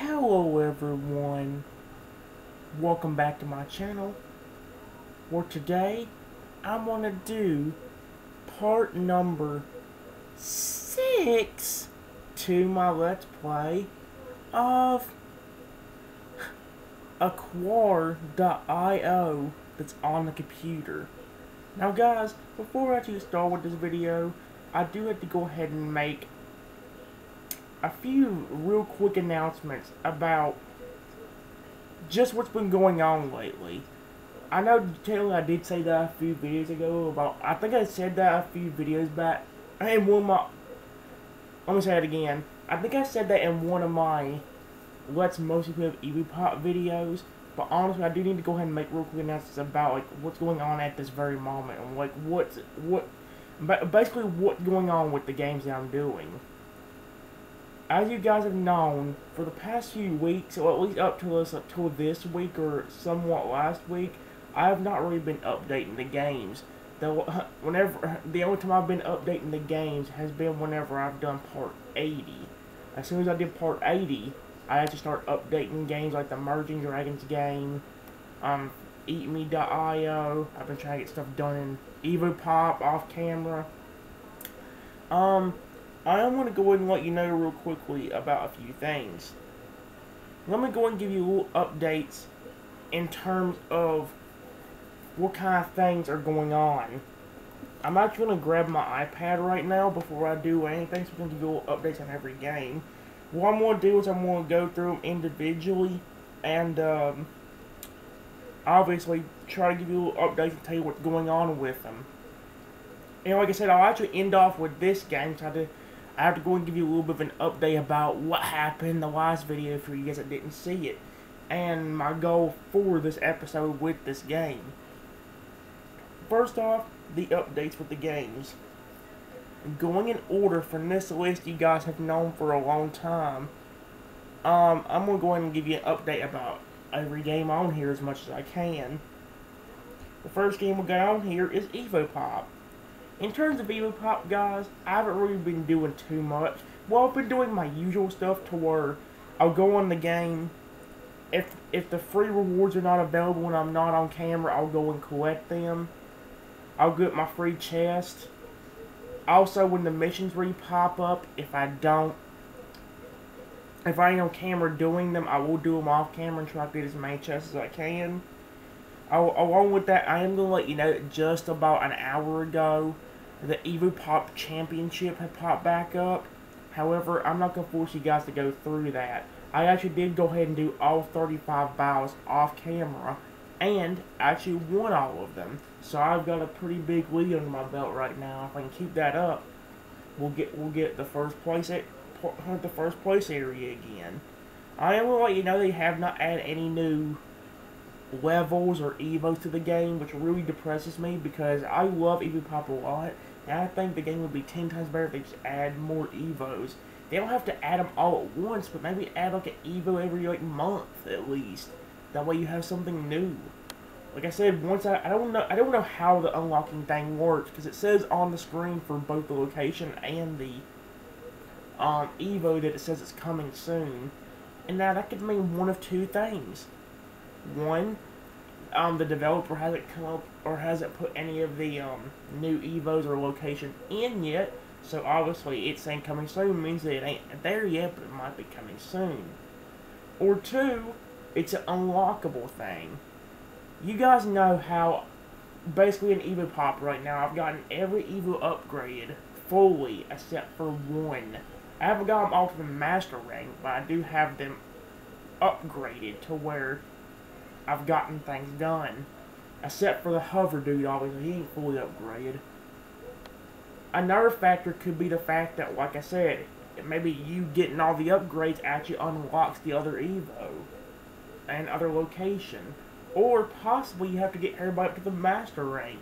Hello everyone, welcome back to my channel, where today I'm gonna do part number 6 to my Let's Play of Acquire.io that's on the computer. Now guys, before I actually start with this video, I do have to go ahead and make a few real quick announcements about just what's been going on lately. I know, Taylor, I did say that a few videos ago about, I think I said that a few videos back, in one of my, let me say it again, I think I said that in one of my Let's Mostly Play of Eevee Pop videos, but honestly, I do need to go ahead and make real quick announcements about, like, what's going on at this very moment, and, like, basically what's going on with the games that I'm doing. As you guys have known, for the past few weeks, or at least up till this week or somewhat last week, I have not really been updating the games. The only time I've been updating the games has been whenever I've done part 80. As soon as I did part 80, I had to start updating games like the Merging Dragons game, EatMe.io. I've been trying to get stuff done in Evo Pop off camera. I am going to go ahead and let you know real quickly about a few things. Let me go ahead and give you little updates in terms of what kind of things are going on. I'm actually going to grab my iPad right now before I do anything, so I'm going to give you little updates on every game. What I'm going to do is I'm going to go through them individually and obviously try to give you little updates and tell you what's going on with them. And like I said, I'll actually end off with this game, so I have to go and give you a little bit of an update about what happened in the last video for you guys that didn't see it, and my goal for this episode with this game. First off, the updates with the games. Going in order from this list you guys have known for a long time, I'm going to go ahead and give you an update about every game on here as much as I can. The first game we got on here is Evo Pop. In terms of Evo Pop, guys, I haven't really been doing too much. Well, I've been doing my usual stuff to where I'll go on the game. If the free rewards are not available when I'm not on camera, I'll go and collect them. I'll get my free chest. Also, when the missions re-pop up, if I ain't on camera doing them, I will do them off camera and try to get as many chests as I can. Along with that, I am going to let you know that just about an hour ago, the Evo Pop Championship had popped back up. However, I'm not going to force you guys to go through that. I actually did go ahead and do all 35 battles off camera, and actually won all of them. So I've got a pretty big lead under my belt right now. If I can keep that up, we'll get the first place area again. I am going to let you know they have not added any new levels or evos to the game, which really depresses me because I love Evo Pop a lot, and I think the game would be 10 times better if they just add more evos. They don't have to add them all at once, but maybe add like an evo every like month at least. That way you have something new. Like I said, once I don't know how the unlocking thing works, because it says on the screen for both the location and the evo that it says it's coming soon, and now that could mean one of two things. One, the developer hasn't come up or hasn't put any of the new evos or location in yet, so obviously it's saying coming soon means that it ain't there yet, but it might be coming soon. Or two, it's an unlockable thing. You guys know how basically in Evo Pop right now I've gotten every evo upgraded fully except for one. I haven't got them all to the master rank, but I do have them upgraded to where I've gotten things done. Except for the hover dude, obviously, he ain't fully upgraded. Another factor could be the fact that, like I said, maybe you getting all the upgrades actually unlocks the other evo and other location. Or possibly you have to get everybody up to the master rank,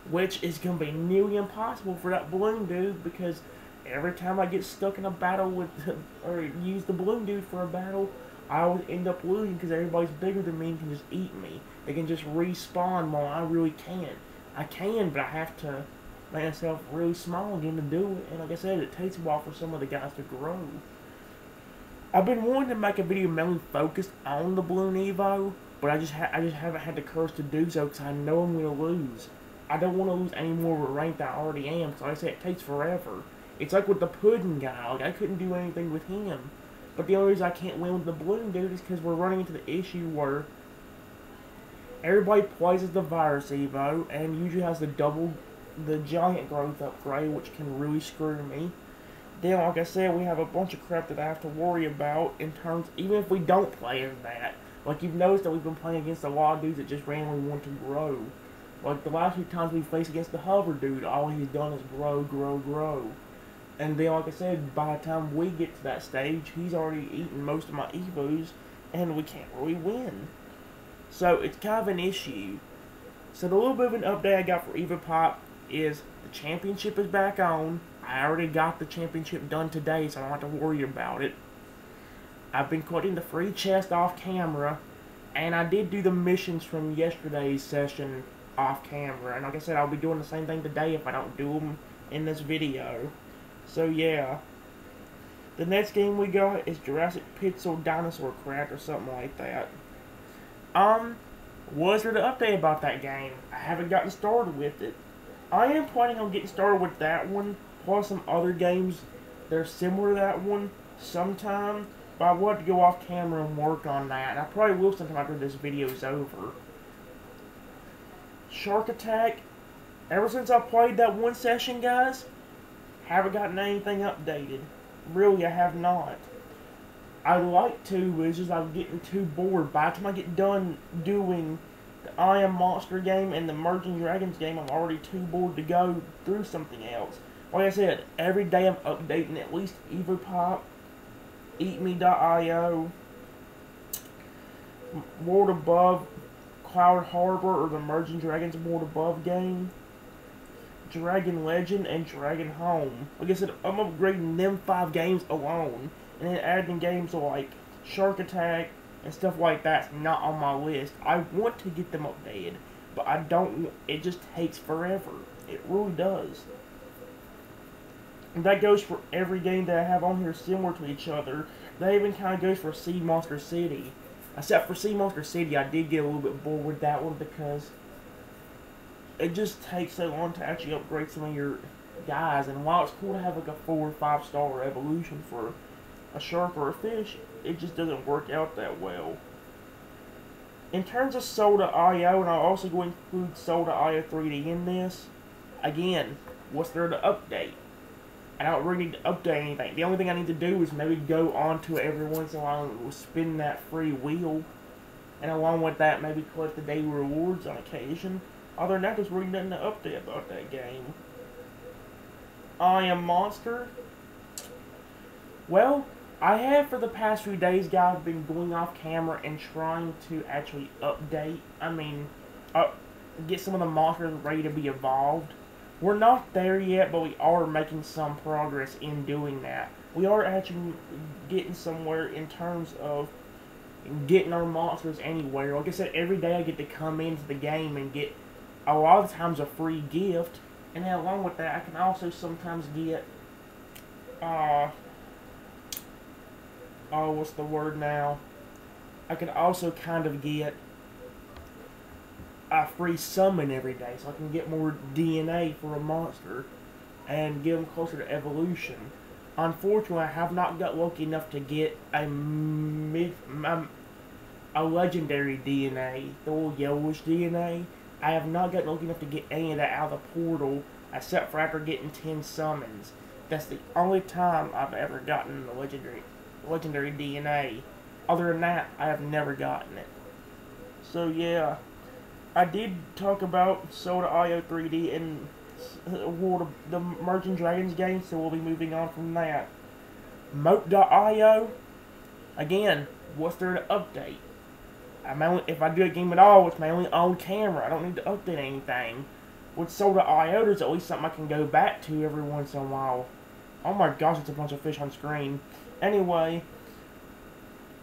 which is going to be nearly impossible for that balloon dude, because every time I get stuck in a battle with, or use the balloon dude for a battle, I always end up losing because everybody's bigger than me and can just eat me. They can just respawn while I really can't. I can, but I have to make myself really small again to do it. And like I said, it takes a while for some of the guys to grow. I've been wanting to make a video mainly focused on the Balloon Evo, but I just haven't had the courage to do so because I know I'm going to lose. I don't want to lose any more of a rank than I already am, so like I say it takes forever. It's like with the Pudding guy, like I couldn't do anything with him. But the only reason I can't win with the Balloon dude is because we're running into the issue where everybody plays as the Virus Evo and usually has the giant growth upgrade, which can really screw me. Then, like I said, we have a bunch of crap that I have to worry about in terms, even if we don't play as that. Like, you've noticed that we've been playing against a lot of dudes that just randomly want to grow. Like, the last few times we faced against the Hover dude, all he's done is grow, grow, grow. And then, like I said, by the time we get to that stage, he's already eaten most of my Evos, and we can't really win. So, it's kind of an issue. So, the little bit of an update I got for Evo Pop is the championship is back on. I already got the championship done today, so I don't have to worry about it. I've been collecting the free chest off camera, and I did do the missions from yesterday's session off camera. And like I said, I'll be doing the same thing today if I don't do them in this video. So yeah. The next game we got is Jurassic Pixel Dinosaur Craft or something like that. Was there the update about that game? I haven't gotten started with it. I am planning on getting started with that one, plus some other games that are similar to that one sometime, but I want to go off camera and work on that, and I probably will sometime after this video is over. Shark Attack, ever since I played that one session, guys, haven't gotten anything updated. Really, I have not. I'd like to, but it's just I'm getting too bored. By the time I get done doing the I Am Monster game and the Merging Dragons game, I'm already too bored to go through something else. Like I said, every day I'm updating at least EvoPop, EatMe.io, World Above, Cloud Harbor, or the Merging Dragons World Above game, Dragon Legend, and Dragon Home. Like I said, I'm upgrading them 5 games alone, and then adding games like Shark Attack and stuff like that's not on my list. I want to get them updated, but I don't. It just takes forever. It really does. And that goes for every game that I have on here similar to each other. That even kind of goes for Sea Monster City. Except for Sea Monster City, I did get a little bit bored with that one because it just takes so long to actually upgrade some of your guys. And while it's cool to have like a 4 or 5 star evolution for a shark or a fish, it just doesn't work out that well. In terms of Soda.io, and I'll also go include Soda.io 3D in this, again, what's there to update? I don't really need to update anything. The only thing I need to do is maybe go onto it every once in a while and spin that free wheel. And along with that, maybe collect the daily rewards on occasion. Other than that, there's really nothing to update about that game. I Am Monster. Well, I have for the past few days, guys, been going off camera and trying to actually update. Get some of the monsters ready to be evolved. We're not there yet, but we are making some progress in doing that. We are actually getting somewhere in terms of getting our monsters anywhere. Like I said, every day I get to come into the game and get a lot of times a free gift. And then along with that, I can also sometimes get, what's the word now? I can also kind of get a free summon every day, so I can get more DNA for a monster and get them closer to evolution. Unfortunately, I have not got lucky enough to get a legendary DNA, the little yellowish DNA. I have not gotten lucky enough to get any of that out of the portal, except for after getting 10 summons. That's the only time I've ever gotten the legendary DNA. Other than that, I have never gotten it. So yeah, I did talk about Soda.io 3D and the Merging Dragons game, so we'll be moving on from that. Moat.io, again, what's there to update? If I do a game at all, it's my only on camera. I don't need to update anything. With Soda.io, there's at least something I can go back to every once in a while. Oh my gosh, it's a bunch of fish on screen. Anyway,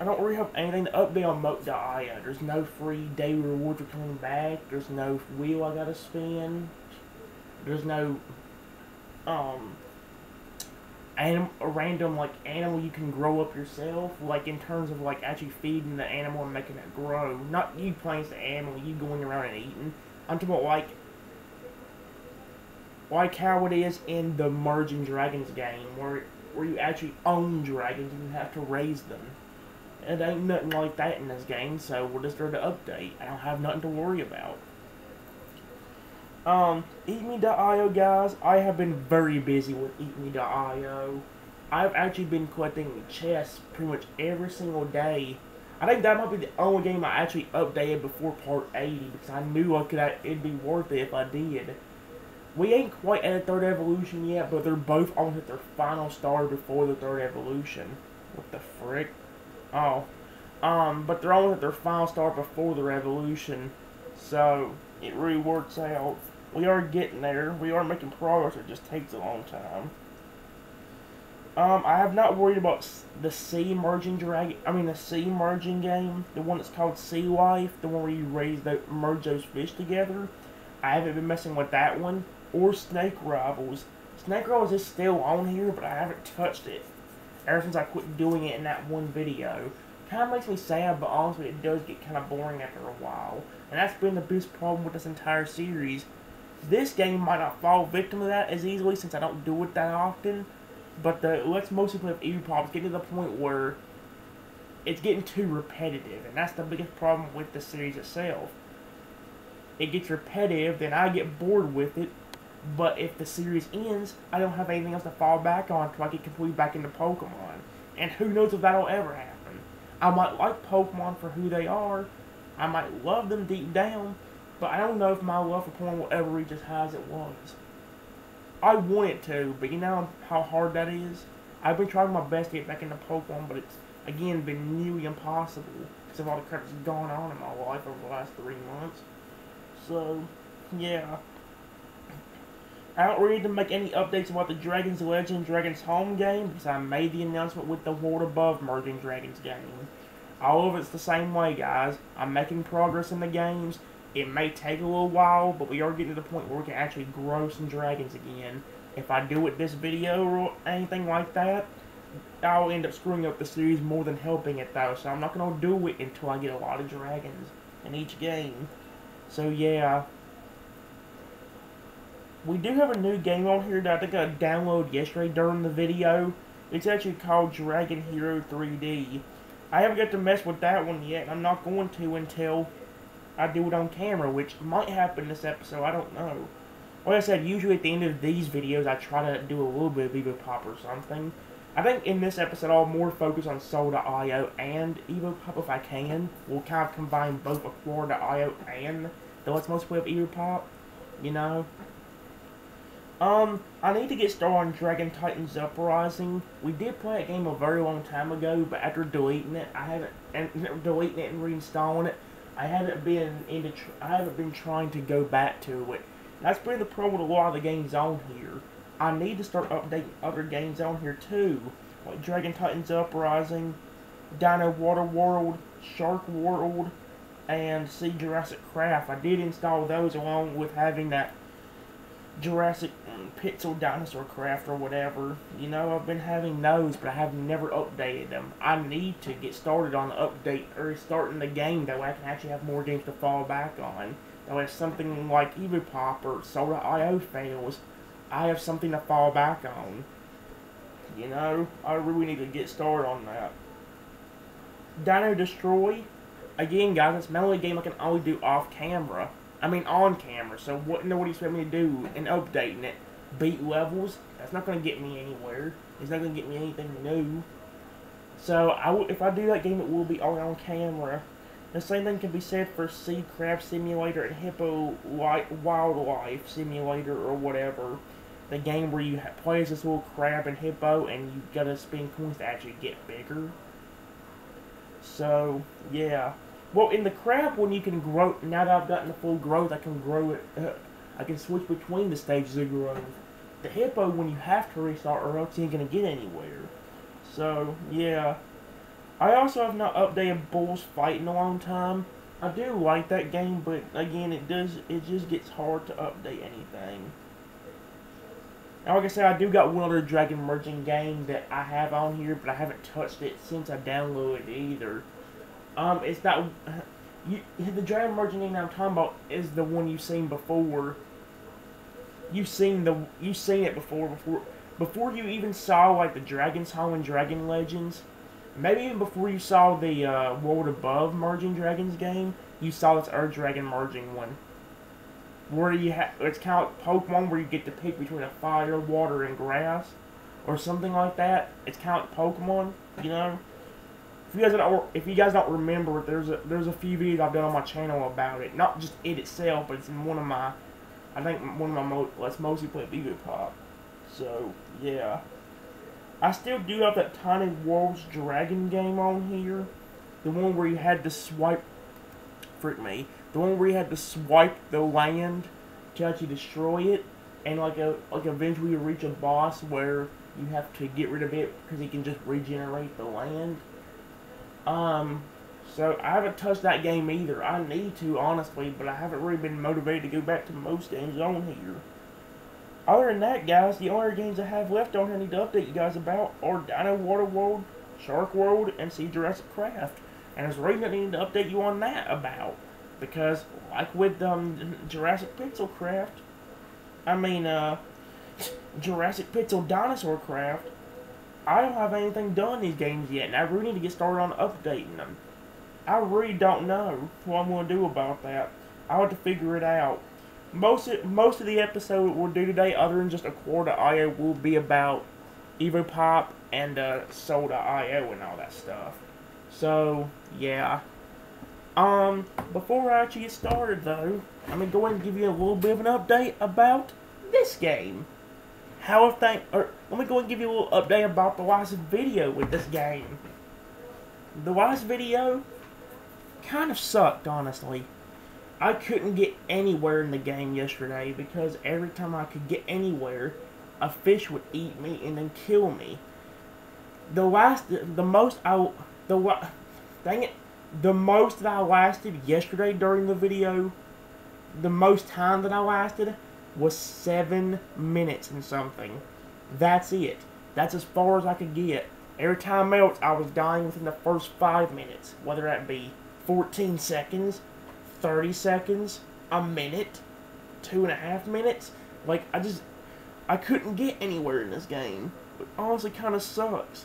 I don't really have anything to update on Moat.io. There's no free daily rewards for coming back. There's no wheel I gotta spin. There's no a random like animal you can grow up yourself, like in terms of like actually feeding the animal and making it grow. Not you playing the animal, you going around and eating. I'm talking about like how it is in the Merging Dragons game, where you actually own dragons and you have to raise them. It ain't nothing like that in this game, so we'll just start to update. I don't have nothing to worry about. EatMe.io, guys, I have been very busy with EatMe.io. I've actually been collecting chests pretty much every single day. I think that might be the only game I actually updated before part 80, because I knew it'd be worth it if I did. We ain't quite at the 3rd evolution yet, but they're both almost at their final star before the 3rd evolution. What the frick? Oh. But they're almost at their final star before the revolution, so it really works out. We are getting there. We are making progress. It just takes a long time. I have not worried about the sea merging game, the one that's called Sea Life, the one where you merge those fish together. I haven't been messing with that one, or Snake Rivals. Snake Rivals is still on here, but I haven't touched it ever since I quit doing it in that one video. Kind of makes me sad, but honestly, it does get kind of boring after a while, and that's been the biggest problem with this entire series. This game might not fall victim to that as easily since I don't do it that often, but the Let's Mostly Play with EvoPop is getting to the point where it's getting too repetitive, and that's the biggest problem with the series itself. It gets repetitive, then I get bored with it, but if the series ends, I don't have anything else to fall back on until I get completely back into Pokemon. And who knows if that'll ever happen. I might like Pokemon for who they are, I might love them deep down, but I don't know if my love for Pokemon will ever reach as high as it was. I want it to, but you know how hard that is? I've been trying my best to get back into Pokemon, but it's, again, been nearly impossible because of all the crap that's gone on in my life over the last 3 months. So, yeah. I don't really need to make any updates about the Dragon's Legend, Dragon's Home game, because I made the announcement with the World Above Merging Dragons game. All of it's the same way, guys. I'm making progress in the games. It may take a little while, but we are getting to the point where we can actually grow some dragons again. If I do it this video or anything like that, I'll end up screwing up the series more than helping it, though. So I'm not going to do it until I get a lot of dragons in each game. So, yeah. We do have a new game on here that I think I downloaded yesterday during the video. It's actually called Dragon Hero 3D. I haven't got to mess with that one yet, and I'm not going to until I do it on camera, which might happen this episode, I don't know. Like I said, usually at the end of these videos, I try to do a little bit of EvoPop or something. I think in this episode, I'll more focus on Soul.io and EvoPop if I can. We'll kind of combine both Aquara.io and the Let's Mostly Play of EvoPop, you know. I need to get started on Dragon Titans Uprising. We did play that game a very long time ago, but after deleting it, and reinstalling it, I haven't been trying to go back to it. That's been the problem with a lot of the games on here. I need to start updating other games on here too, like Dragon Titans Uprising, Dino Water World, Shark World, and Sea Jurassic Craft. I did install those along with having that Jurassic Pixel Dinosaur Craft or whatever. You know, I've been having those, but I have never updated them. I need to get started on the update, or starting the game, that way I can actually have more games to fall back on. That way if something like EvoPop or Soul.io fails, I have something to fall back on. You know, I really need to get started on that. Dino Destroy, again guys, it's mainly a game I can only do off camera. I mean on camera, so what do you expect me to do in updating it? Beat levels? That's not going to get me anywhere. It's not going to get me anything new. So, if I do that game, it will be all on camera. The same thing can be said for Sea Crab Simulator and Hippo Wildlife Simulator or whatever. The game where you play as this little crab and hippo and you gotta spend coins to actually get bigger. So, yeah. Well, in the crab one you can grow, now that I've gotten the full growth, I can grow it, I can switch between the stages of growth. The hippo one you have to restart or else you ain't gonna get anywhere. So, yeah. I also have not updated Bulls Fight in a long time. I do like that game, but again, it just gets hard to update anything. Now, like I said, I do got one other dragon merging game that I have on here, but I haven't touched it since I downloaded it either. It's not... the dragon merging game I'm talking about is the one you've seen before. You've seen it before you even saw like the Dragon's Home and Dragon Legends. Maybe even before you saw the World Above Merging Dragons game, you saw this Earth Dragon merging one. Where it's kind of like Pokemon, where you get to pick between a fire, water, and grass, or something like that. It's kind of like Pokemon, you know. If you guys don't remember, there's a few videos I've done on my channel about it. Not just it itself, but it's in one of my, I think one of my let's mostly play Pop. So yeah, I still do have that Tiny Worlds Dragon game on here, the one where you had to swipe. Frick me. The one where you had to swipe the land to actually destroy it, and like eventually you reach a boss where you have to get rid of it because he can just regenerate the land. So I haven't touched that game either. I need to, honestly, but I haven't really been motivated to go back to most games on here. Other than that, guys, the only games I have left on here I need to update you guys about are Dino Water World, Shark World, and Sea Jurassic Craft. And there's a reason I need to update you on that about. Because, like with Jurassic Pixel Craft, Jurassic Pixel Dinosaur Craft, I don't have anything done in these games yet, and I really need to get started on updating them. I really don't know what I'm going to do about that. I'll have to figure it out. Most of the episode we'll do today, other than just a Core.io, will be about EvoPop and Soul.io and all that stuff. So, yeah. Before I actually get started, though, I'm going to go ahead and give you a little bit of an update about this game. Let me go ahead and give you a little update about the last video with this game. The last video kind of sucked, honestly. I couldn't get anywhere in the game yesterday because every time I could get anywhere, a fish would eat me and then kill me. The most that I lasted yesterday during the video, the most time that I lasted was 7 minutes and something. That's it. That's as far as I could get. Every time else, I was dying within the first 5 minutes. Whether that be 14 seconds, 30 seconds, a minute, 2.5 minutes. Like, I couldn't get anywhere in this game. It honestly kind of sucks.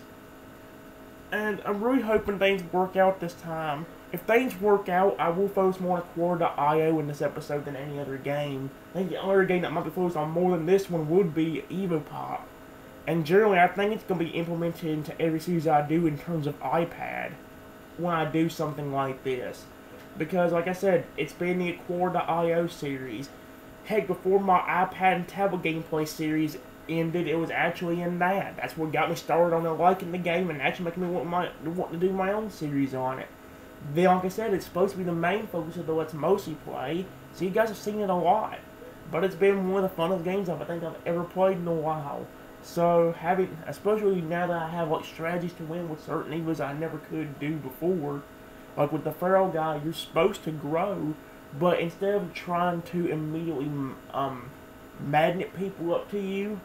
And I'm really hoping things work out this time. If things work out, I will focus more on Core.io in this episode than any other game. I think the only game that might be focused on more than this one would be EvoPop. And generally, I think it's going to be implemented into every series I do in terms of iPad when I do something like this. Because, like I said, it's been the Core.io series. Heck, before my iPad and tablet gameplay series ended, it was actually in that. That's what got me started on liking the game and actually making me want to do my own series on it. Then, like I said, it's supposed to be the main focus of the Let's Mostly Play, so you guys have seen it a lot. But it's been one of the funnest games I think I've ever played in a while. So, especially now that I have like strategies to win with certain evils I never could do before, like with the feral guy, you're supposed to grow, but instead of trying to immediately magnet people up to you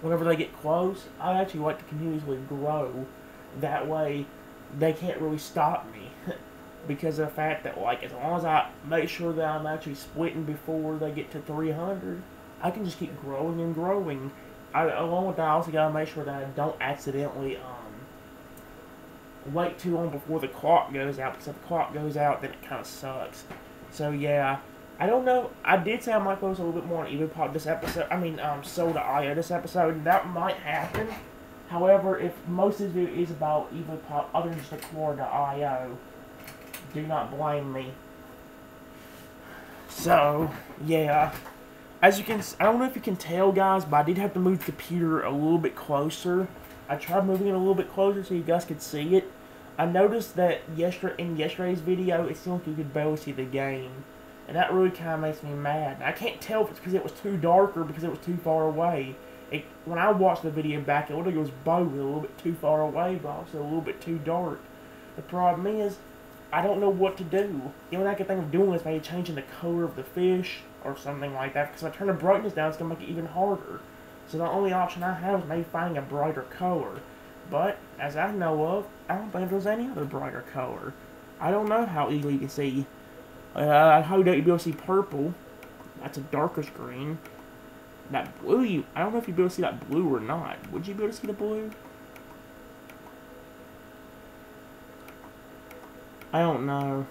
whenever they get close, I actually like to continuously grow. That way, they can't really stop me. Because of the fact that, like, as long as I make sure that I'm actually splitting before they get to 300, I can just keep growing and growing. Along with that, I also gotta make sure that I don't accidentally, wait too long before the clock goes out, because if the clock goes out, then it kind of sucks. So, yeah. I don't know. I did say I might focus a little bit more on EvoPop this episode. Soul.io this episode, and that might happen. However, if most of the video is about EvoPop, other than just the Core.io, do not blame me. So, yeah. As you can, I don't know if you can tell, guys, but I did have to move the computer a little bit closer. I tried moving it a little bit closer so you guys could see it. I noticed that in yesterday's video, it seemed like you could barely see the game. And that really kind of makes me mad. I can't tell if it's because it was too dark or because it was too far away. When I watched the video back, it looked like it was both a little bit too far away, but also a little bit too dark. The problem is, I don't know what to do. The only thing I can think of doing is maybe changing the color of the fish or something like that, because if I turn the brightness down, it's going to make it even harder. So the only option I have is maybe finding a brighter color. But, as I know of, I don't think there's any other brighter color. I don't know how easily you can see. I hope that you'll be able to see purple. That's a darkest green. That blue, I don't know if you'll be able to see that blue or not. Would you be able to see the blue? I don't know.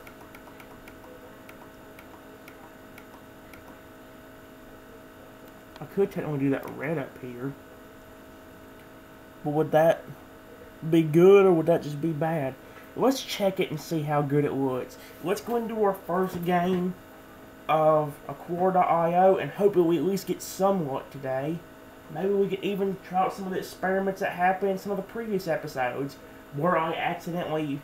I could technically do that red up here. But would that be good or would that just be bad? Let's check it and see how good it looks. Let's go into our first game of Aquar.io and hopefully we at least get some luck today. Maybe we could even try out some of the experiments that happened in some of the previous episodes where I accidentally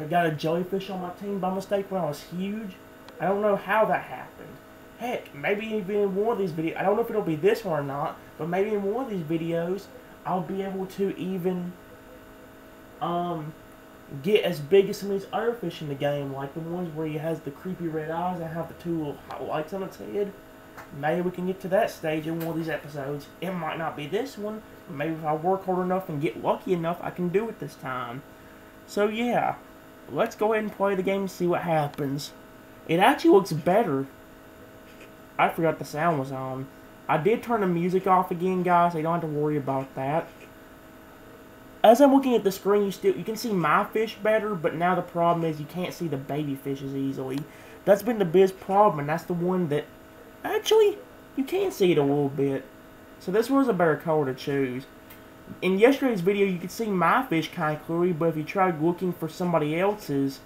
got a jellyfish on my team by mistake when I was huge. I don't know how that happened. Heck, maybe even in one of these videos, I don't know if it'll be this one or not, but maybe in one of these videos, I'll be able to even, get as big as some of these other fish in the game, like the ones where he has the creepy red eyes and have the two little hot lights on its head. Maybe we can get to that stage in one of these episodes. It might not be this one, but maybe if I work hard enough and get lucky enough, I can do it this time. So yeah, let's go ahead and play the game and see what happens. It actually looks better. I forgot the sound was on. I did turn the music off again, guys, so you don't have to worry about that. As I'm looking at the screen, you can see my fish better, but now the problem is you can't see the baby fish as easily. That's been the biggest problem, and that's the one that, actually, you can see it a little bit. So this was a better color to choose. In yesterday's video, you could see my fish kind of clearly, but if you tried looking for somebody else's,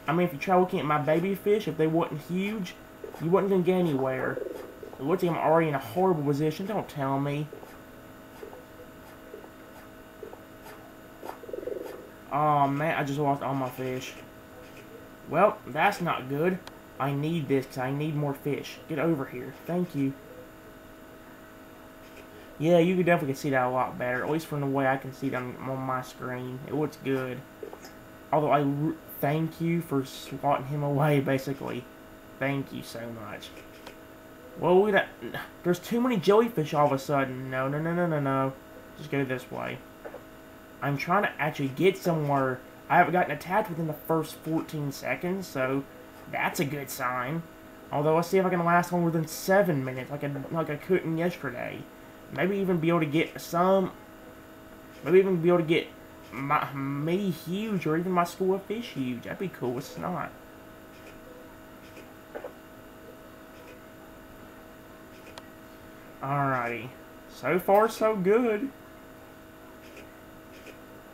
if you try looking at my baby fish, if they wasn't huge, you wasn't going to get anywhere. It looks like I'm already in a horrible position, don't tell me. Oh man, I just lost all my fish. Well, that's not good. I need this because I need more fish. Get over here. Thank you. Yeah, you can definitely see that a lot better. At least from the way I can see it on my screen. It looks good. Although thank you for swatting him away, basically. Thank you so much. Well, look at that. There's too many jellyfish all of a sudden. No, no, no, no, no, no. Just go this way. I'm trying to actually get somewhere. I haven't gotten attacked within the first 14 seconds, so that's a good sign. Although, let's see if I can last longer than 7 minutes, like I couldn't yesterday. Maybe even be able to get some. Maybe even be able to get me huge, or even my school of fish huge. That'd be cool. It's not. Alrighty. So far, so good.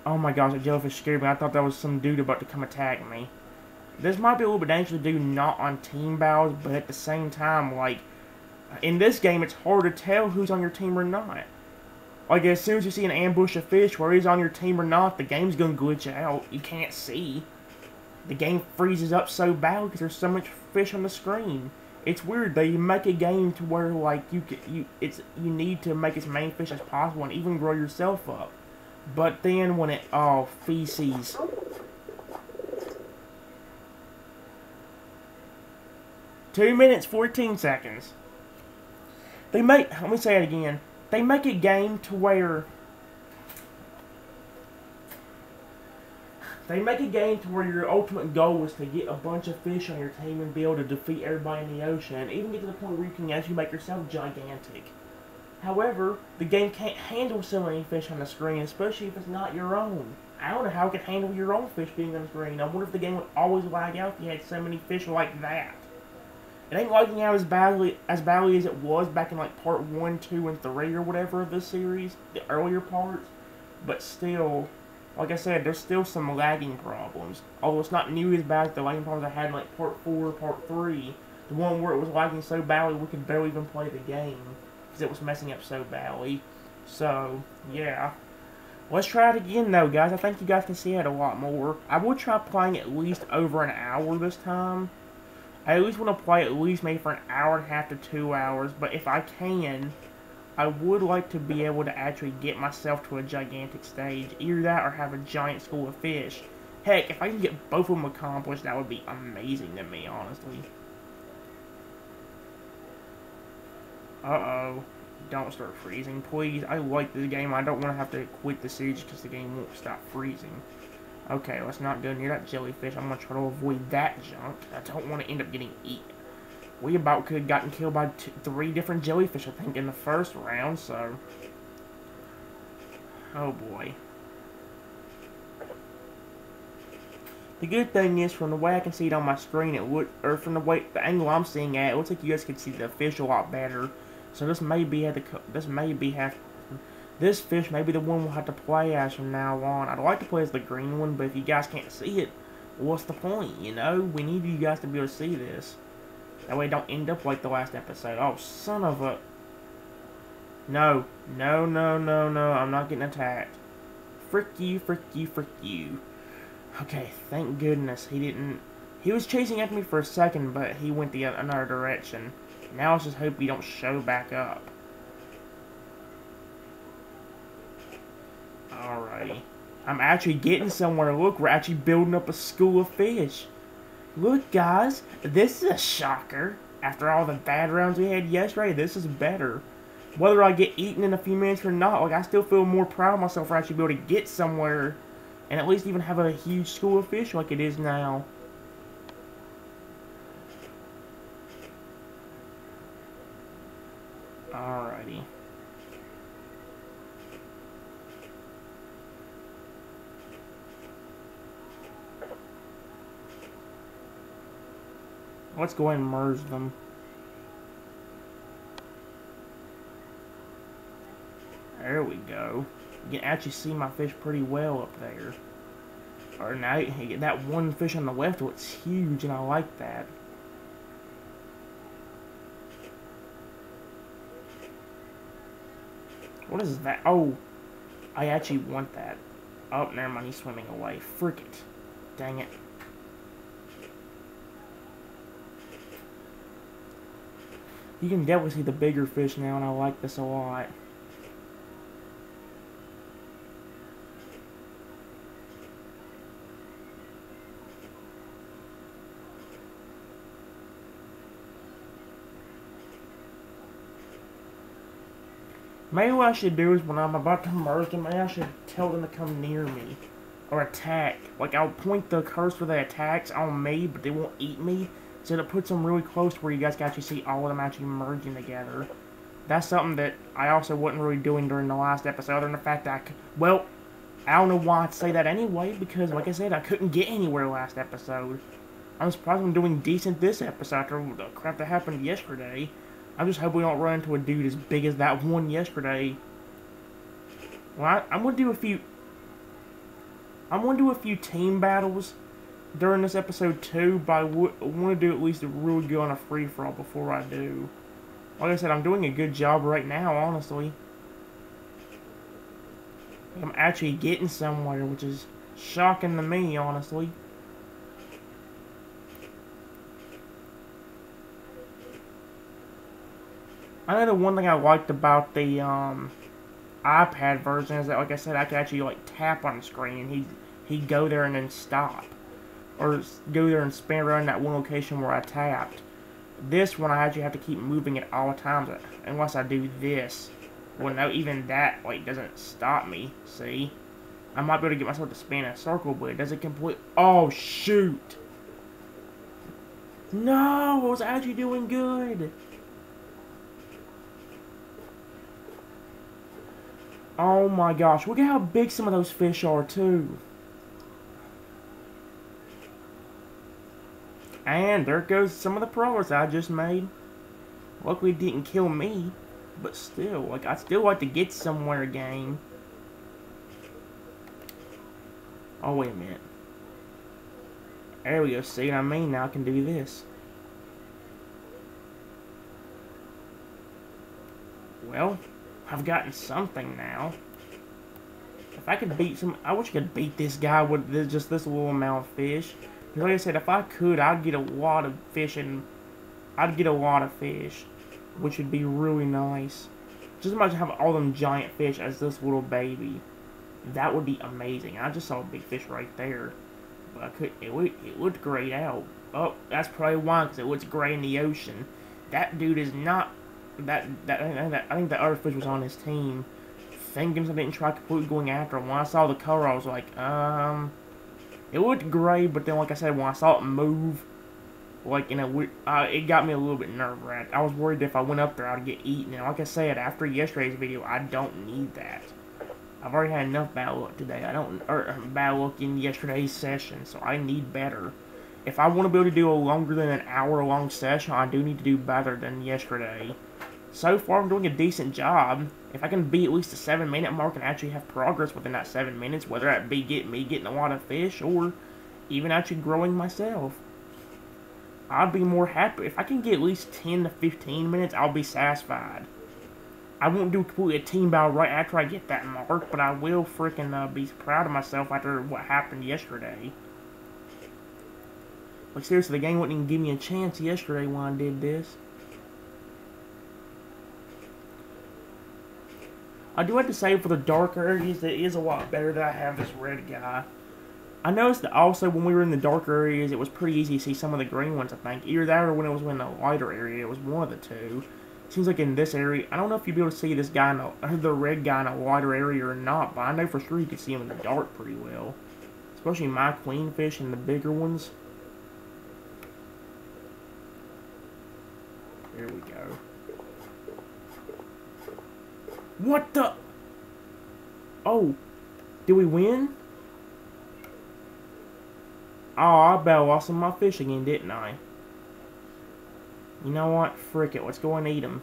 Oh my gosh, that jellyfish scared me. I thought that was some dude about to come attack me. This might be a little bit dangerous to do not on team battles, but at the same time, like, in this game, it's hard to tell who's on your team or not. Like, as soon as you see an ambush of fish, where he's on your team or not, the game's gonna glitch out. You can't see. The game freezes up so bad because there's so much fish on the screen. It's weird. They make a game to where, like, you need to make as many fish as possible and even grow yourself up. But then when feces. Two minutes, 14 seconds. Let me say it again. They make a game to where your ultimate goal is to get a bunch of fish on your team and be able to defeat everybody in the ocean, and even get to the point where you can actually make yourself gigantic. However, the game can't handle so many fish on the screen, especially if it's not your own. I don't know how it can handle your own fish being on the screen. I wonder if the game would always lag out if you had so many fish like that. It ain't lagging out as badly as it was back in like part 1, 2, and 3 or whatever of this series, the earlier parts. But still, like I said, there's still some lagging problems. Although it's not nearly as bad as the lagging problems I had in like part 4, part 3. The one where it was lagging so badly we could barely even play the game because it was messing up so badly. So, yeah. Let's try it again though, guys. I think you guys can see it a lot more. I will try playing at least over an hour this time. I at least want to play at least maybe for an hour and a half to 2 hours, but if I can, I would like to be able to actually get myself to a gigantic stage. Either that or have a giant school of fish. Heck, if I can get both of them accomplished, that would be amazing to me, honestly. Uh-oh. don't start freezing, please. I like this game. I don't want to have to quit the siege because the game won't stop freezing. Okay, let's not go near that jellyfish. I'm going to try to avoid that junk. I don't want to end up getting eaten. We about could have gotten killed by 3 different jellyfish, I think, in the first round, so... Oh, boy. The good thing is, from the way I can see it on my screen, or from the angle I'm seeing at, it looks like you guys can see the fish a lot better. So this fish may be the one we'll have to play as from now on. I'd like to play as the green one, but if you guys can't see it, what's the point, you know? We need you guys to be able to see this. That way it don't end up like the last episode. Oh, son of a... No. No, no, no, no. I'm not getting attacked. Frick you, frick you, frick you. Okay, thank goodness he didn't... He was chasing after me for a second, but he went another direction. Now let's just hope he don't show back up. Alrighty. I'm actually getting somewhere. Look, we're actually building up a school of fish. Look, guys, this is a shocker. After all the bad rounds we had yesterday, this is better. Whether I get eaten in a few minutes or not, like, I still feel more proud of myself for actually being able to get somewhere and at least even have a huge school of fish like it is now. Alrighty. Let's go ahead and merge them. There we go. You can actually see my fish pretty well up there. Or now, that one fish on the left looks huge, and I like that. What is that? Oh, I actually want that. Oh, never mind, he's swimming away. Frick it. Dang it. You can definitely see the bigger fish now, and I like this a lot. Maybe what I should do is when I'm about to merge them, maybe I should tell them to come near me. Or attack. Like, I'll point the cursor that attacks on me, but they won't eat me. So it puts them really close to where you guys can actually see all of them actually merging together. That's something that I also wasn't really doing during the last episode, other than the fact that well, I don't know why I'd say that anyway, because like I said, I couldn't get anywhere last episode. I'm surprised I'm doing decent this episode after the crap that happened yesterday. I just hope we don't run into a dude as big as that one yesterday. Well, I'm gonna do a few team battles during this episode too, but I want to do at least a really good on a free-for-all before I do. Like I said, I'm doing a good job right now, honestly. I'm actually getting somewhere, which is shocking to me, honestly. I know the one thing I liked about the iPad version is that, like I said, I could actually like tap on the screen and he'd go there and then stop. Or go there and spin around that one location where I tapped. This one I actually have to keep moving at all times unless I do this. Well, no, even that like doesn't stop me. See, I might be able to get myself to spin a circle, but it doesn't complete. Oh shoot! No, I was actually doing good. Oh my gosh! Look at how big some of those fish are too. And there goes some of the progress I just made. Luckily it didn't kill me. But still, like, I'd still like to get somewhere, gang. Oh, wait a minute. There we go, see what I mean? Now I can do this. Well, I've gotten something now. If I could beat I wish I could beat this guy with just this little amount of fish. Like I said, if I could, I'd get a lot of fish, which would be really nice. Just imagine having all them giant fish as this little baby. That would be amazing. I just saw a big fish right there, but it looked grayed out. Oh, that's probably why, because it looks gray in the ocean. That dude is not I think the other fish was on his team. Thinking I didn't try completely going after him. When I saw the color, I was like, it looked gray, but then, like I said, when I saw it move, like, it got me a little bit nerve-wracked. I was worried that if I went up there, I'd get eaten. And like I said, after yesterday's video, I don't need that. I've already had enough bad luck today. Bad luck in yesterday's session, so I need better. If I want to be able to do a longer than an hour-long session, I do need to do better than yesterday. So far, I'm doing a decent job. If I can be at least the 7-minute mark and actually have progress within that 7 minutes, whether that be me getting a lot of fish or even actually growing myself, I'd be more happy. If I can get at least 10 to 15 minutes, I'll be satisfied. I won't do completely a team battle right after I get that mark, but I will freaking be proud of myself after what happened yesterday. Like, seriously, the game wouldn't even give me a chance yesterday when I did this. I do have to say, for the darker areas, it is a lot better that I have this red guy. I noticed that also when we were in the darker areas, it was pretty easy to see some of the green ones, I think. Either that or when it was in the lighter area, it was one of the two. Seems like in this area, I don't know if you'd be able to see this guy, the red guy in a lighter area or not, but I know for sure you can see him in the dark pretty well. Especially my queenfish and the bigger ones. There we go. What the? Oh, did we win? Oh, I bet I lost some of my fish again, didn't I? You know what? Frick it. Let's go and eat them.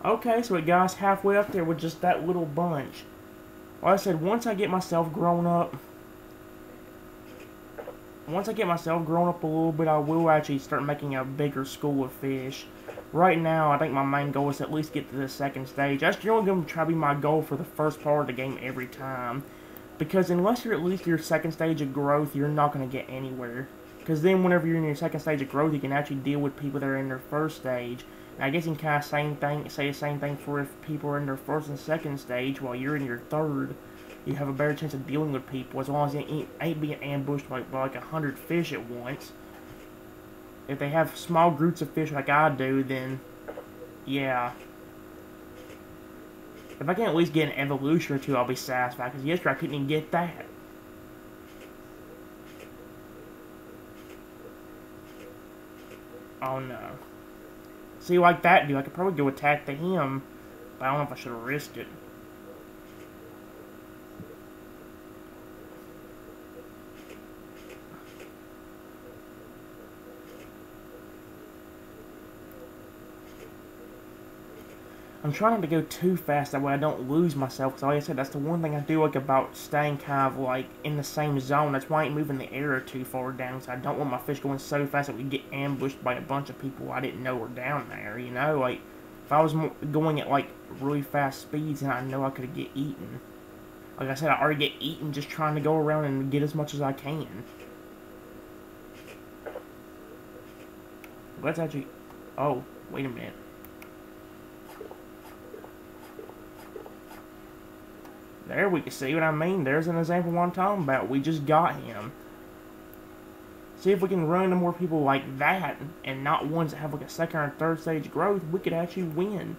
Okay, so it got us halfway up there with just that little bunch. Like I said, once I get myself grown up a little bit, I will actually start making a bigger school of fish. Right now, I think my main goal is to at least get to the second stage. That's generally going to try to be my goal for the first part of the game every time. Because unless you're at least your second stage of growth, you're not going to get anywhere. Because then whenever you're in your second stage of growth, you can actually deal with people that are in their first stage. And I guess you can kind of say the same thing for if people are in their first and second stage while you're in your third. You have a better chance of dealing with people as long as you ain't being ambushed by like 100 fish at once. If they have small groups of fish like I do, then yeah. If I can at least get an evolution or two, I'll be satisfied. Because yesterday I couldn't even get that. Oh no. See, like that dude, I could probably go attack him, but I don't know if I should have risked it. I'm trying not to go too fast, that way I don't lose myself, because like I said, that's the one thing I do like about staying kind of like in the same zone. That's why I ain't moving the arrow too far down, so I don't want my fish going so fast that we get ambushed by a bunch of people I didn't know were down there, you know? Like, if I was going at like really fast speeds, then I know I could get eaten. Like I said, I already get eaten just trying to go around and get as much as I can. Let's actually... Oh, wait a minute. There, we can see what I mean. There's an example of what I'm talking about. We just got him. See, if we can run into more people like that, and not ones that have like a second or third stage growth, we could actually win.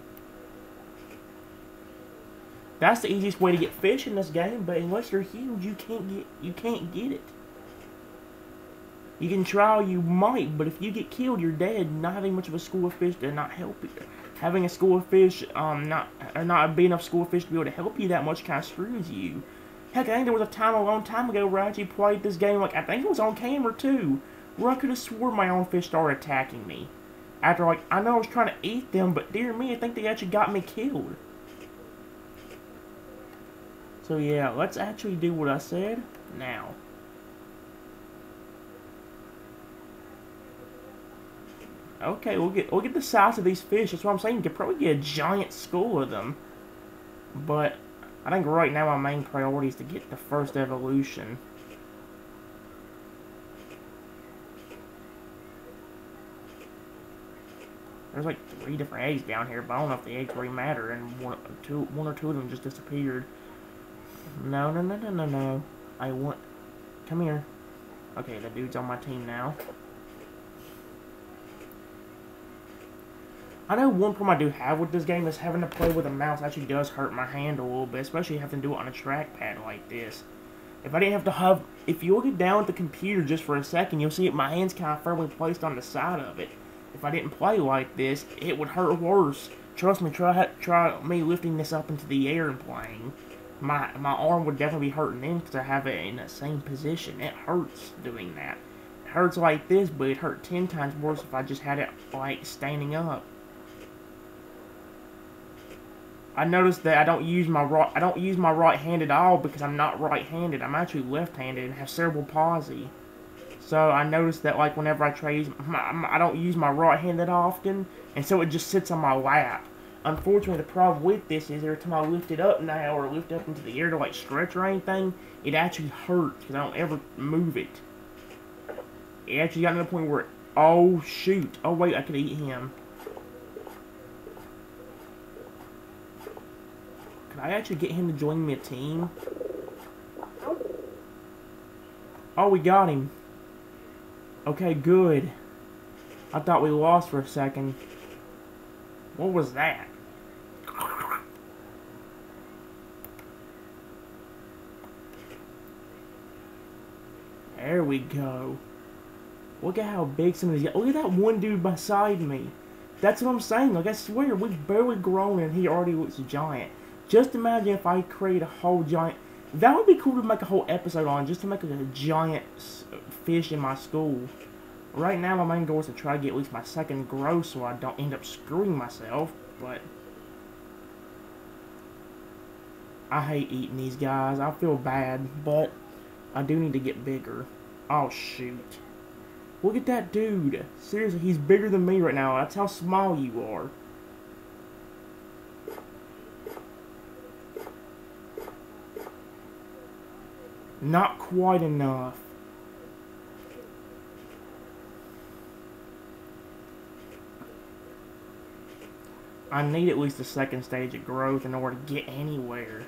That's the easiest way to get fish in this game, but unless you're huge, you can't get it. You can try, you might, but if you get killed, you're dead. Not having much of a school of fish did not help you. Having a school of fish, not being enough school of fish to be able to help you that much kind of screws you. Heck, I think there was a long time ago where I actually played this game, like, I think it was on camera too, where I could have swore my own fish started attacking me. After, like, I know I was trying to eat them, but dear me, I think they actually got me killed. So yeah, let's actually do what I said now. Okay, we'll get the size of these fish. That's what I'm saying. You could probably get a giant school of them. But I think right now my main priority is to get the first evolution. There's like 3 different eggs down here, but I don't know if the eggs really matter, and one or two of them just disappeared. No. I want... Come here. Okay, the dude's on my team now. I know one problem I do have with this game is having to play with a mouse actually does hurt my hand a little bit, especially having to do it on a trackpad like this. If I didn't have to have, if you look it down at the computer just for a second, you'll see it, my hand's kind of firmly placed on the side of it. If I didn't play like this, it would hurt worse. Trust me, try me lifting this up into the air and playing. My arm would definitely be hurting then because I have it in the same position. It hurts doing that. It hurts like this, but it hurt 10 times worse if I just had it like standing up. I noticed that I don't use my right hand at all because I'm not right-handed. I'm actually left-handed and have cerebral palsy. So I noticed that like whenever I try I don't use my right hand that often, and so it just sits on my lap. Unfortunately, the problem with this is every time I lift it up now or lift it up into the air to like stretch or anything, it actually hurts because I don't ever move it. It actually got to the point where, oh shoot, oh wait, I could eat him. Could I actually get him to join me a team? Oh, we got him. Okay, good. I thought we lost for a second. What was that? There we go. Look at how big some of these guys. Look at that one dude beside me. That's what I'm saying. Like, I swear, we've barely grown and he already looks giant. Just imagine if I create a whole giant... That would be cool to make a whole episode on, just to make like a giant fish in my school. Right now, my main goal is to try to get at least my second grow so I don't end up screwing myself, but... I hate eating these guys. I feel bad, but I do need to get bigger. Oh, shoot. Look at that dude. Seriously, he's bigger than me right now. That's how small you are. Not quite enough. I need at least the second stage of growth in order to get anywhere.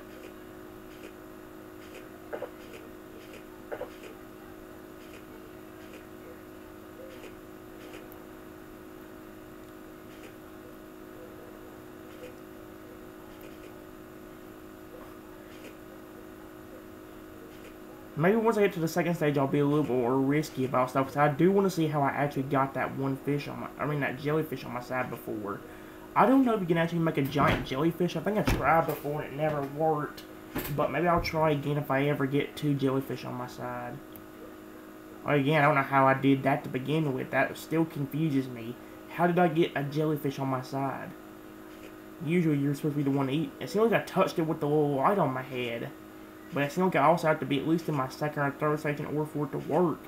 Maybe once I get to the second stage, I'll be a little bit more risky about stuff, because I do want to see how I actually got that one fish on that jellyfish on my side before. I don't know if you can actually make a giant jellyfish. I think I tried before and it never worked. But maybe I'll try again if I ever get 2 jellyfish on my side. Again, I don't know how I did that to begin with. That still confuses me. How did I get a jellyfish on my side? Usually you're supposed to be the one to eat. It seems like I touched it with the little light on my head. But it seems like I also have to be at least in my second or third stage in order for it to work.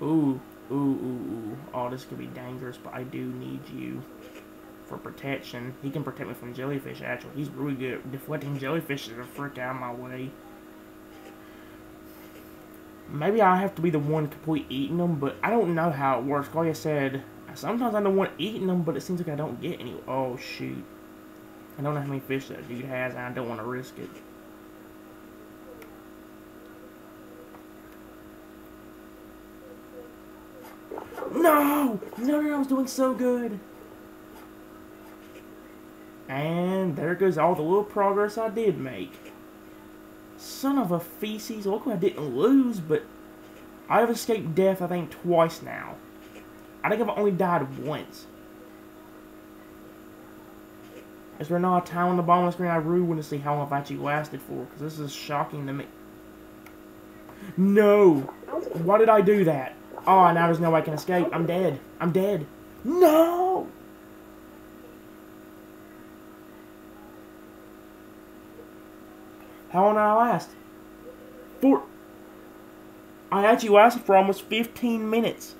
Ooh. Oh, this could be dangerous, but I do need you for protection. He can protect me from jellyfish, actually. He's really good at deflecting jellyfish the frick out of my way. Maybe I have to be the one completely eating them, but I don't know how it works. Like I said, sometimes I'm the one eating them, but it seems like I don't get any. Oh, shoot. I don't know how many fish that dude has, and I don't want to risk it. No! No, I was doing so good. And there goes all the little progress I did make. Son of a feces. Luckily I didn't lose, but I have escaped death, I think, twice now. I think I've only died once. Is there not a time on the bottom of the screen? I really want to see how long I've actually lasted for, because this is shocking to me. No! Why did I do that? Oh, now there's no way I can escape. I'm dead. I'm dead. No! How long did I last? I actually lasted for almost 15 minutes.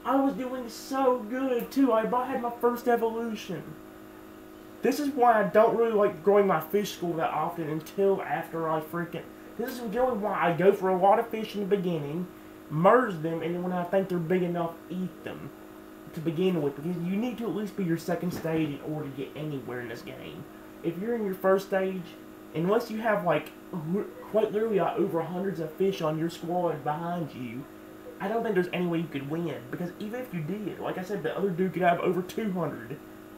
I was doing so good, too. I had my first evolution. This is why I don't really like growing my fish school that often until after I freaking... This is really why I go for a lot of fish in the beginning, merge them, and then when I think they're big enough, eat them to begin with. Because you need to at least be your second stage in order to get anywhere in this game. If you're in your first stage, Unless you have, like, quite literally over hundreds of fish on your squad behind you, I don't think there's any way you could win. Because even if you did, like I said, the other dude could have over 200,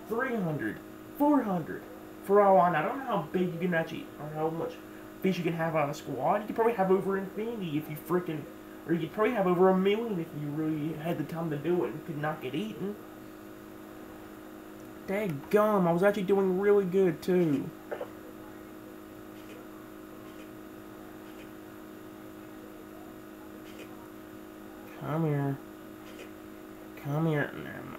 300, 400. For all I know, I don't know how big you can actually, or how much fish you can have on a squad. You could probably have over infinity if you freaking, or you could probably have over 1,000,000 if you really had the time to do it and could not get eaten. Daggum, I was actually doing really good too. Come here. Come here.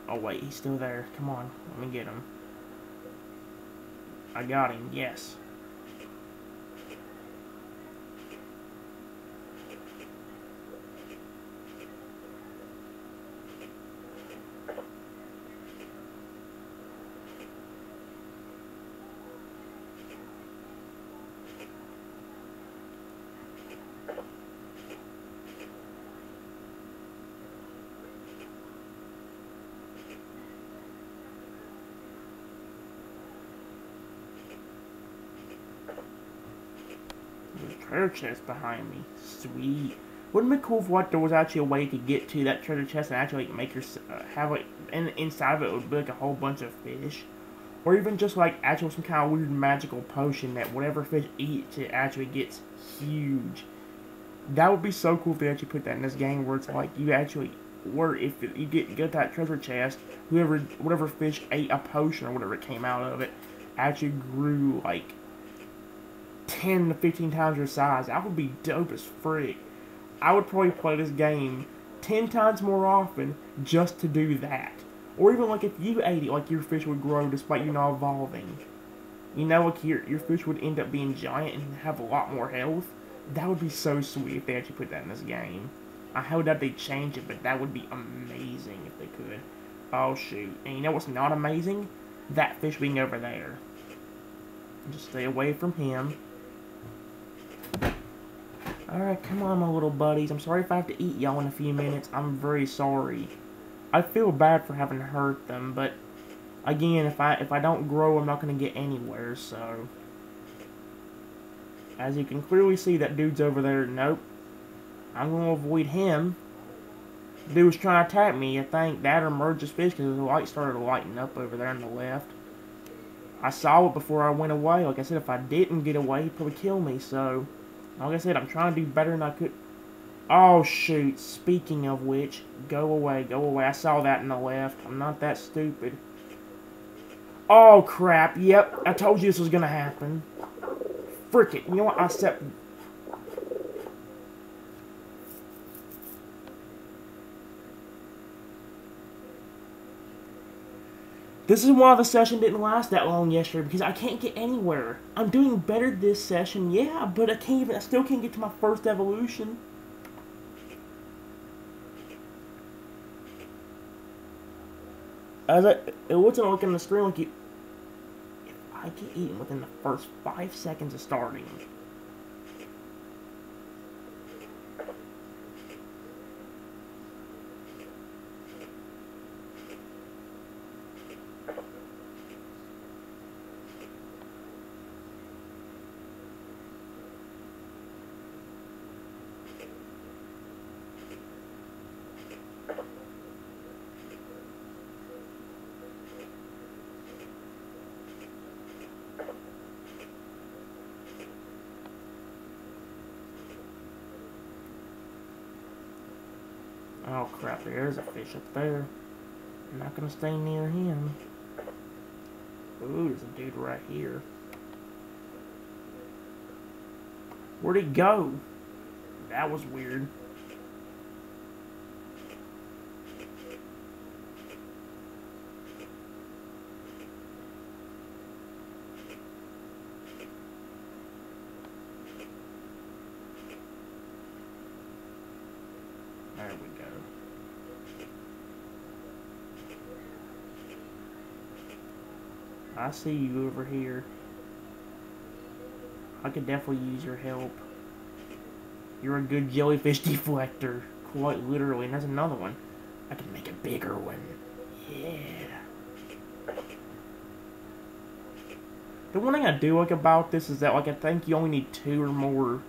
Oh wait, he's still there. Come on, let me get him. I got him, yes. Treasure chest behind me. Sweet. Wouldn't it be cool if what there was actually a way to get to that treasure chest and actually like, make your have like and inside of it would be like a whole bunch of fish, or even just like actually some kind of weird magical potion that whatever fish eats it actually gets huge. That would be so cool if they actually put that in this game where it's like you actually where if you get that treasure chest, whatever fish ate a potion or whatever came out of it actually grew like 10 to 15 times your size. That would be dope as frick. I would probably play this game 10 times more often just to do that. Or even like if you ate it, like your fish would grow despite you not evolving. You know, like your fish would end up being giant and have a lot more health. That would be so sweet if they actually put that in this game. I hope that they change it, but that would be amazing if they could. Oh shoot. And you know what's not amazing? That fish being over there. Just stay away from him. Alright, come on, my little buddies. I'm sorry if I have to eat y'all in a few minutes. I'm very sorry. I feel bad for having hurt them, but again, if I don't grow, I'm not going to get anywhere, so. As you can clearly see, that dude's over there. Nope. I'm going to avoid him. The dude was trying to attack me. I think that or merge his fish because the light started lighting up over there on the left. I saw it before I went away. Like I said, if I didn't get away, he'd probably kill me, so. Like I said, I'm trying to do better than I could. Oh, shoot. Speaking of which, go away, go away. I saw that in the left. I'm not that stupid. Oh, crap. Yep, I told you this was going to happen. Frick it. You know what? I said... This is why the session didn't last that long yesterday, because I can't get anywhere. I'm doing better this session, yeah, but I still can't get to my first evolution. It wasn't looking on the screen like if I get eaten within the first 5 seconds of starting. Oh crap, there's a fish up there. I'm not gonna stay near him. Ooh, there's a dude right here. Where'd he go? That was weird. There we go. I see you over here. I could definitely use your help. You're a good jellyfish deflector. Quite literally. And there's another one. I can make a bigger one. Yeah. The one thing I do like about this is that, like, I think you only need 2 or more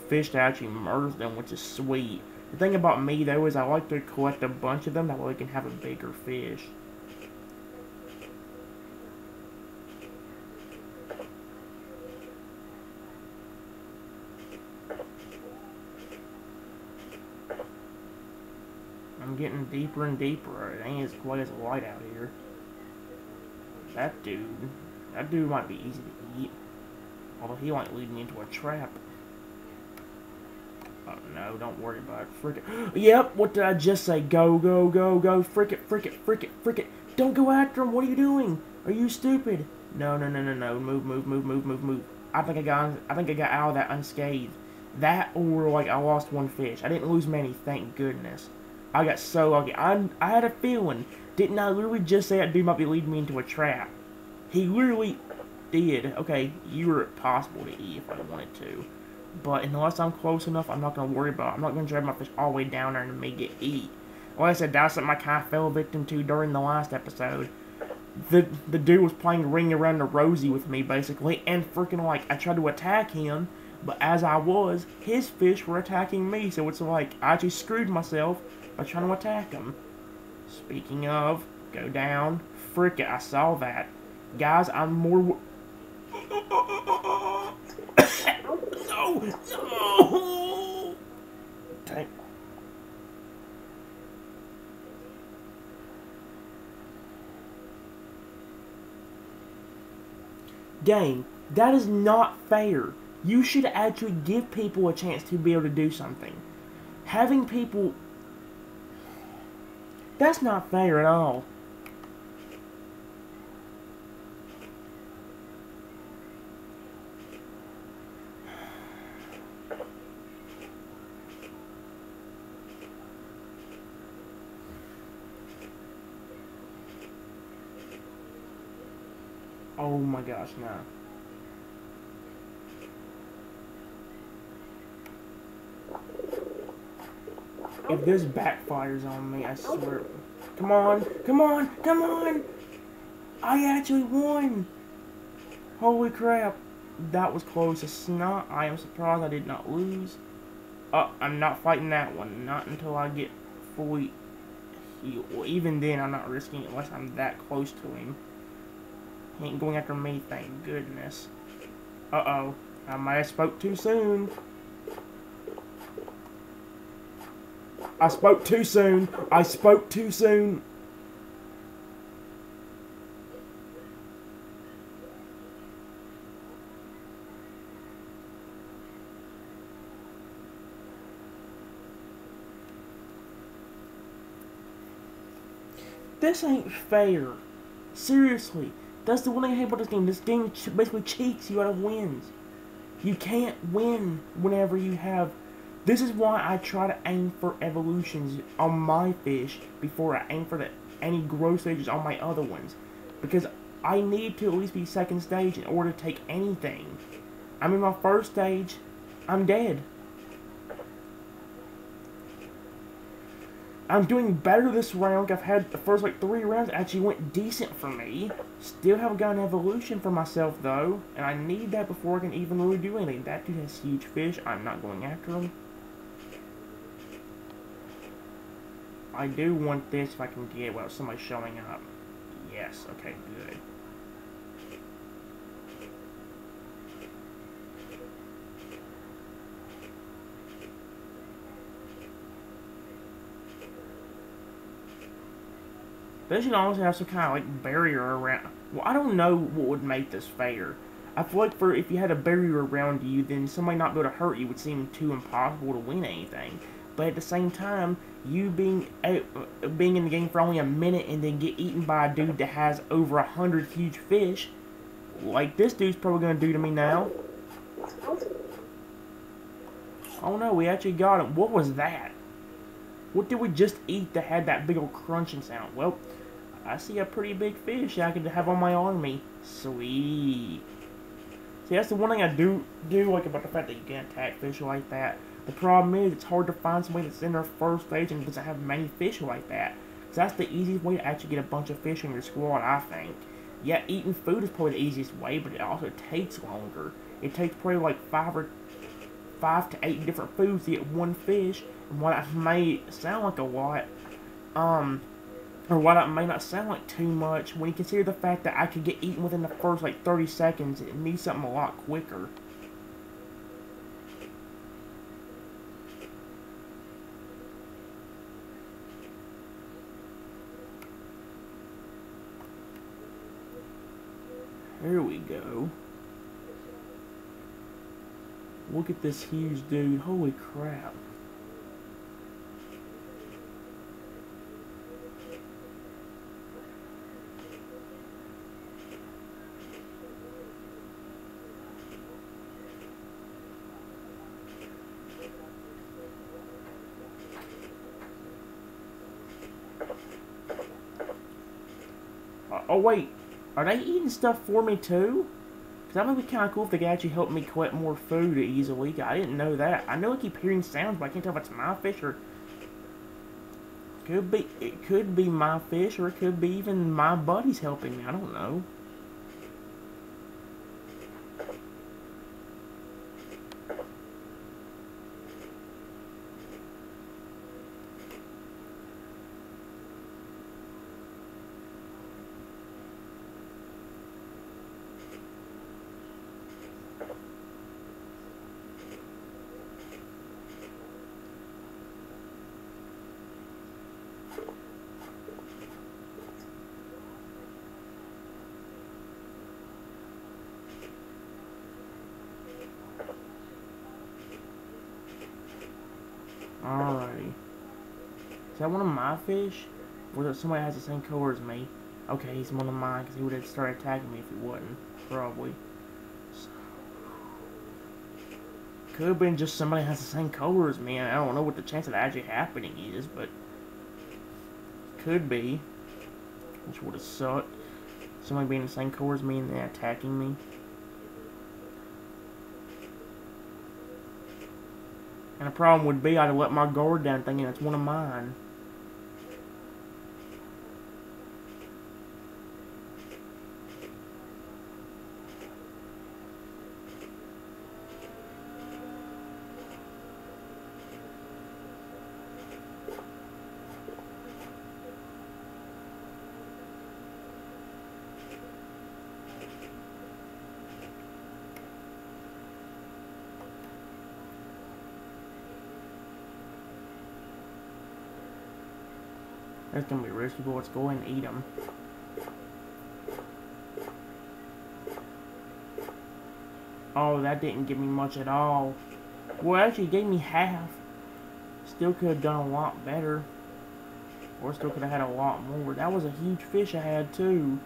fish to actually merge them, which is sweet. The thing about me, though, is I like to collect a bunch of them, that way I can have a bigger fish. I'm getting deeper and deeper. It ain't as quite as light out here. That dude might be easy to eat. Although he might lead me into a trap. Oh no, don't worry about it. Frick it. Yep, what did I just say? Go, go, go, go. Frick it, frick it, frick it, frick it. Don't go after him. What are you doing? Are you stupid? No, no, no, no, no. Move, move, move, move, move, move. I think I got out of that unscathed. That or like I lost 1 fish. I didn't lose many, thank goodness. I got so lucky. I had a feeling. Didn't I literally just say that dude might be leading me into a trap? He literally did. Okay, you were possible to eat if I wanted to. But unless I'm close enough, I'm not going to worry about it. I'm not going to drag my fish all the way down there and make it eat. Like I said, that's something I kind of fell victim to during the last episode. The dude was playing Ring Around the Rosie with me, basically. And freaking, like, I tried to attack him. But as I was, his fish were attacking me. So it's like, I actually screwed myself by trying to attack him. Speaking of, go down. Frick it, I saw that. Guys, I'm more... No! No! Dang. Gang, that is not fair. You should actually give people a chance to be able to do something. Having people... That's not fair at all. Oh my gosh, no. If this backfires on me, I swear. Come on, come on, come on! I actually won! Holy crap. That was close as snot. I am surprised I did not lose. I'm not fighting that one. Not until I get fully healed. Well, even then, I'm not risking it unless I'm that close to him. He ain't going after me, thank goodness. Uh-oh. I might have spoke too soon. I spoke too soon. I spoke too soon. This ain't fair. Seriously. That's the one thing I hate about this game. This game basically cheats you out of wins. You can't win whenever you have... This is why I try to aim for evolutions on my fish before I aim for any growth stages on my other ones. Because I need to at least be second stage in order to take anything. I'm in my first stage, I'm dead. I'm doing better this round. I've had the first like 3 rounds actually went decent for me. Still haven't got an evolution for myself though. And I need that before I can even really do anything. That dude has huge fish. I'm not going after him. I do want this if I can get it without somebody showing up. Yes, okay, good. They should honestly have some kind of like barrier around. Well, I don't know what would make this fair. I feel like if you had a barrier around you, then somebody not be able to hurt you would seem too impossible to win anything. But at the same time, you being in the game for only a minute and then get eaten by a dude that has over 100 huge fish, like this dude's probably gonna do to me now. Oh no, we actually got him. What was that? What did we just eat that had that big old crunching sound? Well, I see a pretty big fish I could have on my army. Sweet. See, that's the one thing I do like about the fact that you can attack fish like that. The problem is it's hard to find somebody that's in their first stage and doesn't have many fish like that. So that's the easiest way to actually get a bunch of fish in your squad, I think. Yeah, eating food is probably the easiest way, but it also takes longer. It takes probably like 5 to 8 different foods to get one fish. And while that may sound like a lot, or while that may not sound like too much, when you consider the fact that I could get eaten within the first like 30 seconds, it needs something a lot quicker. There we go. Look at this huge dude. Holy crap. Oh wait, are they eating stuff for me too? Because that would be kind of cool if they could actually help me collect more food easily. I didn't know that. I know I keep hearing sounds, but I can't tell if it's my fish or... It could be my fish, or it could be even my buddies helping me. I don't know. Alrighty. Is that one of my fish? Or is it somebody that has the same color as me? Okay, he's one of mine, because he would have started attacking me if he wasn't. Probably. So, could have been just somebody that has the same color as me. I don't know what the chance of that actually happening is, but... could be. Which would have sucked. Somebody being the same color as me and then attacking me. And the problem would be I'd have let my guard down thinking it's one of mine. That's gonna be risky, but let's go ahead and eat them. Oh, that didn't give me much at all. Well, actually, it gave me half. Still could have done a lot better. Or still could have had a lot more. That was a huge fish I had, too.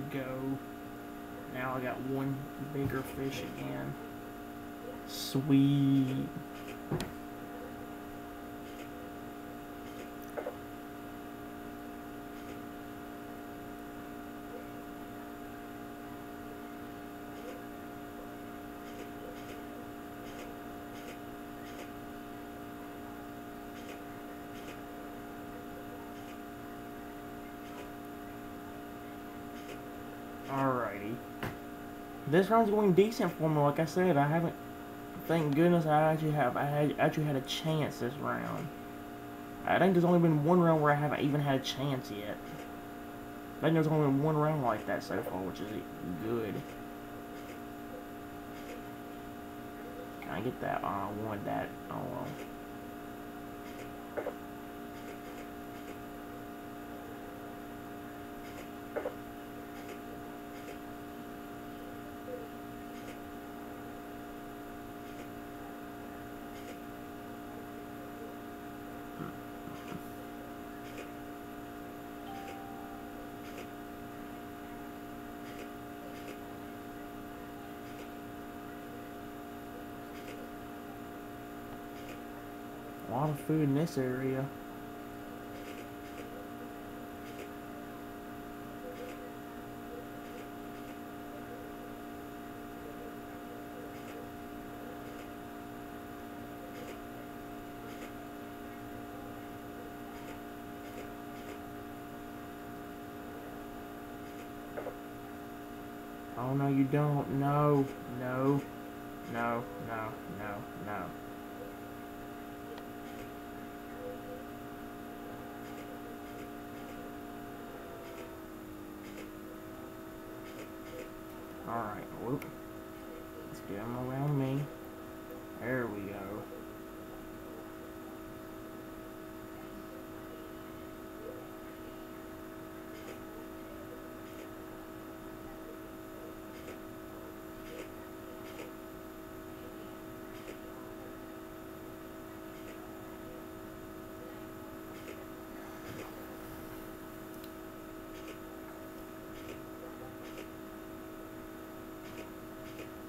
go. Now I got one bigger fish again. Sweet. Alrighty. This round's going decent for me. Like I said, I haven't. Thank goodness I actually had a chance this round. I think there's only been one round where I haven't even had a chance yet. I think there's only been one round like that so far, which is good. Can I get that? Oh, I wanted that. Oh well. A lot of food in this area. Oh no, you don't. No, no, no, no, no, no. Alright, whoop. Let's get them around me. There we go.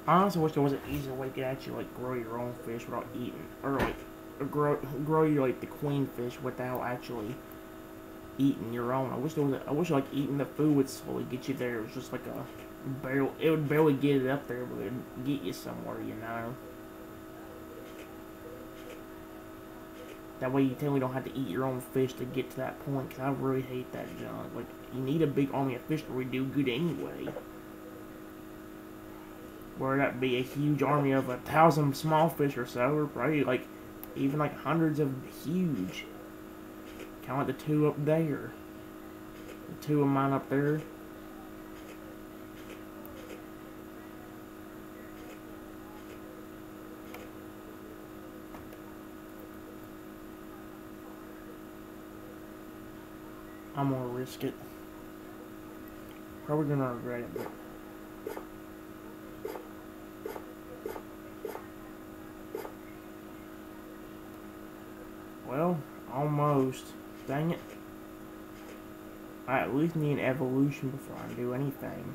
I honestly wish there was an easier way to actually like grow your own fish without eating, or like grow your like the queen fish without actually eating your own. I wish like eating the food would slowly get you there. It was just like it would barely get it up there, but it would get you somewhere, you know. That way you tell me don't have to eat your own fish to get to that point, because I really hate that junk. Like, you need a big army of fish to really do good anyway. Whether that be a huge army of 1,000 small fish or so, or probably like even like hundreds of huge. Kind of like the two up there. The two of mine up there. I'm gonna risk it. Probably gonna regret it, but well, almost. Dang it. I at least need an evolution before I do anything.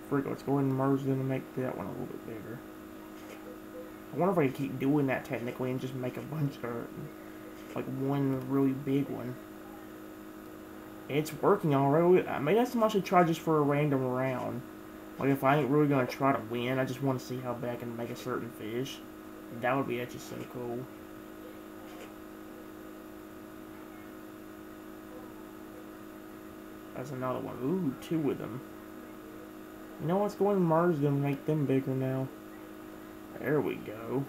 Frick, let's go ahead and merge them and make that one a little bit bigger. I wonder if I can keep doing that technically and just make a bunch of, like, one really big one. It's working already. Maybe that's something I should try just for a random round. Like, if I ain't really gonna try to win, I just want to see how bad I can make a certain fish. That would be actually so cool. That's another one. Ooh, two of them. You know what's going to merge them and make them bigger now. There we go.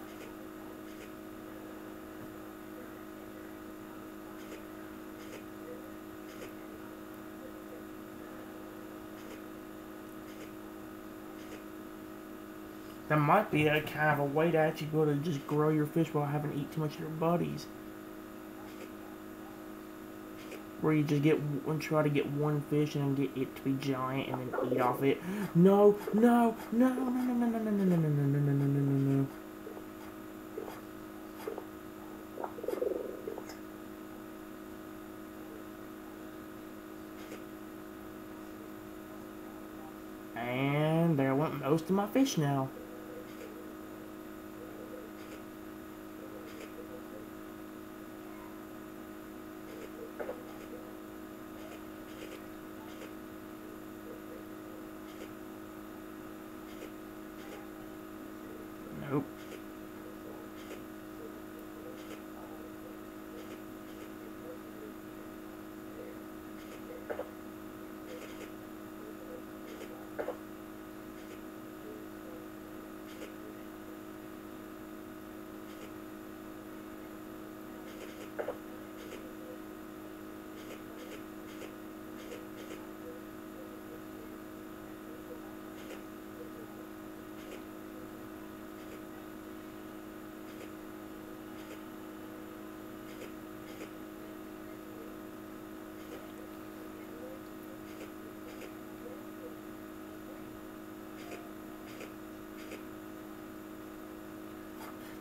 That might be a kind of a way to actually go to just grow your fish while having to eat too much of your buddies. Where you just get and try to get one fish and then get it to be giant and then eat off it. No, no, no, no, no, no, no, no, no, no, no, no, no, no, no, no. to my fish now. Nope.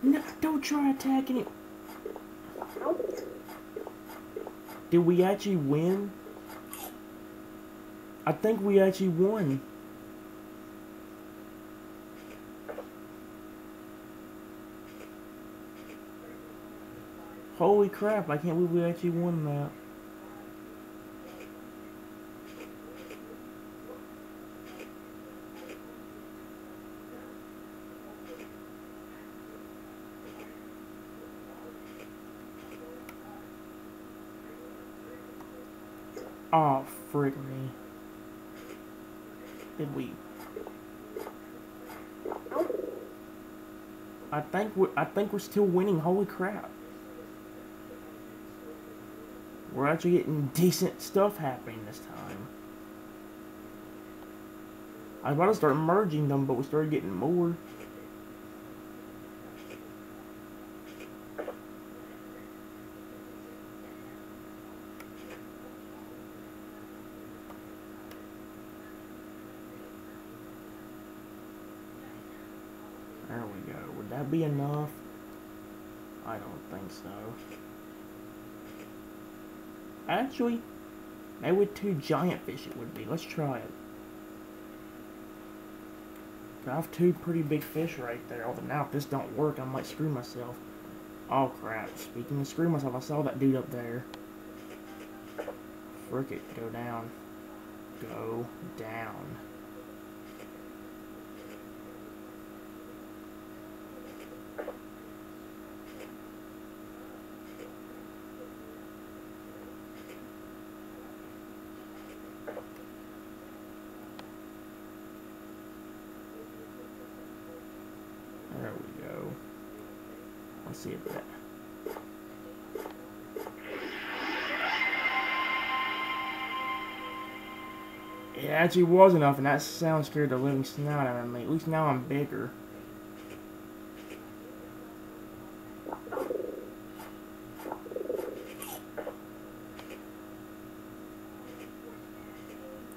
No, don't try attacking it. Did we actually win? I think we actually won. Holy crap, I can't believe we actually won that. Oh, frick me. Did we? I think we're still winning. Holy crap. We're actually getting decent stuff happening this time. I was about to start merging them, but we started getting more. There we go. Would that be enough? I don't think so. Actually, maybe with 2 giant fish it would be. Let's try it. I have 2 pretty big fish right there. Although now if this don't work, I might screw myself. Oh crap. Speaking of screw myself, I saw that dude up there. Frick it. Go down. Go down. There we go. Let's see if that... It actually was enough, and that sound scared the living snot out of me. At least now I'm bigger.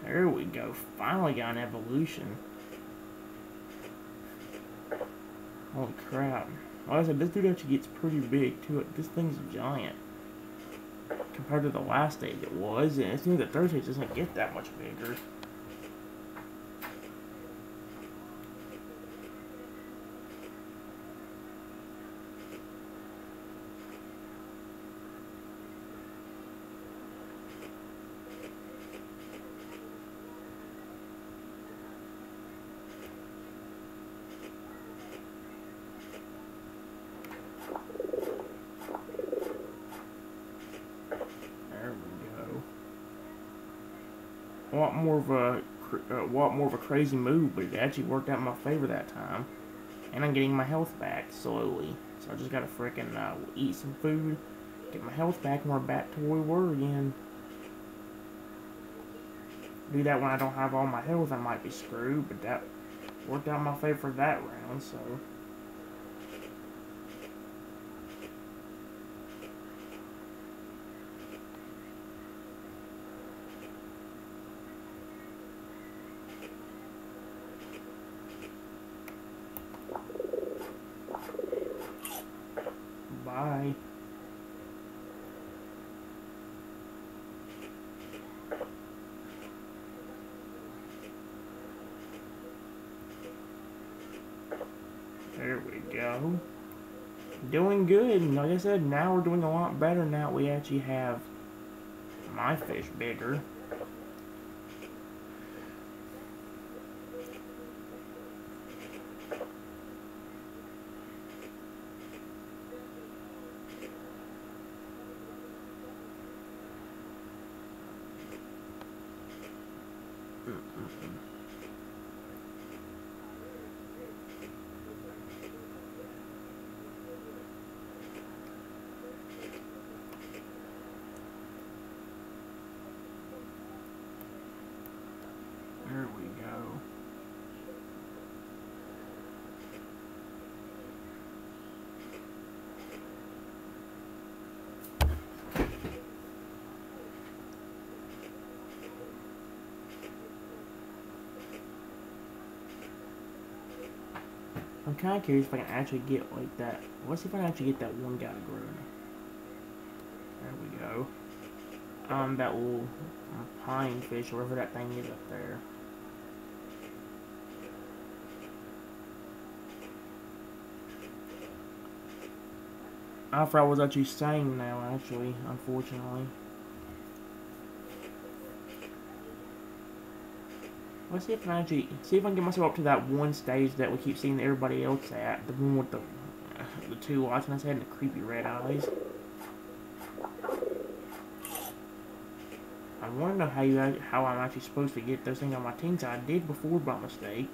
There we go. Finally got an evolution. Holy crap. Like I said, this dude actually gets pretty big, too. This thing's giant. Compared to the last stage it was, and it seems the third stage doesn't get that much bigger. A lot more of a crazy move, but it actually worked out in my favor that time. And I'm getting my health back slowly. So I just gotta frickin' eat some food, get my health back, and we're back to where we were again. Do that when I don't have all my health, I might be screwed, but that worked out in my favor that round, so... Bye. go. Doing good. And like I said, now we're doing a lot better now we actually have my fish bigger. There we go. I'm kind of curious if I can actually get like that. Let's see if I can actually get that one guy to grow. There we go. That little pine fish, wherever that thing is up there. I forgot what I was actually saying now, actually, unfortunately. Let's see if I can actually, see if I can get myself up to that one stage that we keep seeing everybody else at. The one with the two lights on his head and the creepy red eyes. I want to know how I'm actually supposed to get those things on my team, so I did before by mistake.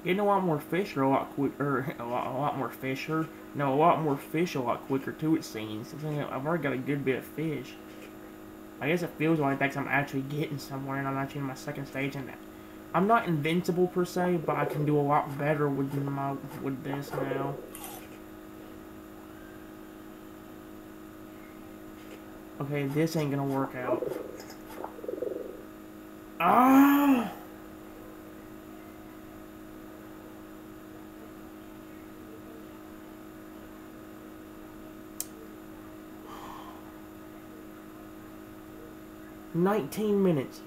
Getting a lot more fish are a lot quicker, a lot more fisher. No, a lot more fish a lot quicker too, it seems. I've already got a good bit of fish. I guess it feels like that 'cause I'm actually getting somewhere and I'm actually in my second stage, and I'm not invincible per se, but I can do a lot better with this now. Okay, this ain't gonna work out. Ah! $19 minutes.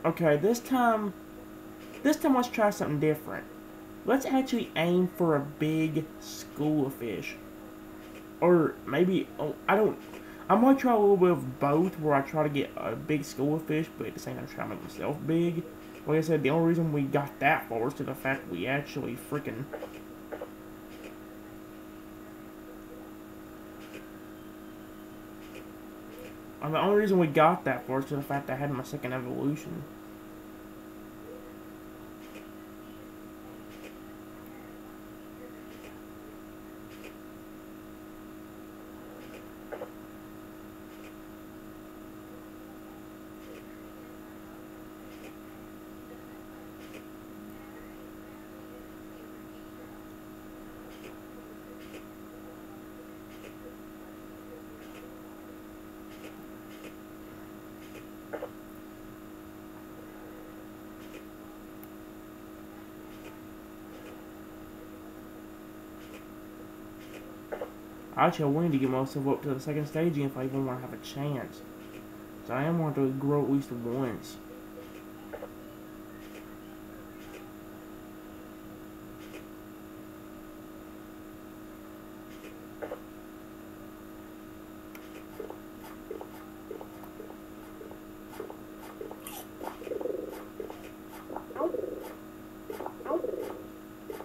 Okay, this time let's try something different. Let's actually aim for a big school of fish. Or maybe, I might try a little bit of both, where I try to get a big school of fish, but at the same time try to make myself big. Like I said, the only reason we got that far is to the fact we actually freaking... And the only reason we got that far is to the fact that I had my second evolution. Actually, I wanted to get myself up to the second stage if I even want to have a chance. So I am going to grow at least once.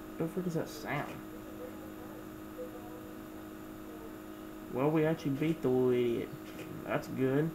What the frick is that sound? Well, we actually beat the little idiot. That's good.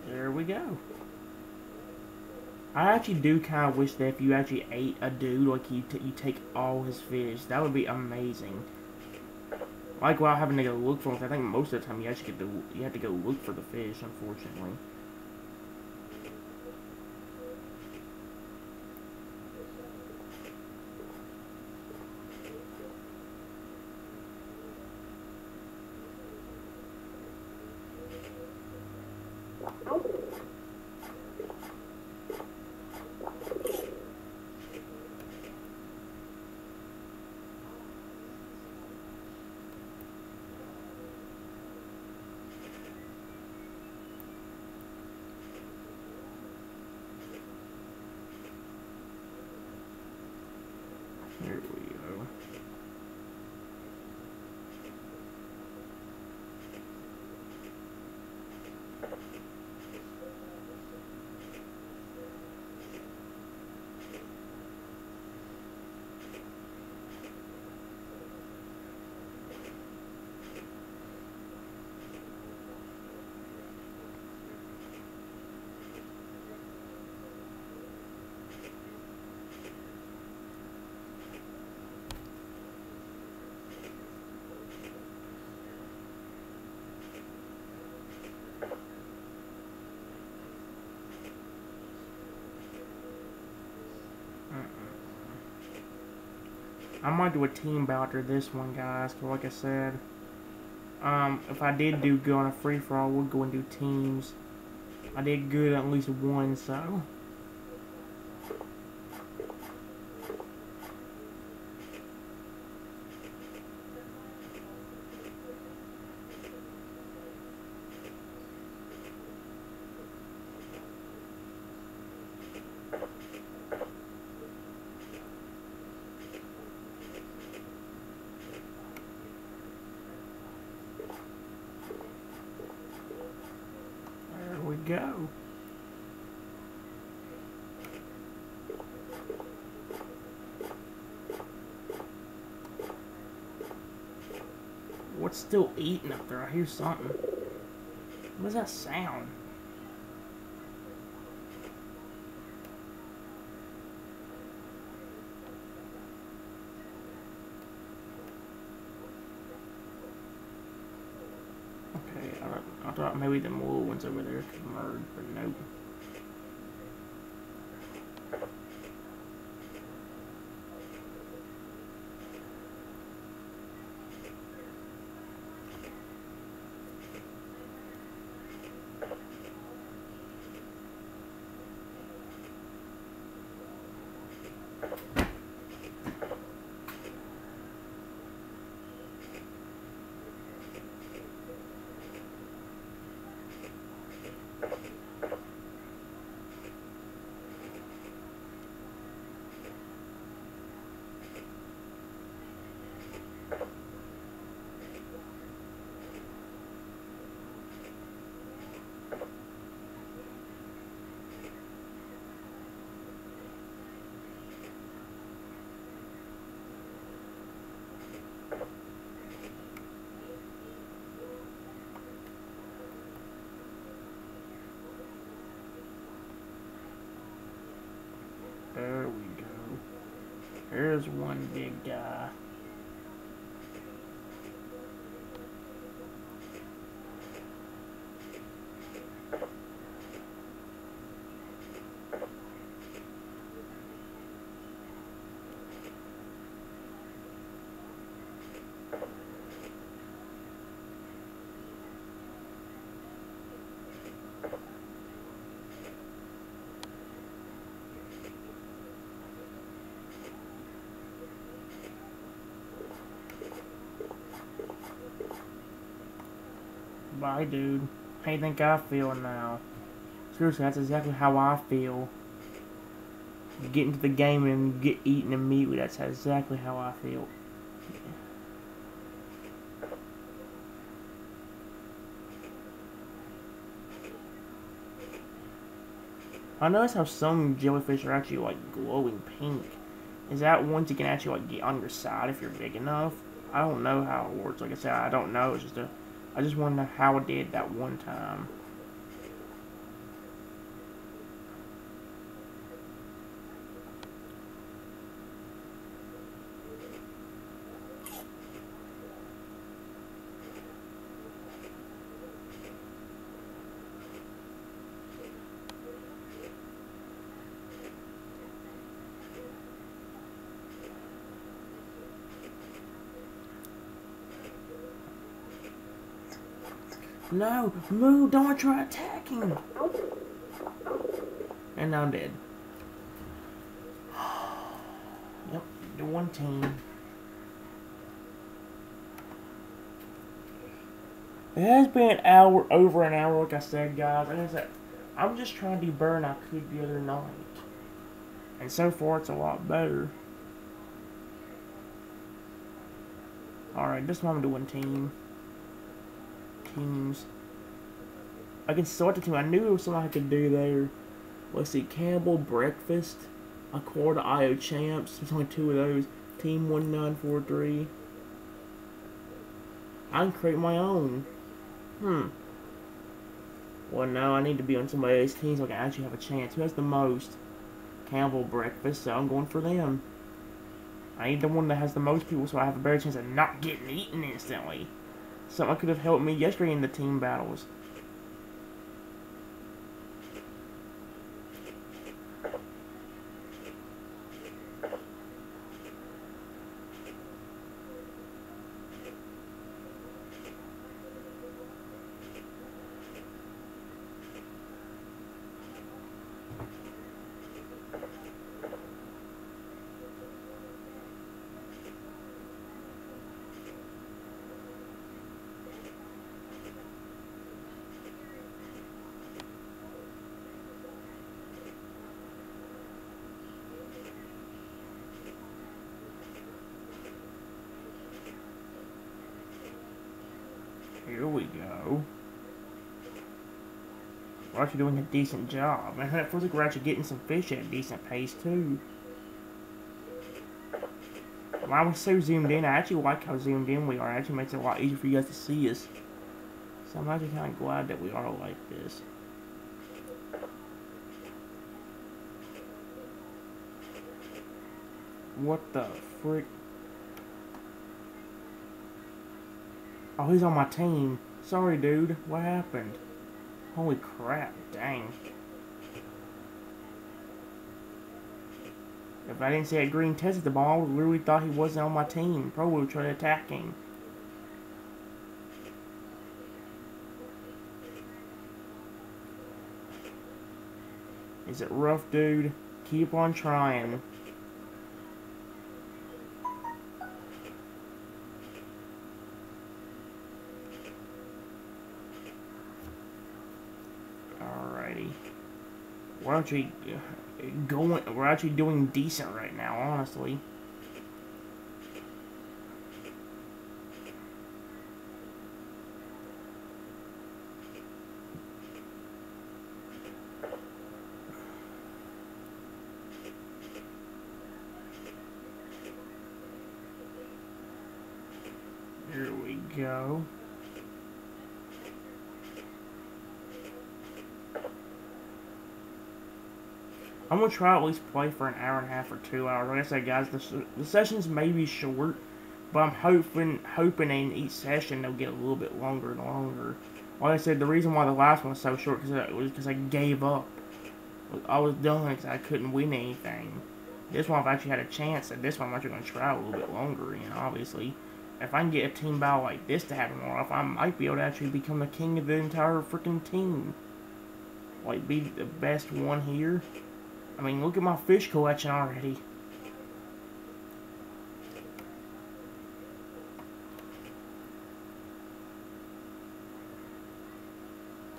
There we go. I actually do kind of wish that if you actually ate a dude, like you take all his fish, that would be amazing. Like, without having to go look for them, I think most of the time you actually you have to go look for the fish, unfortunately. Here we go. I might do a team bout after this one, guys, because like I said, if I did do good on a free-for-all, I would go and do teams. I did good at least one, so... There we go. What's still eating up there? I hear something. What does that sound? Okay, I thought maybe the little ones over there could merge, but nope. There we go. There's one big guy. Bye, dude. How do you think I feel now? Seriously, that's exactly how I feel. Get into the game and get eaten immediately. That's exactly how I feel. I noticed how some jellyfish are actually like glowing pink. Is that ones you can actually like get on your side if you're big enough? I don't know how it works. Like I said, I don't know. It's just I just want to know how it did that one time. No, move, don't try attacking. And now I'm dead. Yep, the one team. It has been an hour, over an hour, like I said, guys. Like I said, I'm just trying to do better than I could the other night. And so far, it's a lot better. Alright, this time I'm doing teams. I can sort the team. I knew there was something I could do there. Let's see, Campbell Breakfast. Accord IO Champs. There's only 2 of those. Team 1943. I can create my own. Well, no, I need to be on somebody else's team so I can actually have a chance. Who has the most? Campbell Breakfast, so I'm going for them. I need the one that has the most people so I have a better chance of not getting eaten instantly. Something could have helped me yesterday in the team battles. Here we go. We're actually doing a decent job. And it feels like we're actually getting some fish at a decent pace, too. When I was so zoomed in, I actually like how zoomed in we are. It actually makes it a lot easier for you guys to see us. So I'm actually kind of glad that we are like this. What the frick? Oh, he's on my team. Sorry, dude. What happened? Holy crap. Dang. If I didn't see that green test at the ball, I would literally thought he wasn't on my team. Probably would try to attack him. Is it rough, dude? Keep on trying. Alrighty. We're actually doing decent right now, honestly. Here we go. I'm gonna try to at least play for an hour and a half or 2 hours. Like I said, guys, the sessions may be short, but I'm hoping in each session they'll get a little bit longer and longer. Like I said, the reason why the last one was so short was because I gave up. I was done because I couldn't win anything. This one I've actually had a chance, and this one I'm actually gonna try a little bit longer. You know, obviously, if I can get a team battle like this to happen more often, I might be able to actually become the king of the entire freaking team. Like, be the best one here. I mean, look at my fish collection already.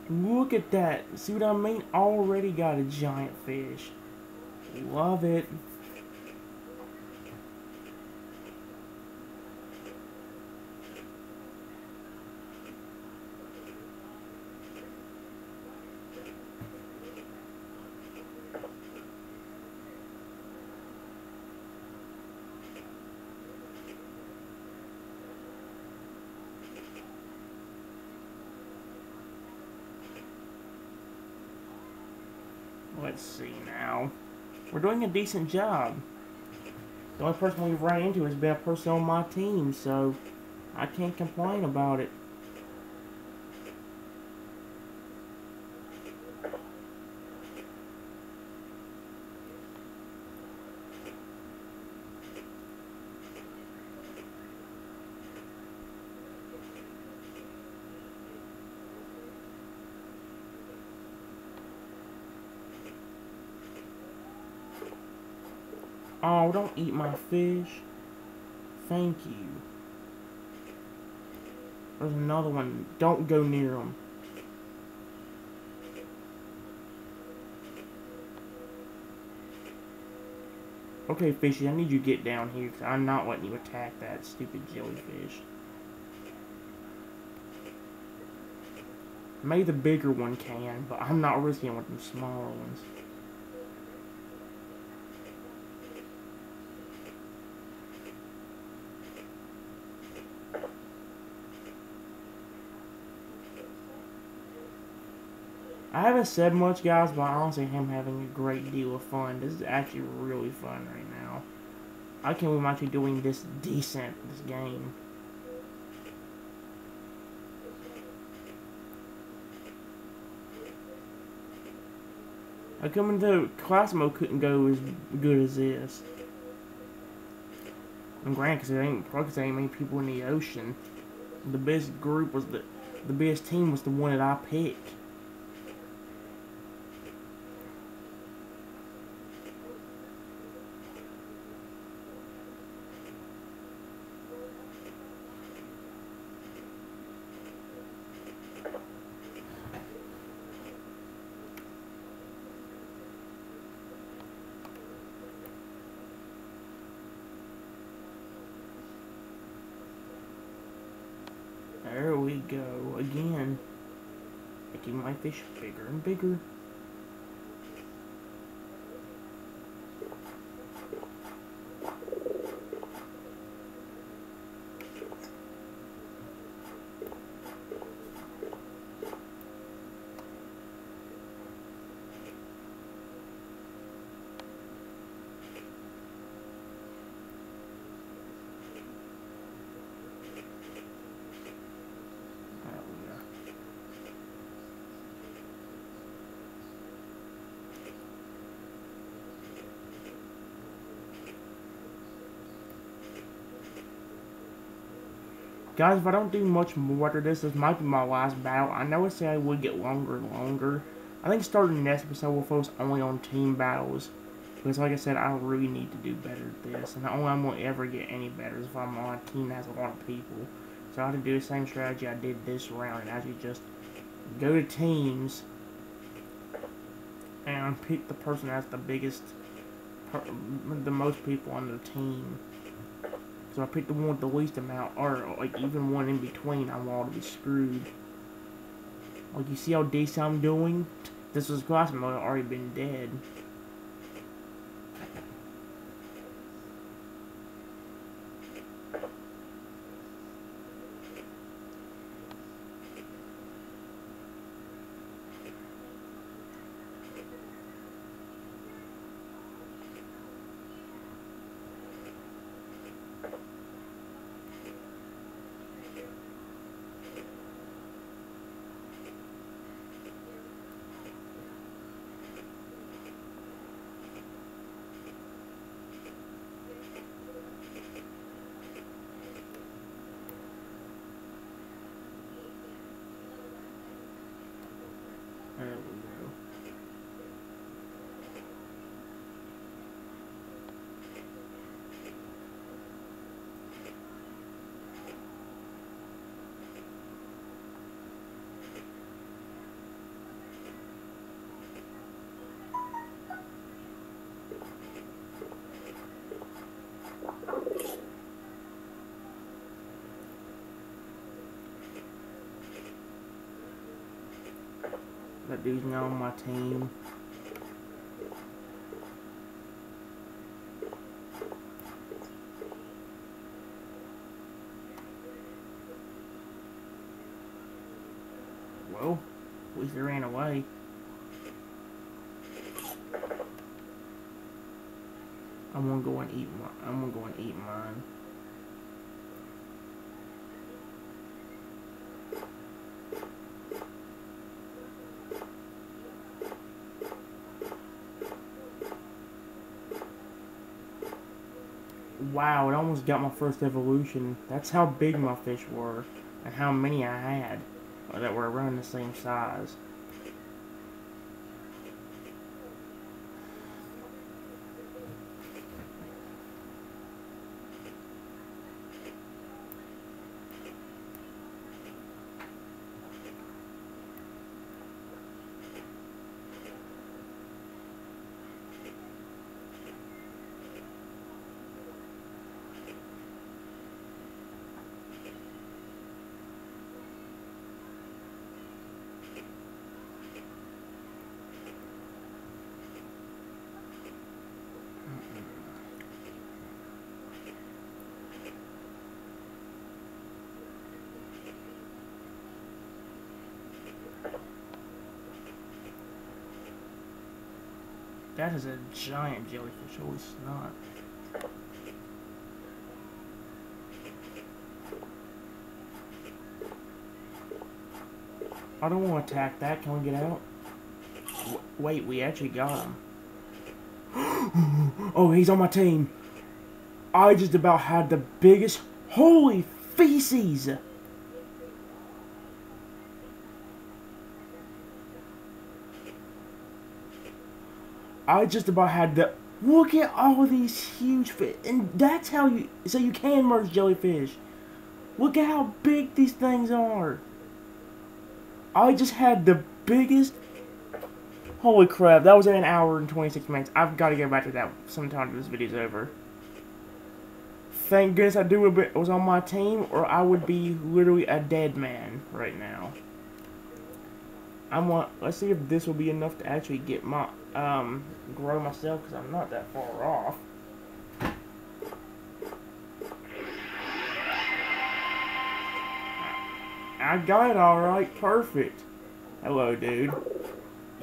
Look at that. See what I mean? Already got a giant fish. Love it. Let's see now. We're doing a decent job. The only person we've run into has been a person on my team, so I can't complain about it. Oh, don't eat my fish. Thank you. There's another one. Don't go near them. Okay, fishy, I need you to get down here, because I'm not letting you attack that stupid jellyfish. Maybe the bigger one can, but I'm not risking it with the smaller ones. I haven't said much, guys, but honestly, I'm having a great deal of fun. This is actually really fun right now. I can't believe I'm actually doing this decent, this game. I come into class mode couldn't go as good as this. And granted, because there ain't many people in the ocean. The best group was the best team was the one that I picked. There we go, again. Making my fish bigger and bigger. Guys, if I don't do much more after this might be my last battle. I know I said I would get longer and longer. I think starting next episode we'll focus only on team battles. Because like I said, I really need to do better at this. And the only way I'm going to ever get any better is if I'm on a team that has a lot of people. So I have to do the same strategy I did this round and actually just go to teams and pick the person that has the biggest, the most people on the team. So I picked the one with the least amount, or like even one in between. I'm all to be screwed. Like you see how decent I'm doing? This was class mode, I've already been dead. There we go. That dude's now on my team. Well, at least they ran away. I'm gonna go and eat mine. Wow, it almost got my first evolution. That's how big my fish were, and how many I had that were around the same size. That is a giant jellyfish. Holy snot. I don't want to attack that. Can we get out? Wait, we actually got him. Oh, he's on my team. I just about had the biggest... Holy feces! I just about had the... Look at all of these huge fish. And that's how you... So you can merge jellyfish. Look at how big these things are. I just had the biggest... Holy crap, that was an hour and 26 minutes. I've got to get back to that sometime after this video's over. Thank goodness I do it was on my team, or I would be literally a dead man right now. Let's see if this will be enough to actually get my, grow myself, because I'm not that far off. I got it alright, perfect. Hello, dude.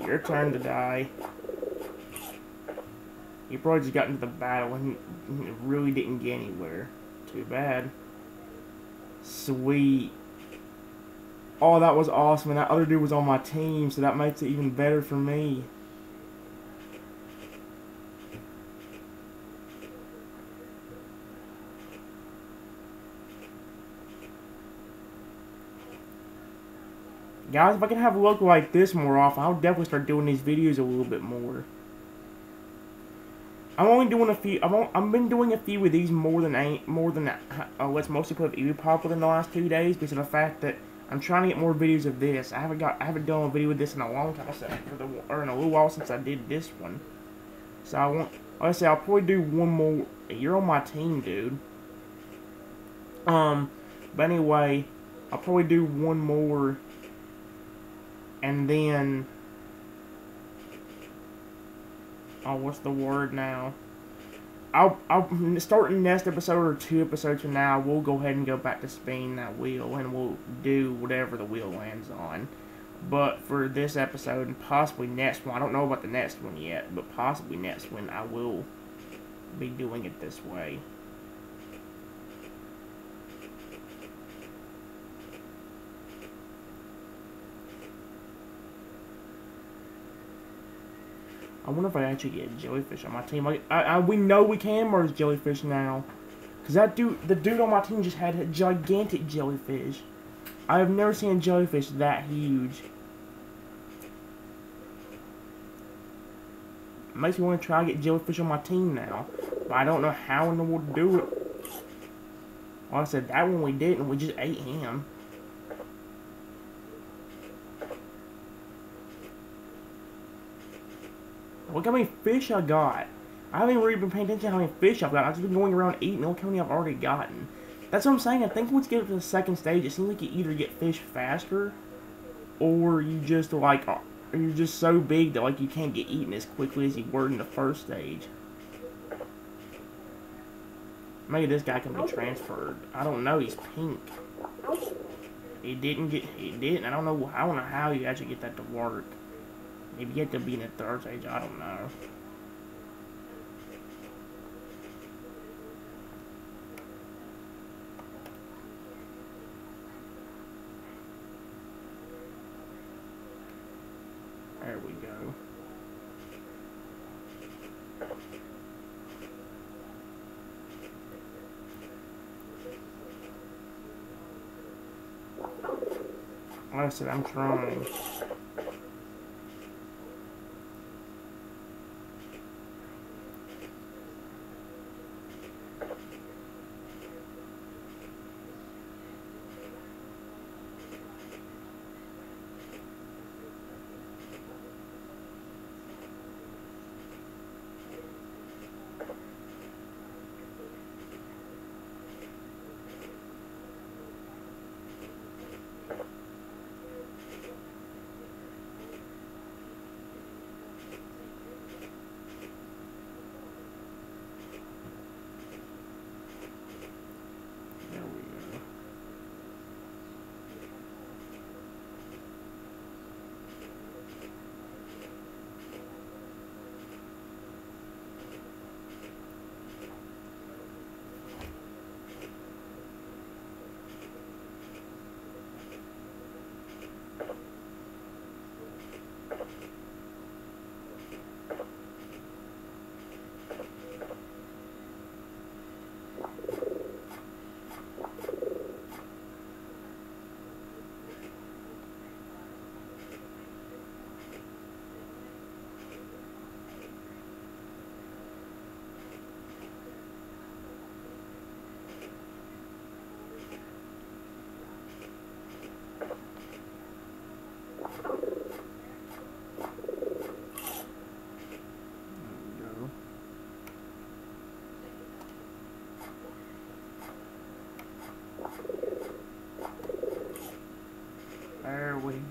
Your turn to die. You probably just got into the battle and really didn't get anywhere. Too bad. Sweet. Oh, that was awesome. And that other dude was on my team, so that makes it even better for me. Guys, if I can have luck like this more often, I'll definitely start doing these videos a little bit more. I'm only doing a few. I've been doing a few of these more than let's mostly put Eevee Pop within the last 2 days because of the fact that I'm trying to get more videos of this. I haven't done a video with this in a long time. In a little while since I did this one. So like I say, I'll probably do one more. You're on my team, dude. But anyway, I'll probably do one more, and then. Oh, what's the word now? I'll start the next episode or 2 episodes from now. We'll go ahead and go back to spinning that wheel, and we'll do whatever the wheel lands on. But for this episode and possibly next one, I don't know about the next one yet, but possibly next one, I will be doing it this way. I wonder if I actually get jellyfish on my team. Like, we know we can merge jellyfish now. Because the dude on my team just had a gigantic jellyfish. I have never seen a jellyfish that huge. Makes me want to try to get jellyfish on my team now. But I don't know how in the world to do it. Like I said, that one we didn't. We just ate him. Look how many fish I got. I haven't really been paying attention to how many fish I've got. I've just been going around eating. Look how many I've already gotten. That's what I'm saying. I think once you get to the second stage, it seems like you either get fish faster, or you just like, or you're just so big that like you can't get eaten as quickly as you were in the first stage. Maybe this guy can be transferred. I don't know. He's pink. He didn't. I don't know how you actually get that to work. Maybe you have to be in the third stage, I don't know. There we go. Like I said, I'm trying.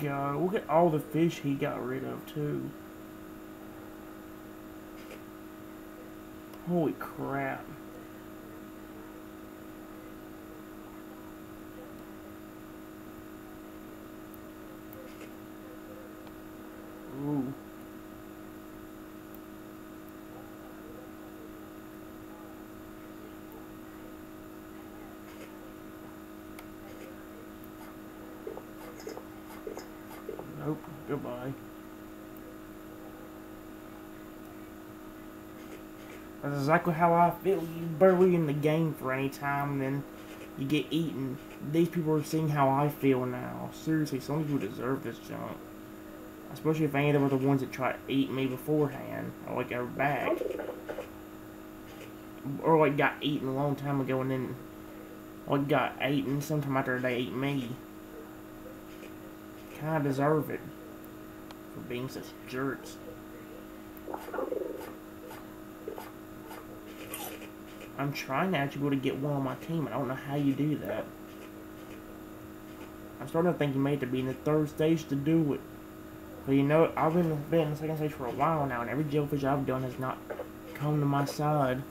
go. Look at all the fish he got rid of, too. Holy crap. Ooh. Nope. Goodbye. That's exactly how I feel. You barely in the game for any time, then you get eaten. These people are seeing how I feel now. Seriously, some people deserve this junk. Especially if any of them were the ones that tried to eat me beforehand. Or like are back. Or like got eaten a long time ago and then like got eaten sometime after they ate me. Kinda deserve it. For being such jerks. I'm trying to actually be able to get one on my team. I don't know how you do that. I'm starting to think you may have to be in the third stage to do it. But you know, I've been in the second stage for a while now, and every jellyfish I've done has not come to my side.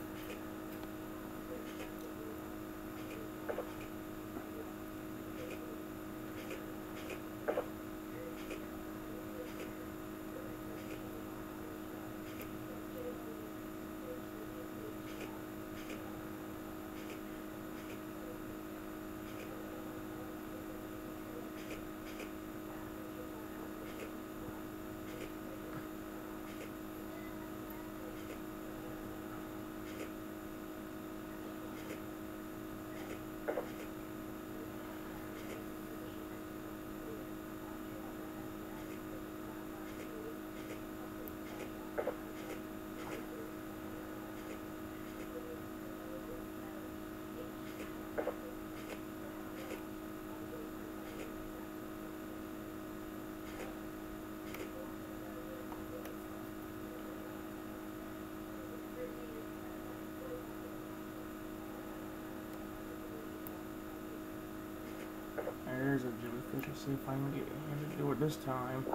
There's a jellyfish. Let's see if I can get him to do it this time.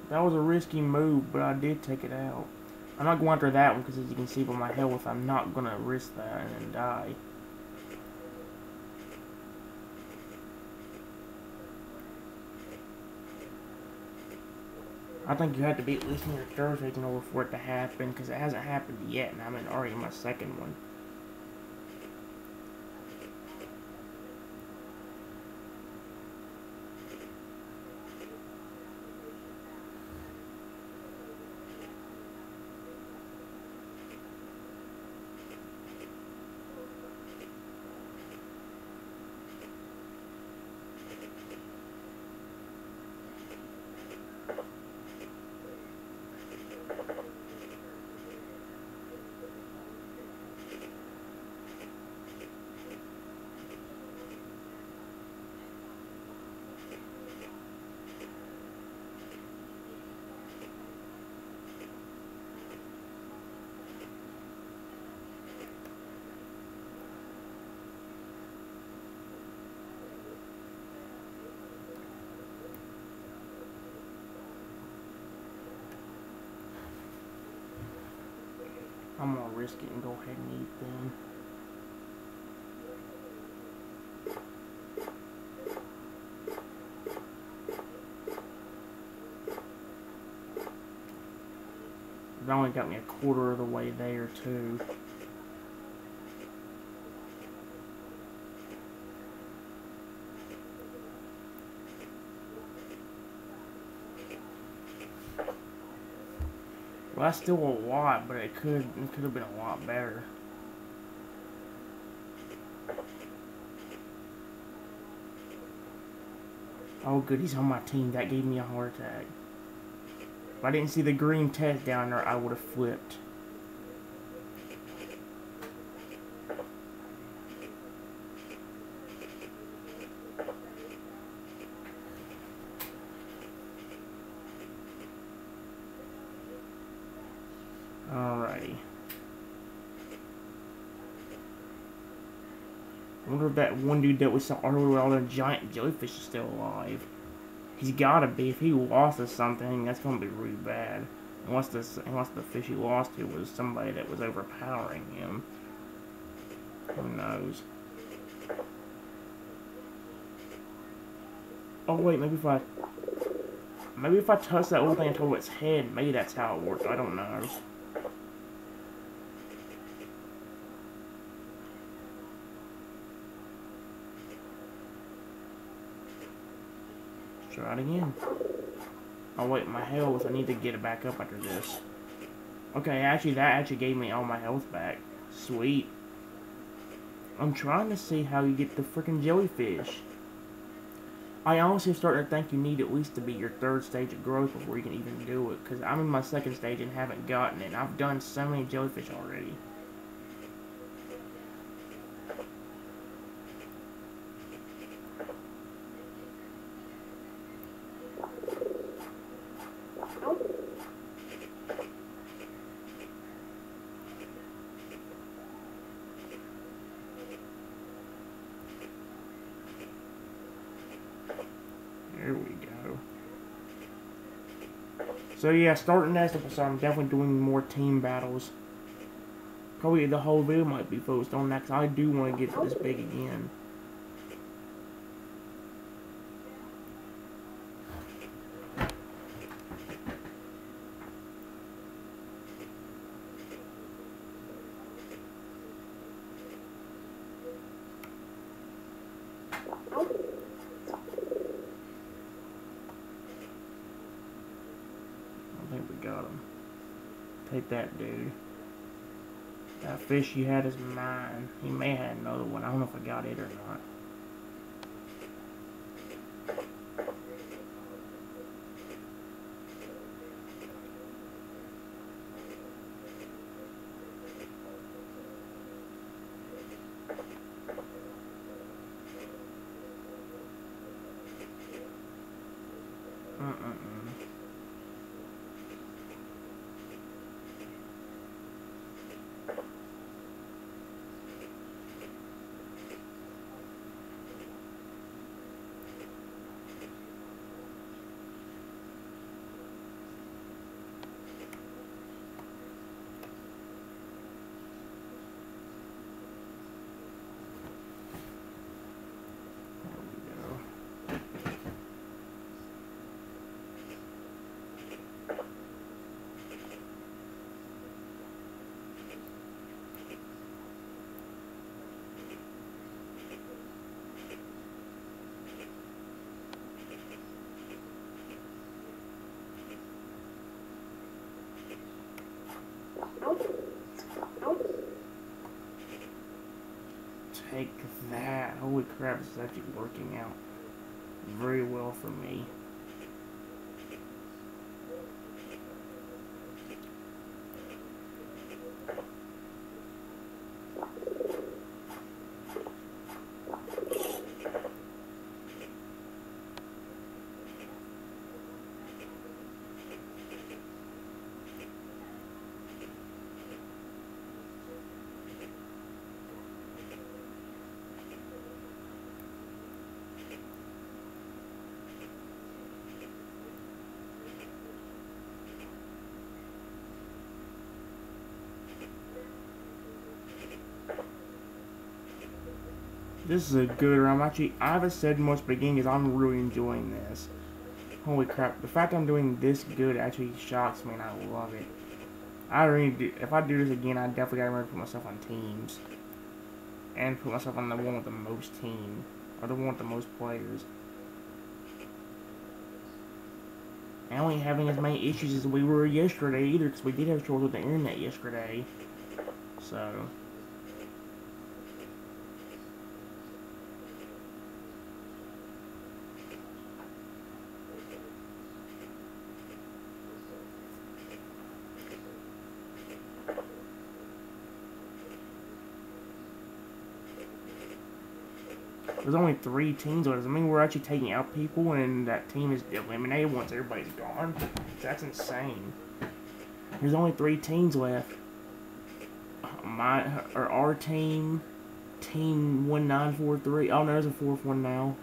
That was a risky move, but I did take it out. I'm not going after that one because, as you can see by my health, I'm not going to risk that and then die. I think you have to be at least in your third stage in order for it to happen, because it hasn't happened yet, and I'm already in my second one. I'm gonna risk it and go ahead and eat them. It only got me a quarter of the way there, too. Well, that's still a lot, but it could have been a lot better. Oh, good, he's on my team. That gave me a heart attack. If I didn't see the green test down there, I would have flipped. Alrighty. wonder if that one dude that we saw earlier with all the giant jellyfish is still alive. He's gotta be. If he lost to something, that's gonna be really bad. Unless the fish he lost to was somebody that was overpowering him. Who knows? Oh wait, maybe if I touch that little thing until its head, maybe that's how it works. I don't know. Let's try it again. Oh wait, my health. I need to get it back up after this. Okay, that gave me all my health back. Sweet. I'm trying to see how you get the freaking jellyfish. I honestly am starting to think you need at least to be your 3rd stage of growth before you can even do it. Because I'm in my 2nd stage and haven't gotten it. And I've done so many jellyfish already. There we go. So yeah, starting next episode, I'm definitely doing more team battles. Probably the whole video might be focused on that, because I do want to get this big again. I think we got him. Take that, dude. That fish you had is mine. He may have had another one. I don't know if I got it or not. Take that. Holy crap, this is actually working out very well for me. This is a good round. I haven't said much, but again, because I'm really enjoying this. Holy crap. The fact I'm doing this good actually shocks me, and I love it. I really do. If I do this again, I definitely gotta remember to put myself on teams. And put myself on the one with the most team. Or the one with the most players. And we ain't having as many issues as we were yesterday either, because we did have trouble with the internet yesterday. So... There's only 3 teams left. I mean, we're actually taking out people, and that team is eliminated once everybody's gone. That's insane. There's only 3 teams left. Our team, team 1943. Oh no, there's a fourth one now.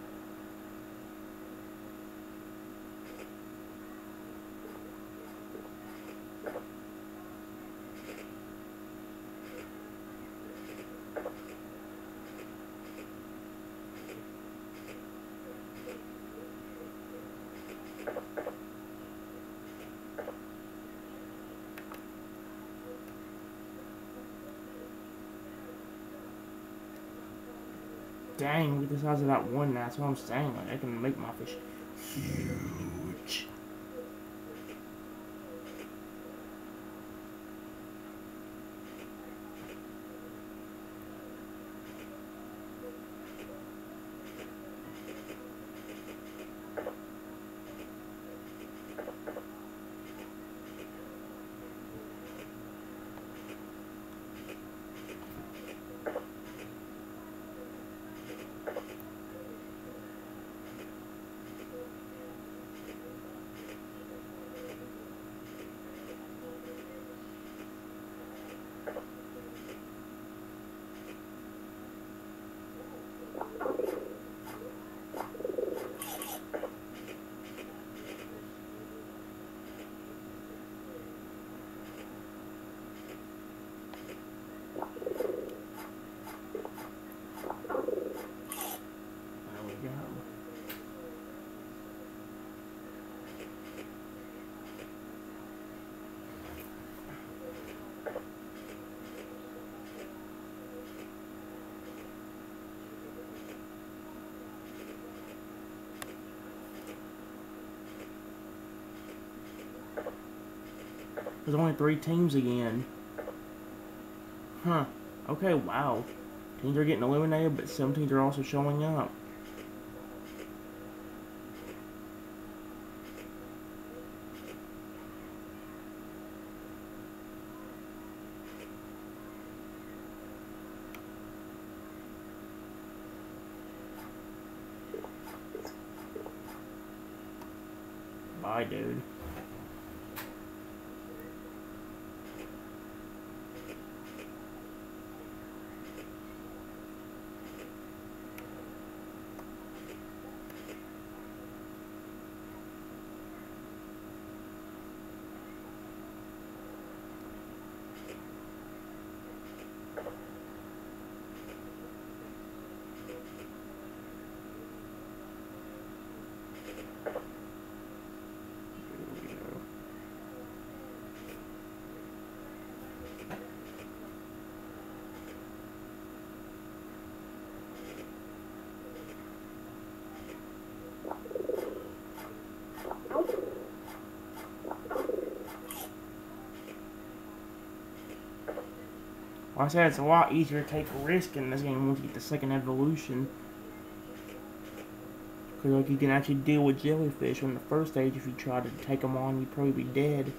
Dang, look at the size of that one now. That's what I'm saying. Like, I can make my fish huge. There's only 3 teams again. Huh. Okay, wow. Teams are getting eliminated, but some teams are also showing up. Bye, dude. Like I said, it's a lot easier to take a risk in this game once you get the second evolution. Because like, you can actually deal with jellyfish on the first stage. If you try to take them on, you'd probably be dead.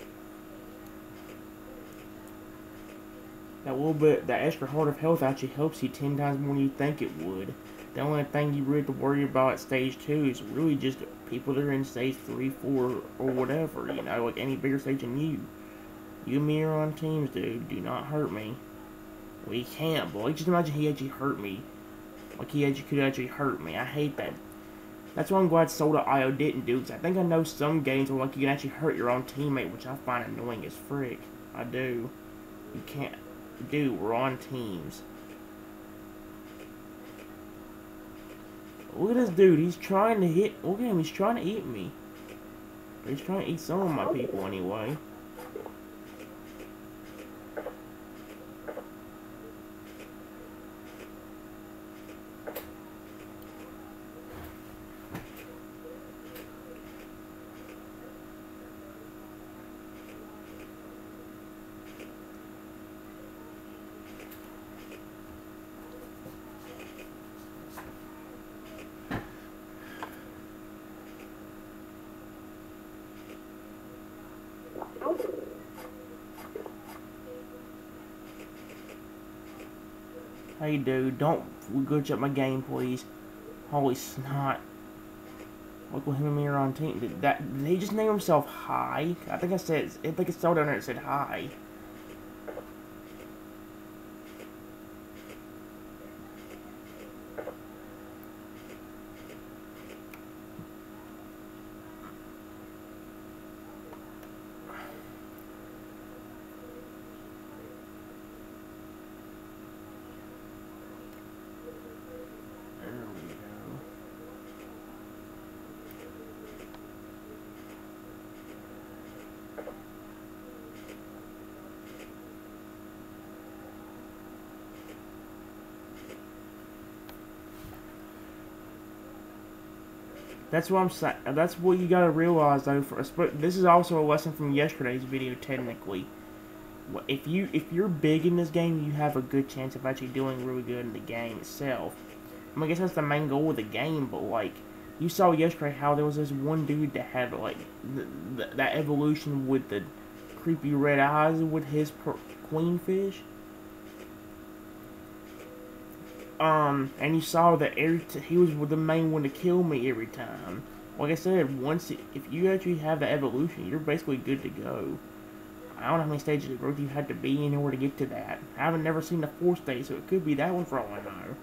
That little bit, that extra heart of health actually helps you 10 times more than you think it would. The only thing you really have to worry about at stage 2 is really just people that are in stage 3, 4, or whatever, you know, like any bigger stage than you. You and me are on teams, dude. Do not hurt me. Well, he can't, but like, just imagine he actually hurt me. Like, he actually could actually hurt me. I hate that. That's why I'm glad Soda.io didn't do, because I think I know some games where, like, you can actually hurt your own teammate, which I find annoying as frick. I do. You can't. Dude, we're on teams. Look at this dude. He's trying to hit. Look at him. He's trying to eat me. He's trying to eat some of my people anyway. Hey dude, don't glitch up my game, please. Holy snot. Look what him and me are on team. Did he just name himself Hi? I think it's still down there that said Hi. That's what I'm saying. That's what you gotta realize, though. This is also a lesson from yesterday's video, technically. If you're big in this game, you have a good chance of actually doing really good in the game itself. I mean, I guess that's the main goal of the game, but like, you saw yesterday how there was this one dude that had like that evolution with the creepy red eyes with his queenfish. And you saw that he was the main one to kill me every time. Like I said, if you actually have the evolution, you're basically good to go. I don't know how many stages of growth you had to be in order to get to that. I haven't never seen the 4th stage, so it could be that one for all I know.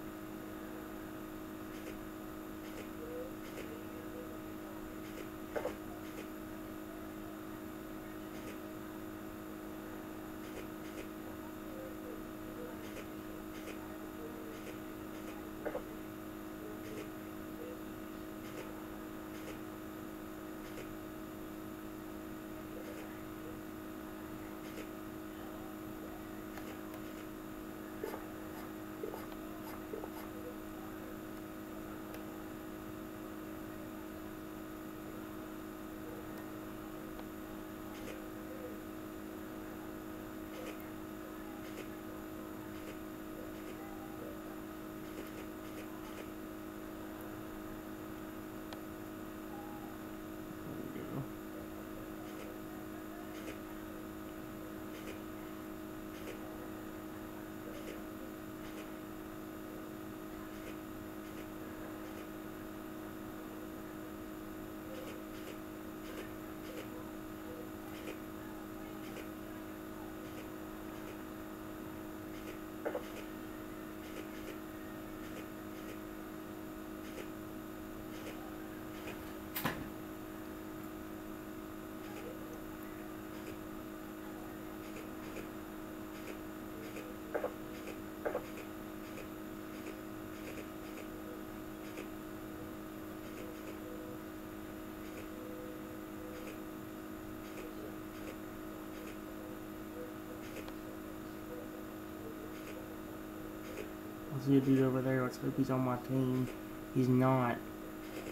I see a dude over there. Let's hope he's on my team. He's not.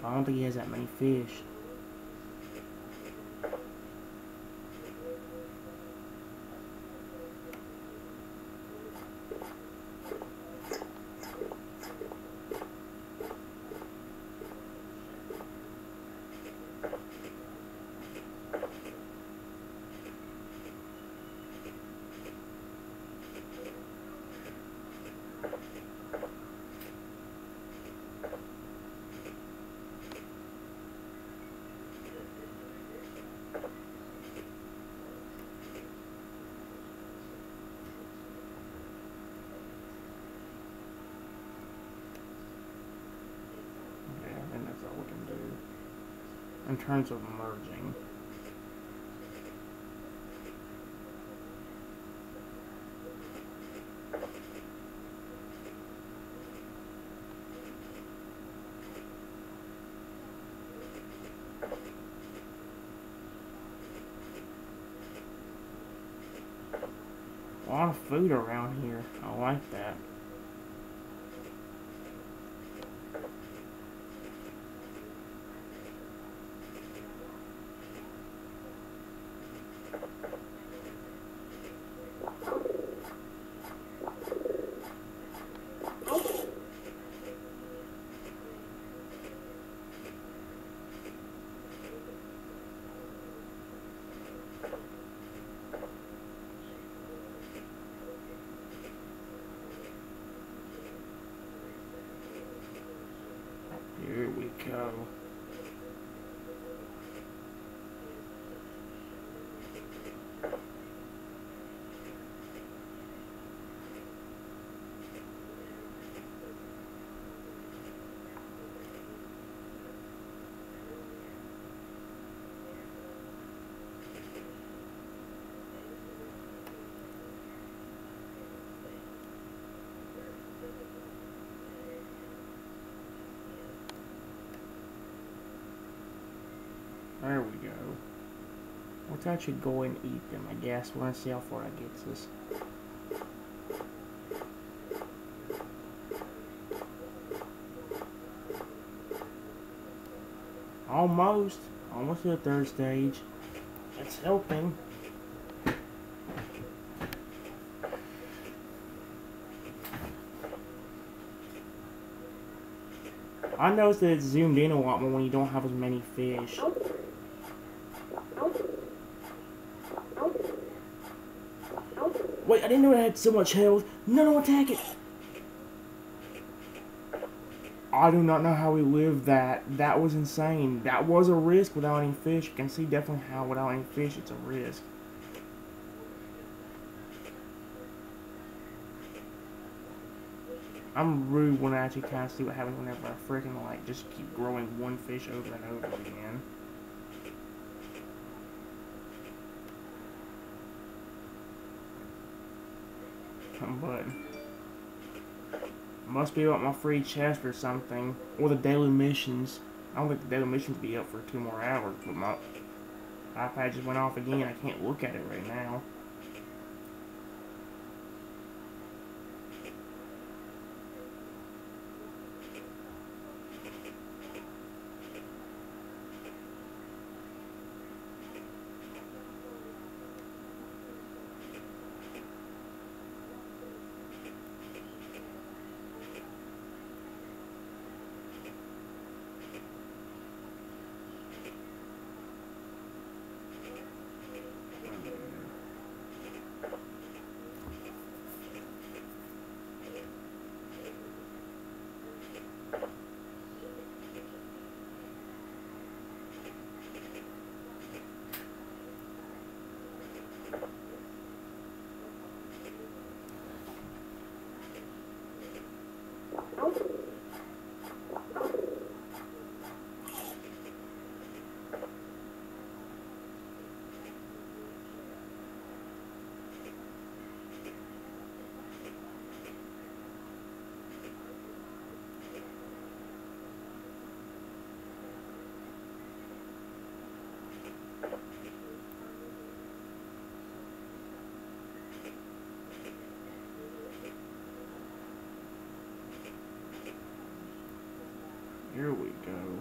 I don't think he has that many fish. In terms of merging. A lot of food around here. I like that. Here we go. There we go. Let's actually go and eat them, I guess. We're gonna see how far that gets us. Almost. Almost to the third stage. It's helping. I noticed that it's zoomed in a lot more when you don't have as many fish. Wait, I didn't know it had so much health. No, attack it! I do not know how we lived that. That was insane. That was a risk without any fish. You can see definitely how without any fish it's a risk. I'm really want to actually kind of see what happens whenever I freaking like just keep growing one fish over and over again. But must be about my free chest or something, or the daily missions. I don't think the daily missions will be up for 2 more hours, but my iPad just went off again. I can't look at it right now. Here we go.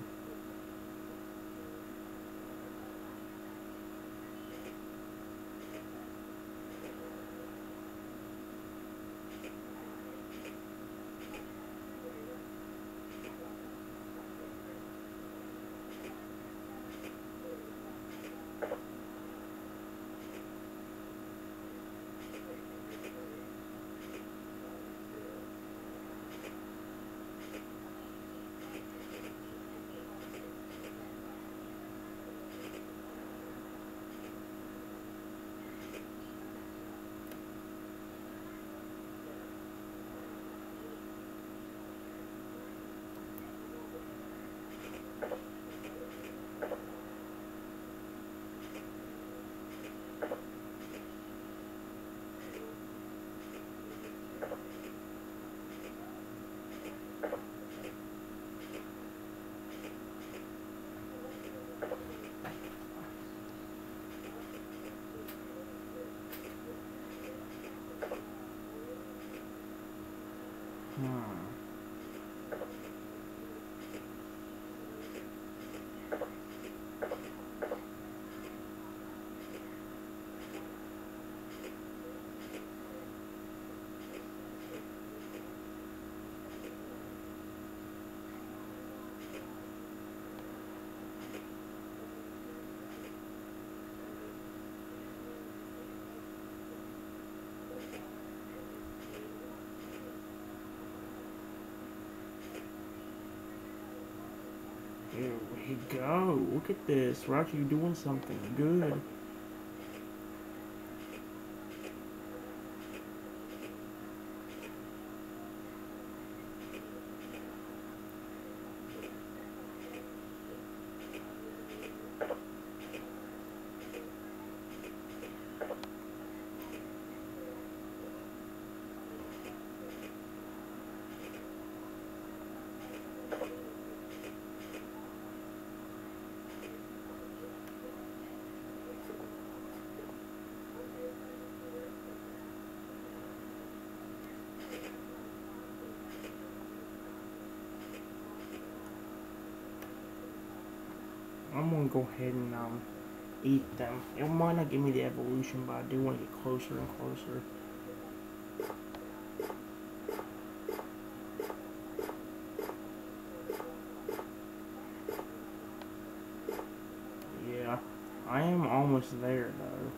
Here we go. Look at this. We're actually doing something good. I'm gonna go ahead and eat them. It might not give me the evolution, but I do want to get closer and closer. Yeah, I am almost there though.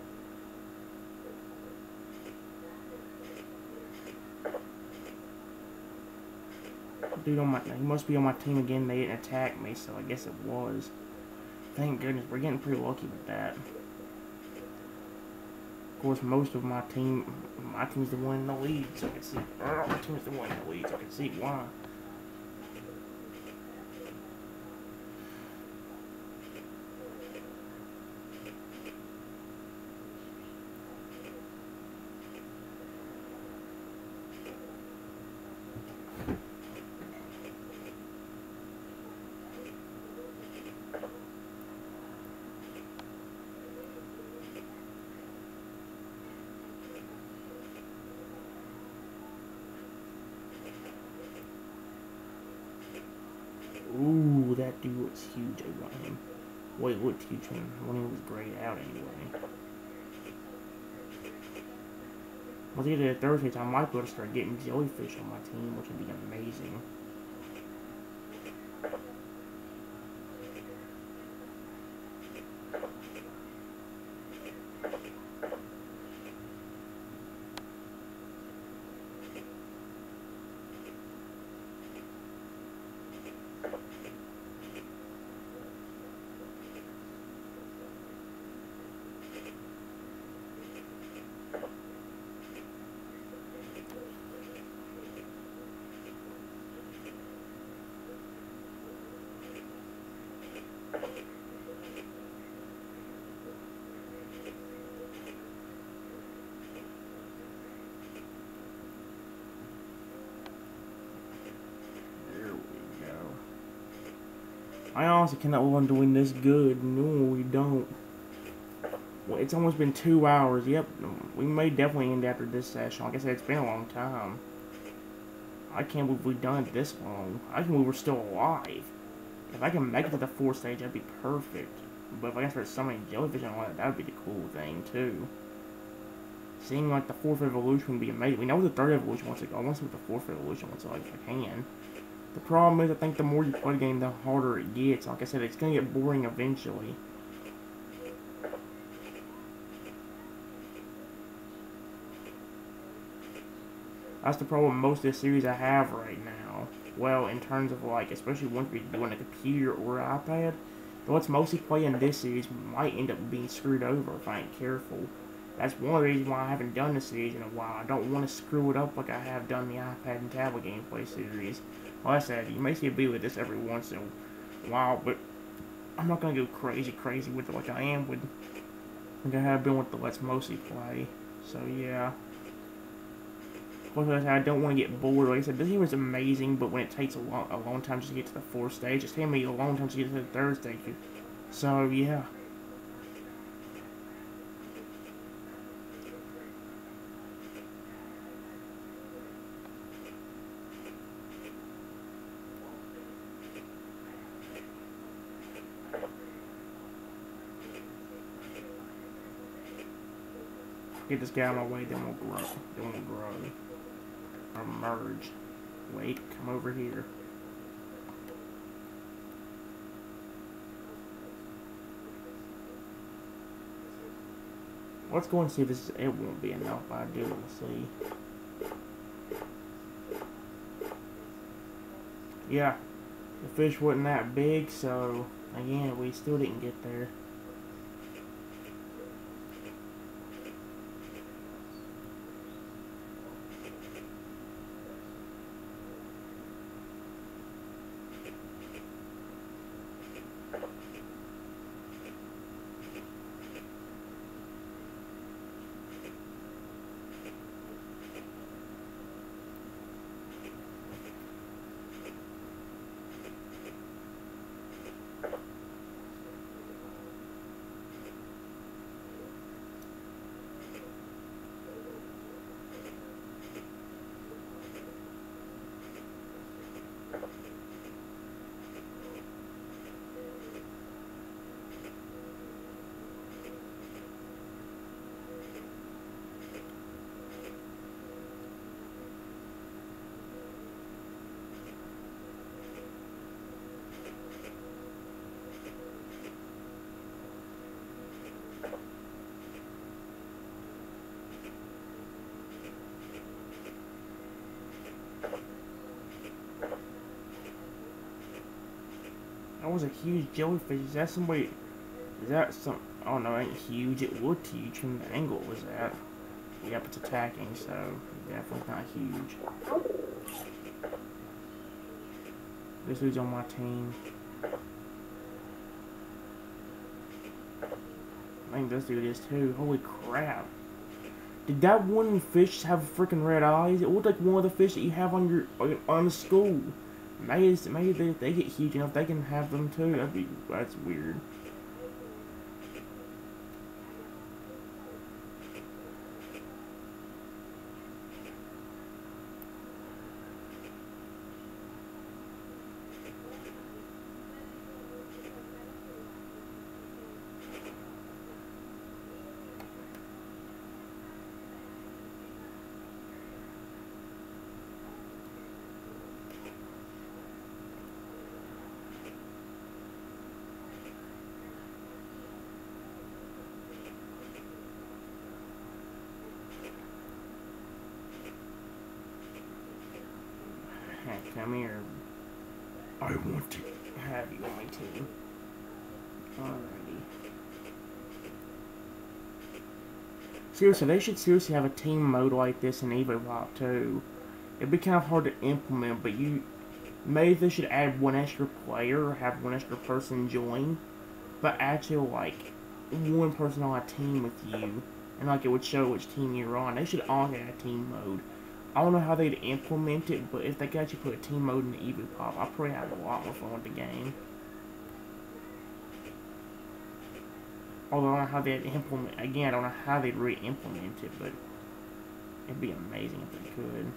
Dude he must be on my team again. They didn't attack me, so I guess it was. Thank goodness, we're getting pretty lucky with that. Of course, most of my team's the one in the lead, so I can see. My team's the one in the lead, so I can see why. Ooh, that dude was huge. I want him. Well, he looked huge when he was grayed out anyway. Once I get to the Thursday time, I might be able to start getting jellyfish on my team, which would be amazing. I honestly cannot believe I'm doing this good. No, we don't. Well, it's almost been 2 hours. Yep, we may definitely end after this session. Like I said, it's been a long time. I can't believe we've done it this long. I can't believe we're still alive. If I can make it to the 4th stage, that'd be perfect. But if I can start summoning jellyfish and all that, that would be the cool thing, too. Seeing like the 4th evolution would be amazing. We know what the 3rd evolution wants to go. I want to see what the 4th evolution wants to go if I can. The problem is, I think the more you play the game, the harder it gets. Like I said, it's going to get boring eventually. That's the problem with most of the series I have right now. Well, in terms of like, especially once we do on a computer or iPad, the ones mostly playing this series might end up being screwed over if I ain't careful. That's one of the reasons why I haven't done the series in a while. I don't want to screw it up like I have done the iPad and tablet gameplay series. Like I said, you may see a video with this every once in a while, but I'm not going to go crazy with it like I am with, like I have been with the Let's Mostly Play. So yeah. Plus, I don't want to get bored. Like I said, this game is amazing, but when it takes a long time just to get to the 4th stage, it's taking me a long time to get to the 3rd stage. So yeah. Get this guy out of my way, then we'll grow. Or merge. Wait, come over here. Let's go and see if this is, it won't be enough. I do, we'll see. Yeah, the fish wasn't that big, so again, we still didn't get there. That was a huge jellyfish. Is that somebody? Is that some? Oh no, it ain't huge. It looked huge from the angle it was at. Yep, it's attacking, so definitely not huge. This dude's on my team. I think this dude is too. Holy crap. Did that one fish have freaking red eyes? It looked like one of the fish that you have on your on the school. Maybe they get huge enough they can have them too. That's weird. Come here. I want to have you on my team. Alrighty. Seriously, they should seriously have a team mode like this in EvoPop too. It'd be kind of hard to implement, but maybe they should add one extra player or have one extra person join, but actually like one person on a team with you, and like it would show which team you're on. They should all have a team mode. I don't know how they'd implement it, but if they could actually put a team mode in the EvoPop, I'd probably have a lot more fun with the game. Although I don't know how they'd implement, again, I don't know how they'd re-implement it, but it'd be amazing if they could.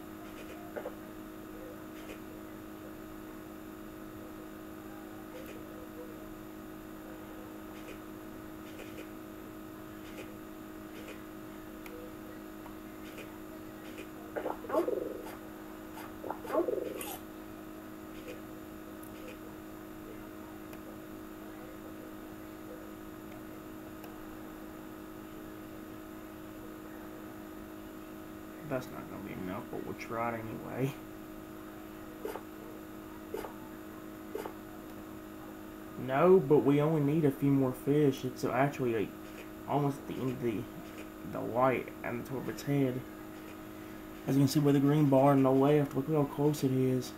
That's not going to be enough, but we'll try it anyway. No, but we only need a few more fish. It's actually like almost at the end of the light and the top of its head. As you can see by the green bar on the left, look how close it is.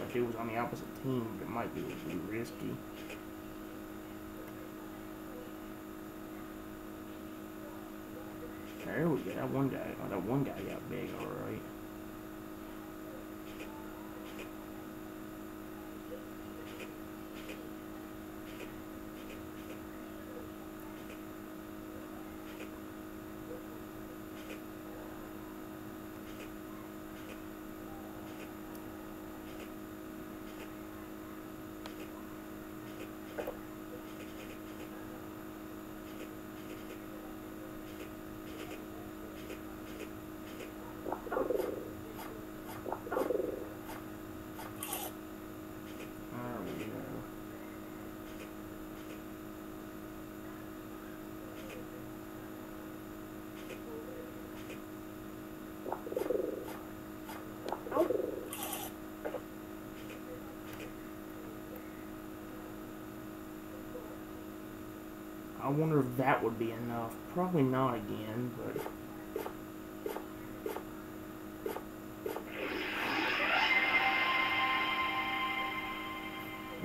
If it was on the opposite team, it might be a little risky. There we go. That one guy got big, all right. I wonder if that would be enough. Probably not again, but...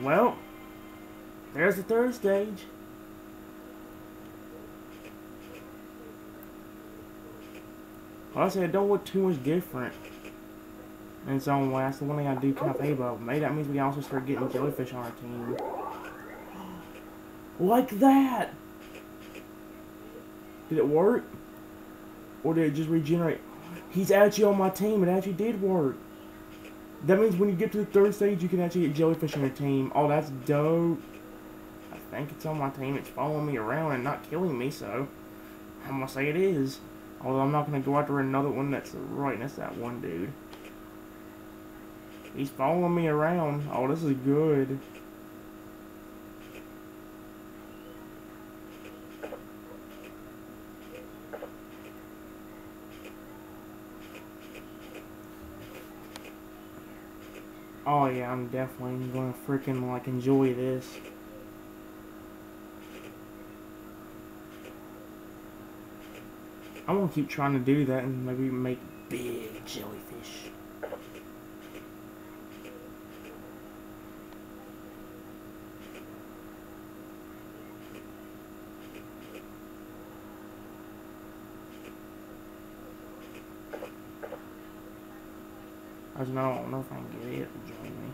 Well, there's the third stage. Like I said, it don't look too much different. in its own way. That's the one thing I do kind of hate about. Maybe that means we can also start getting jellyfish on our team. Like that! Did it work? Or did it just regenerate? He's actually on my team. It actually did work. That means when you get to the third stage, you can actually get jellyfish on your team. Oh, that's dope. I think it's on my team. It's following me around and not killing me, so I'm gonna say it is. Although I'm not gonna go after another one that's right next to that one dude. He's following me around. Oh, this is good. Oh yeah, I'm definitely gonna freaking like enjoy this. I'm gonna keep trying to do that and maybe make big jellyfish. I don't know if I can get it to join me.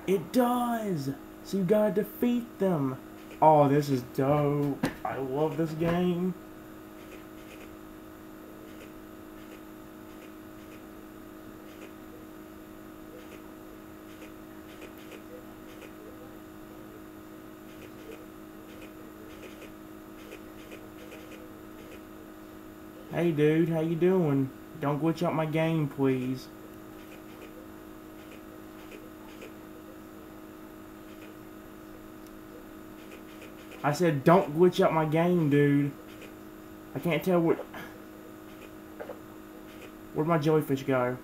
It does! So you gotta defeat them. Oh, this is dope. I love this game. Hey dude, how you doing? Don't glitch out my game, please. I said don't glitch out my game, dude. I can't tell what... Where'd my jellyfish go?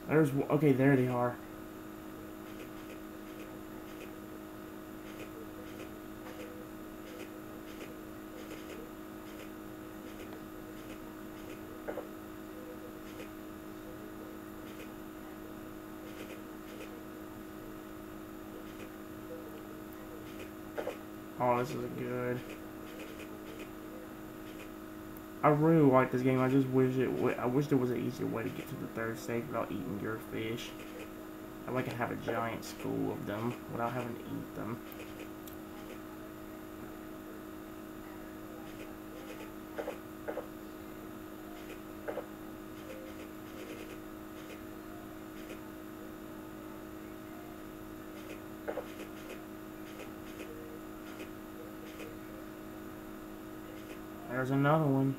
There's... Okay, there they are. Oh, this is good. I really like this game. I just wish I wish there was an easier way to get to the third stage without eating your fish. I'd like to have a giant school of them without having to eat them. There's another one.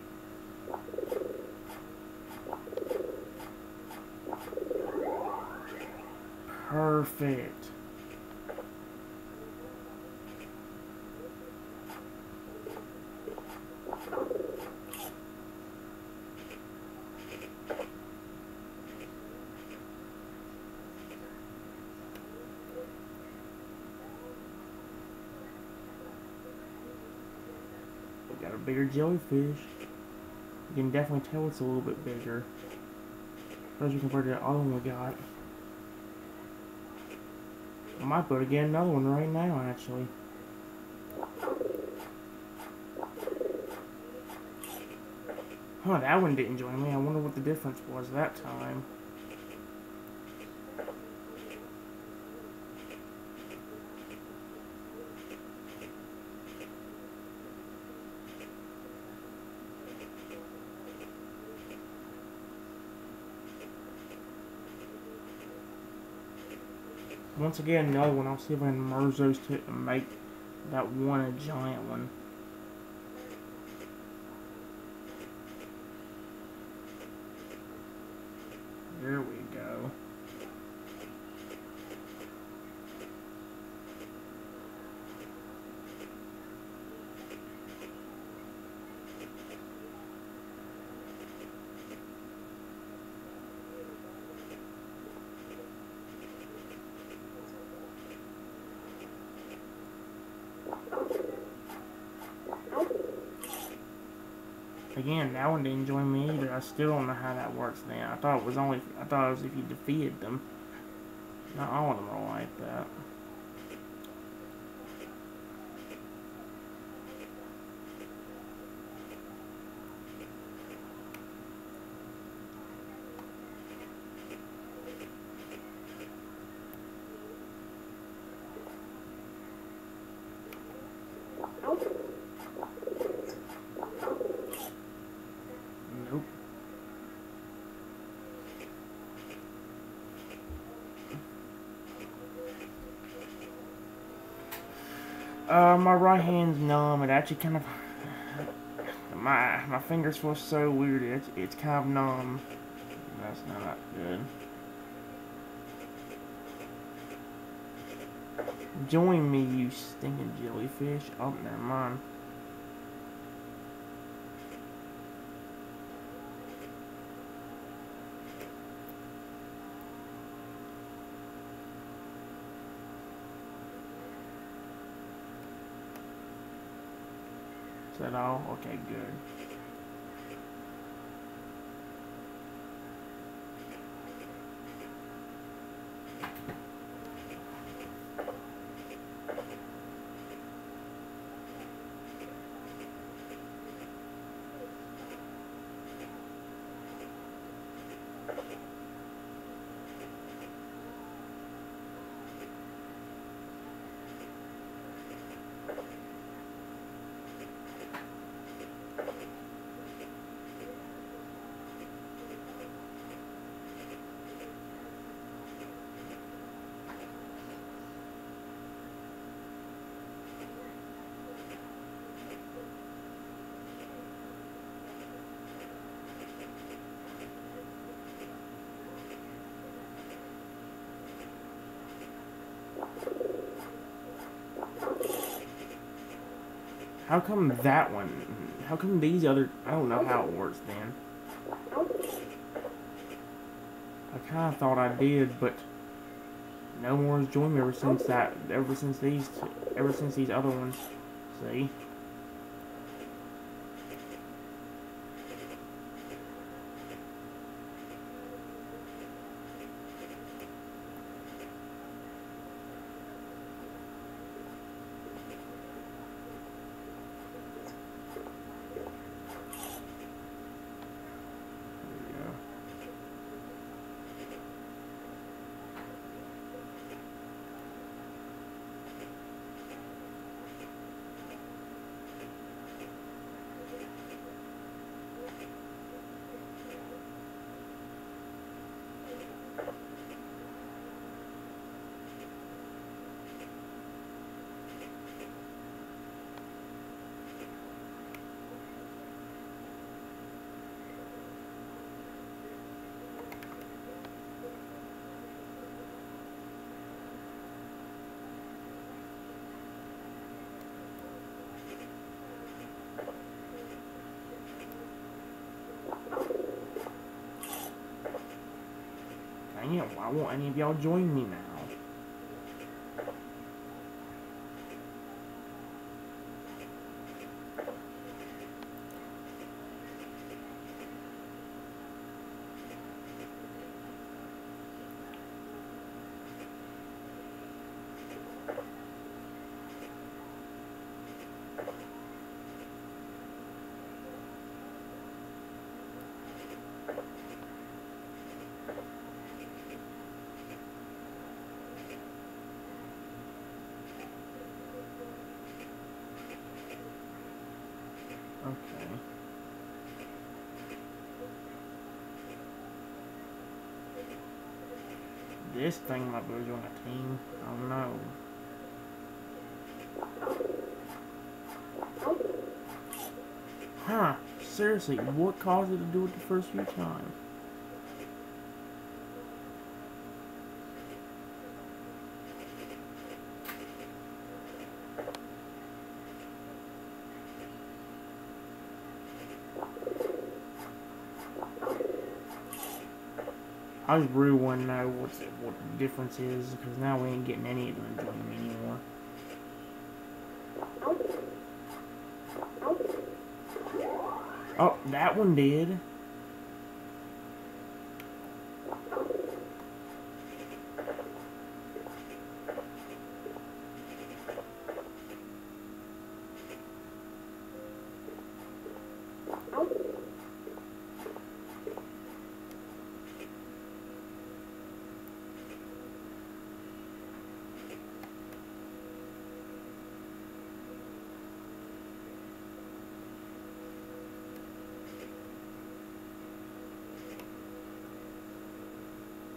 Perfect. Got a bigger jellyfish. You can definitely tell it's a little bit bigger, especially compared to the other one we got. I might be able to get another one right now, actually. Huh, that one didn't join me. I wonder what the difference was that time. Once again, another one. I'll see if I can merge those two and make that one a giant one. There we go. Again, that one didn't join me either. I still don't know how that works now. I thought it was if you defeated them. Not all of them are like that. My right hand's numb. It actually kind of my fingers feel so weird. It's kind of numb. That's not good. Join me, you stinking jellyfish. Oh, never mind. Is that all? Okay, good. How come that one? How come these other? I don't know how it works, then. I kind of thought I did, but no more has joined me ever since that. Ever since these other ones. See. Dang it, why won't any of y'all join me now? Okay. This thing might be on a team. I don't know. Huh. Seriously, what caused it to do it the first few times? I just really want to know what the difference is, because now we ain't getting any of them joining me anymore. Oh, that one did.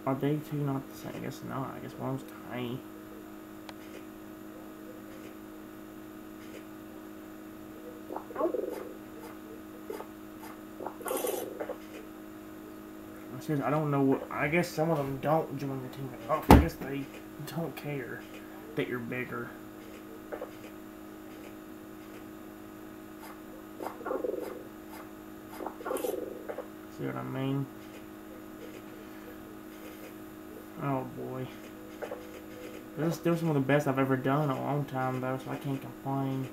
Are they two not the same? I guess not. I guess one's tiny. Seriously, I don't know what. I guess some of them don't join the team. Oh, I guess they don't care that you're bigger. See what I mean? Oh boy. This is still some of the best I've ever done in a long time though, so I can't complain.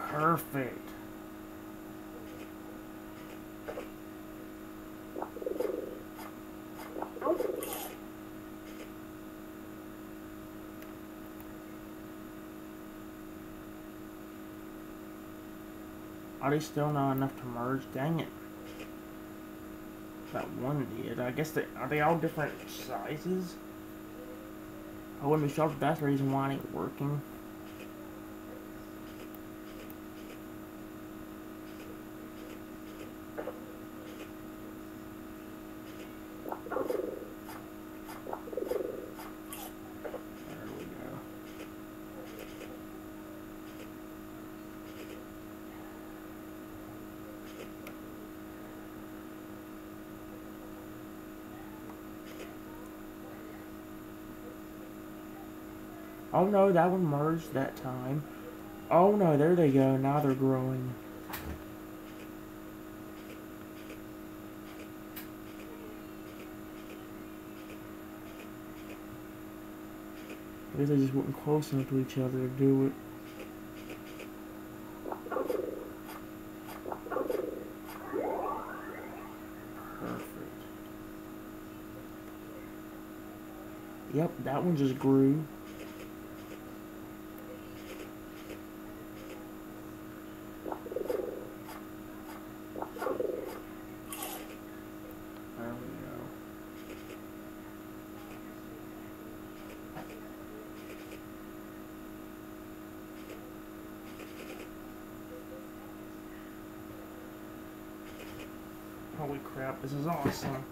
Perfect. Are they still not enough to merge? Dang it. That one did. I guess are they all different sizes? I wouldn't be shocked if that's the reason why it ain't working. Oh no, that one merged that time. Oh no, there they go. Now they're growing. I guess they just weren't close enough to each other to do it. Perfect. Yep, that one just grew. Holy crap, this is awesome.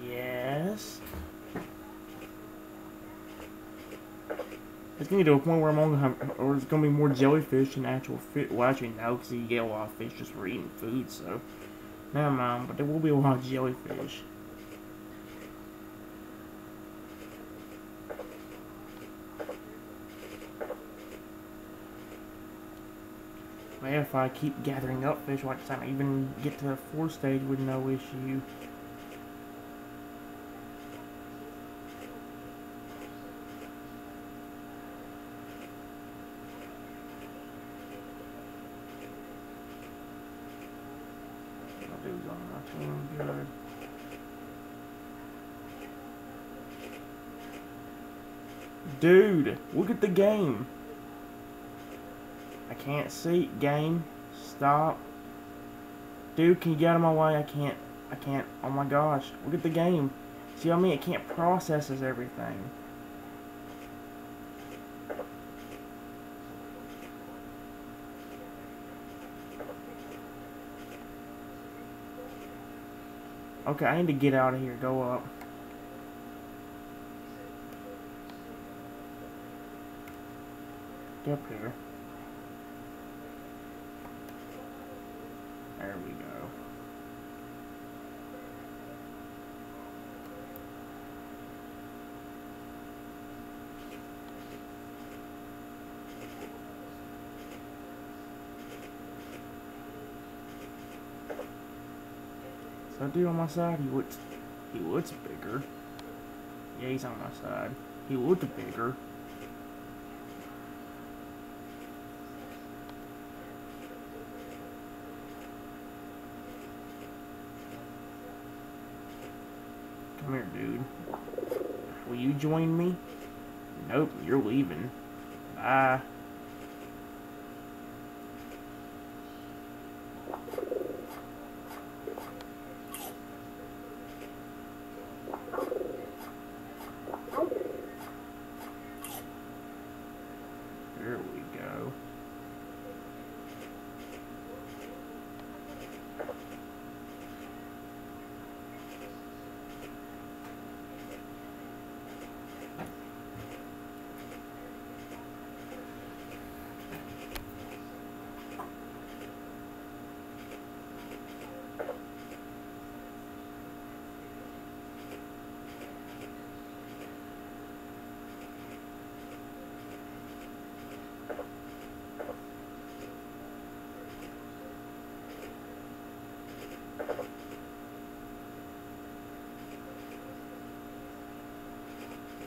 Yes. It's gonna get to a point where I'm only gonna have, or it's gonna be more jellyfish than actual fish. Well, actually, no, because you get a lot of fish just for eating food, so never mind. But there will be a lot of jellyfish. Man, if I keep gathering up fish like this, I can even get to the 4th stage with no issue. My dude's on my team, good. Dude, look at the game. I can't see. Game. Stop. Dude, can you get out of my way? I can't. Oh my gosh. Look at the game. See what I mean? It can't processes everything. Okay, I need to get out of here. Go up. Get up here. There we go. So that dude on my side, he looks bigger. Yeah, he's on my side. He looked bigger. Come here, dude. Will you join me? Nope, you're leaving. Bye. There we go.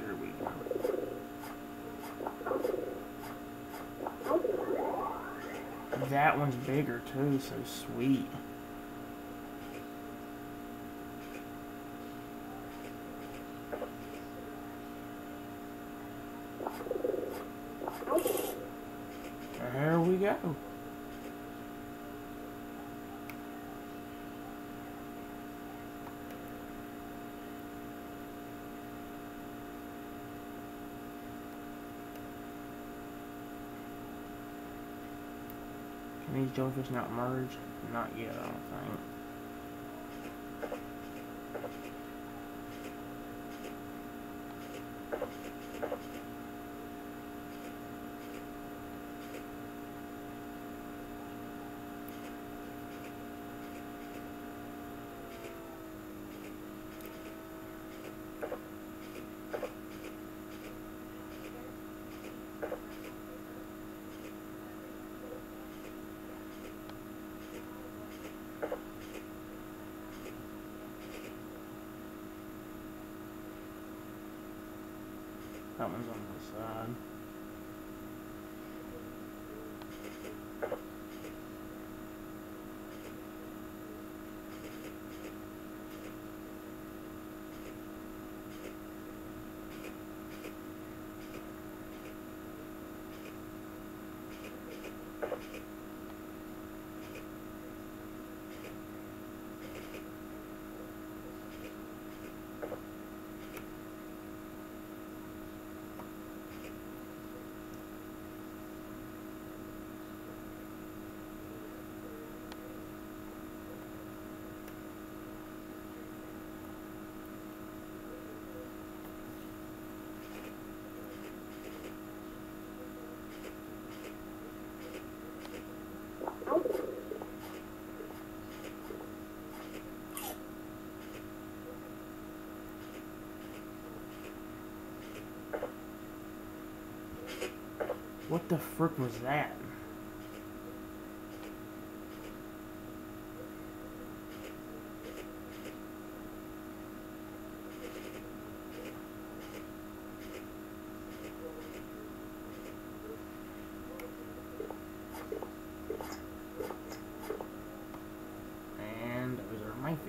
There we go. That one's bigger too, so sweet. There we go. Can these jellyfish not merge? Not yet, I don't think. That one's on the side. What the frick was that?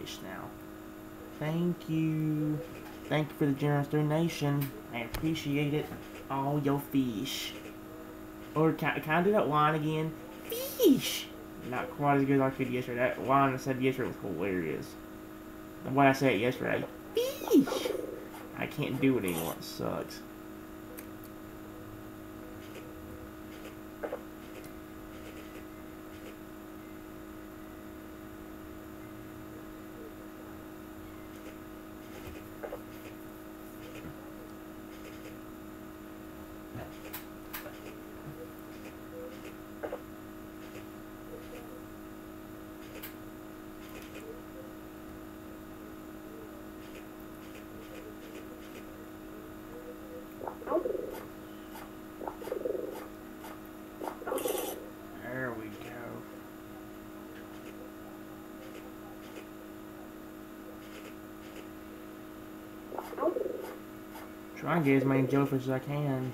fish now. Thank you. Thank you for the generous donation. I appreciate it. All your fish. Or can I do that line again? Fish! Not quite as good as I could yesterday. That line I said yesterday was hilarious. The way I said it yesterday. Fish! I can't do it anymore. It sucks. There we go. Try and get as many jellyfish as I can.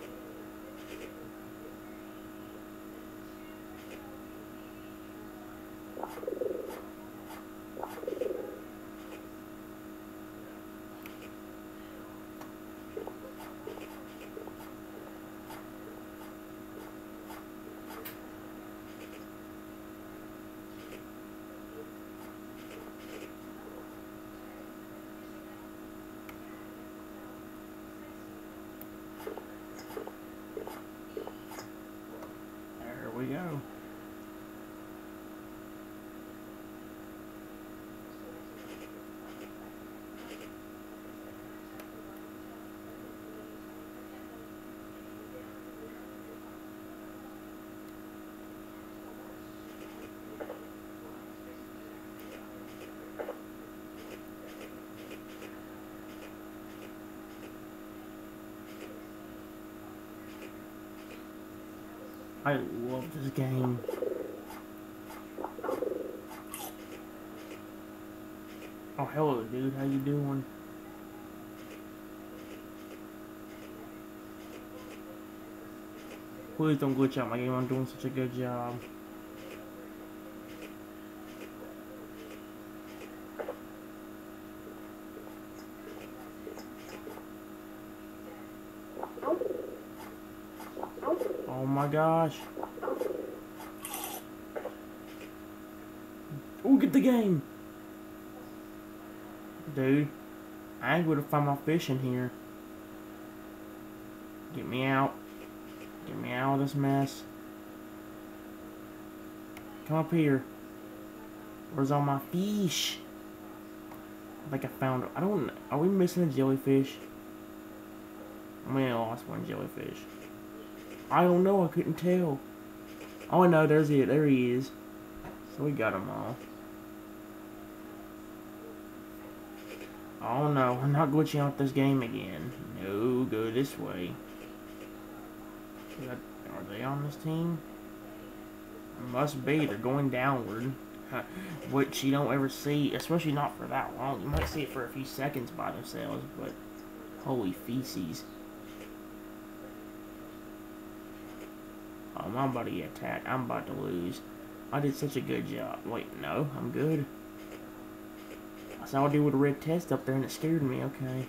There we go. I love this game. Oh, hello, dude. How you doing? Please don't glitch out my game. I'm doing such a good job. Oh my gosh. Oh, get the game. Dude, I ain't gonna find my fish in here. Get me out. Get me out of this mess. Come up here. Where's all my fish? I think I found it. I don't know. Are we missing a jellyfish? I mean, I lost one jellyfish. I don't know. I couldn't tell. Oh, no. There's it. There he is. So we got them all. Oh, no. I'm not glitching out this game again. No, go this way. Are they on this team? Must be. They're going downward. Which you don't ever see, especially not for that long. You might see it for a few seconds by themselves, but holy feces. Oh, I'm about to get attacked. I'm about to lose. I did such a good job. Wait, no, I'm good. I saw a dude with a red test up there and it scared me. Okay.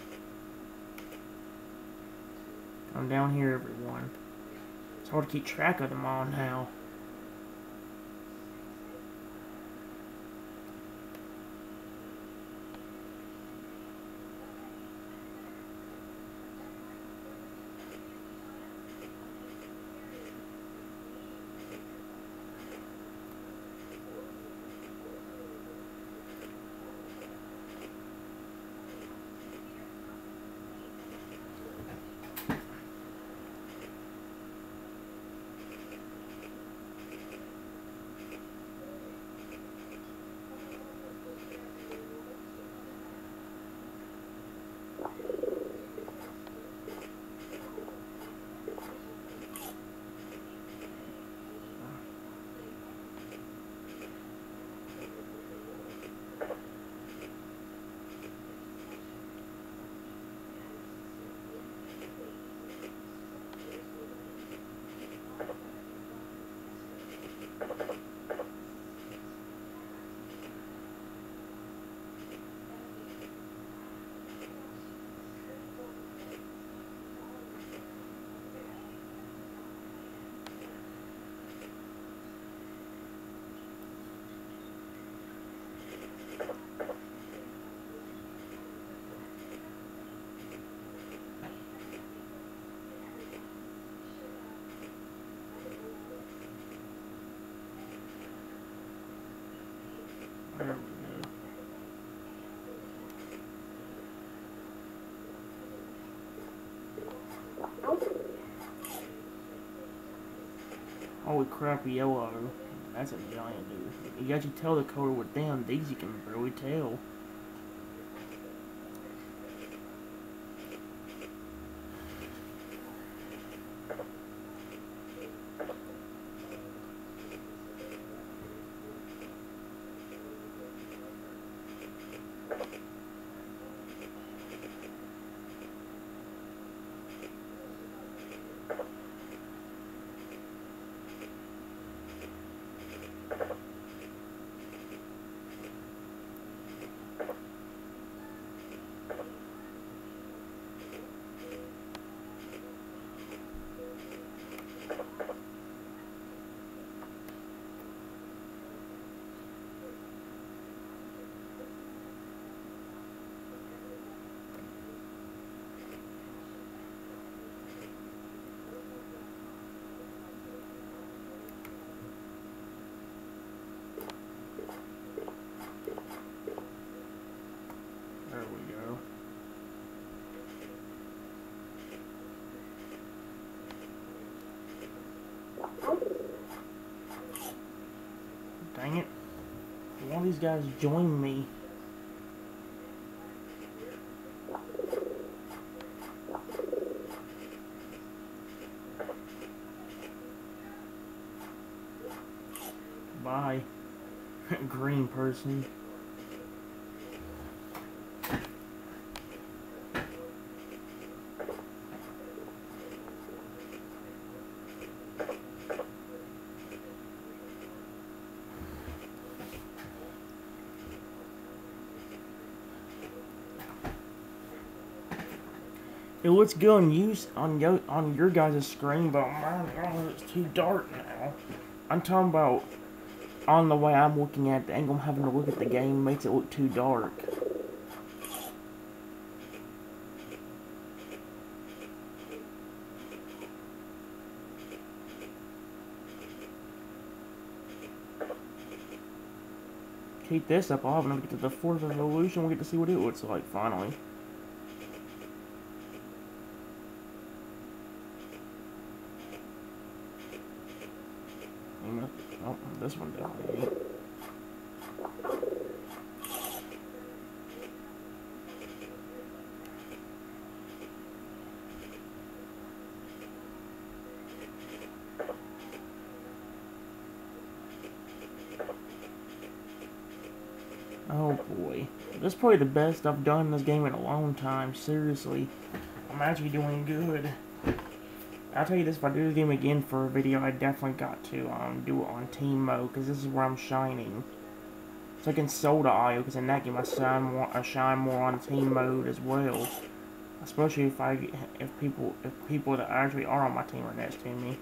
I'm down here, everyone. It's hard to keep track of them all now. Holy crap, yellow. That's a giant dude. You can actually tell the color with them. These you can barely tell. There we go. Dang it. One of these guys join me. Bye. Green person. It looks good on your guys' screen, but mine, it's too dark now. I'm talking about on the way I'm looking at the angle I'm having to look at the game makes it look too dark. Keep this up, I'll have to get to the 4th evolution, we'll get to see what it looks like finally. Oh, this one definitely ain't. Oh boy. This is probably the best I've done in this game in a long time, seriously. I'm actually doing good. I'll tell you this, if I do the game again for a video, I definitely got to do it on team mode, because this is where I'm shining. So I can soul to IO, because in that game I shine more on team mode as well. Especially if people that actually are on my team are next to me.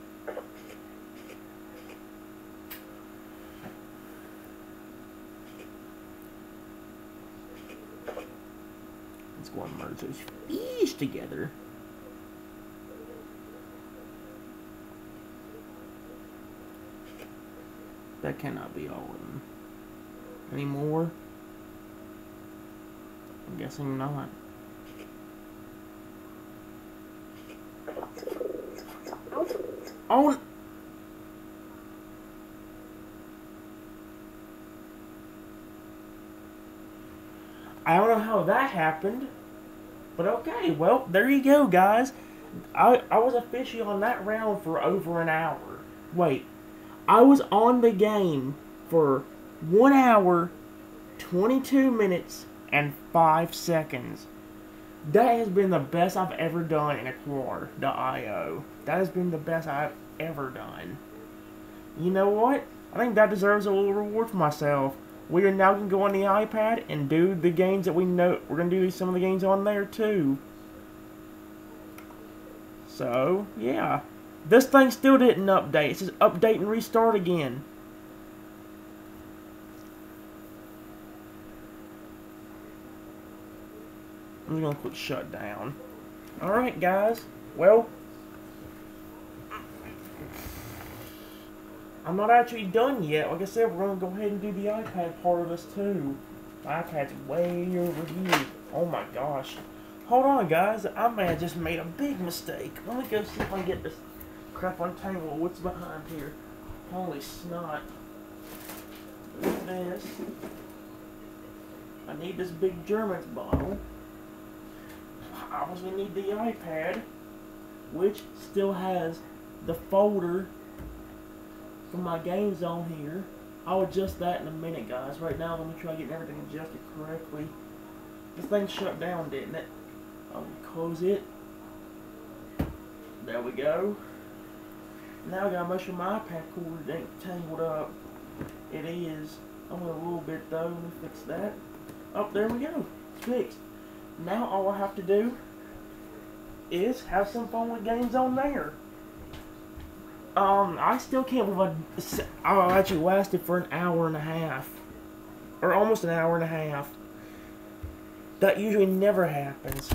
Let's go and merge those fish together. That cannot be all of them. Any more? I'm guessing not. Oh! I don't know how that happened. But okay, well, there you go, guys. I was officially on that round for over an hour. Wait. I was on the game for 1 hour, 22 minutes, and 5 seconds. That has been the best I've ever done in a core.io. That has been the best I've ever done. You know what? I think that deserves a little reward for myself. We are now going to go on the iPad and do the games that we know. We're going to do some of the games on there too. So, yeah. This thing still didn't update. It says update and restart again. I'm just going to click shut down. Alright, guys. Well, I'm not actually done yet. Like I said, we're going to go ahead and do the iPad part of this too. My iPad's way over here. Oh my gosh. Hold on, guys. I may have just made a big mistake. Let me go see if I can get this Crap, Untangle. What's behind here? Holy snot. With this, I need this big German's bottle. I also need the iPad, which still has the folder for my games on here. I'll adjust that in a minute, guys. Right now, let me try getting everything adjusted correctly. This thing shut down, didn't it? I'll close it. There we go. Now I gotta make sure my iPad cord ain't tangled up. It is. Only a little bit though. Let me fix that. Oh, there we go. It's fixed. Now all I have to do is have some fun with games on there. I still can't believe I actually lasted for an hour and a half. Or almost an hour and a half. That usually never happens.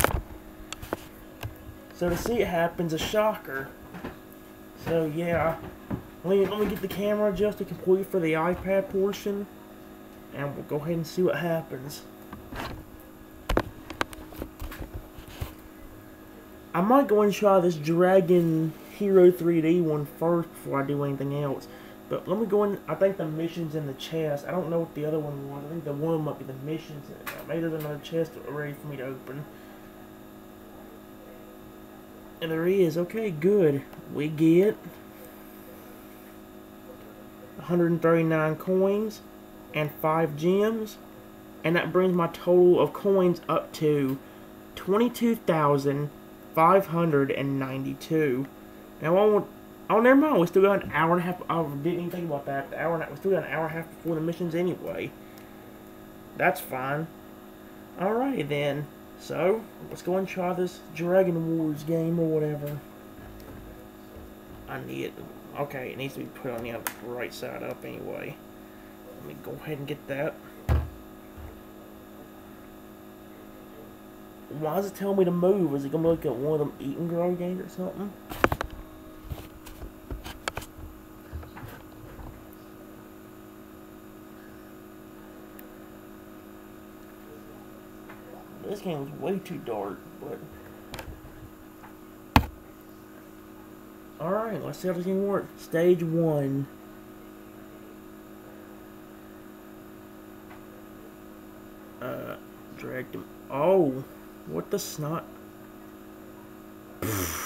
So to see it happen is a shocker. So yeah. Let me get the camera adjusted completely for the iPad portion. And we'll go ahead and see what happens. I might go and try this Dragon Hero 3D one first before I do anything else. But let me go in. I think the mission's in the chest. I don't know what the other one was. I think the one might be the missions. Maybe there's another chest ready for me to open. And there is. Okay, good. We get 139 coins and 5 gems. And that brings my total of coins up to 22,592. Now, oh, never mind. We still got an hour and a half. I didn't even think about that. We still got an hour and a half before the missions anyway. That's fine. Alrighty then. So, let's go and try this Dragon Wars game or whatever. I need it. Okay, it needs to be put on the right side up anyway. Let me go ahead and get that. Why does it tell me to move? Is it going to look at one of them eat and grow games or something? This game was way too dark, but... Alright, let's see how this game works. Stage 1. Drag them. Oh! What the snot?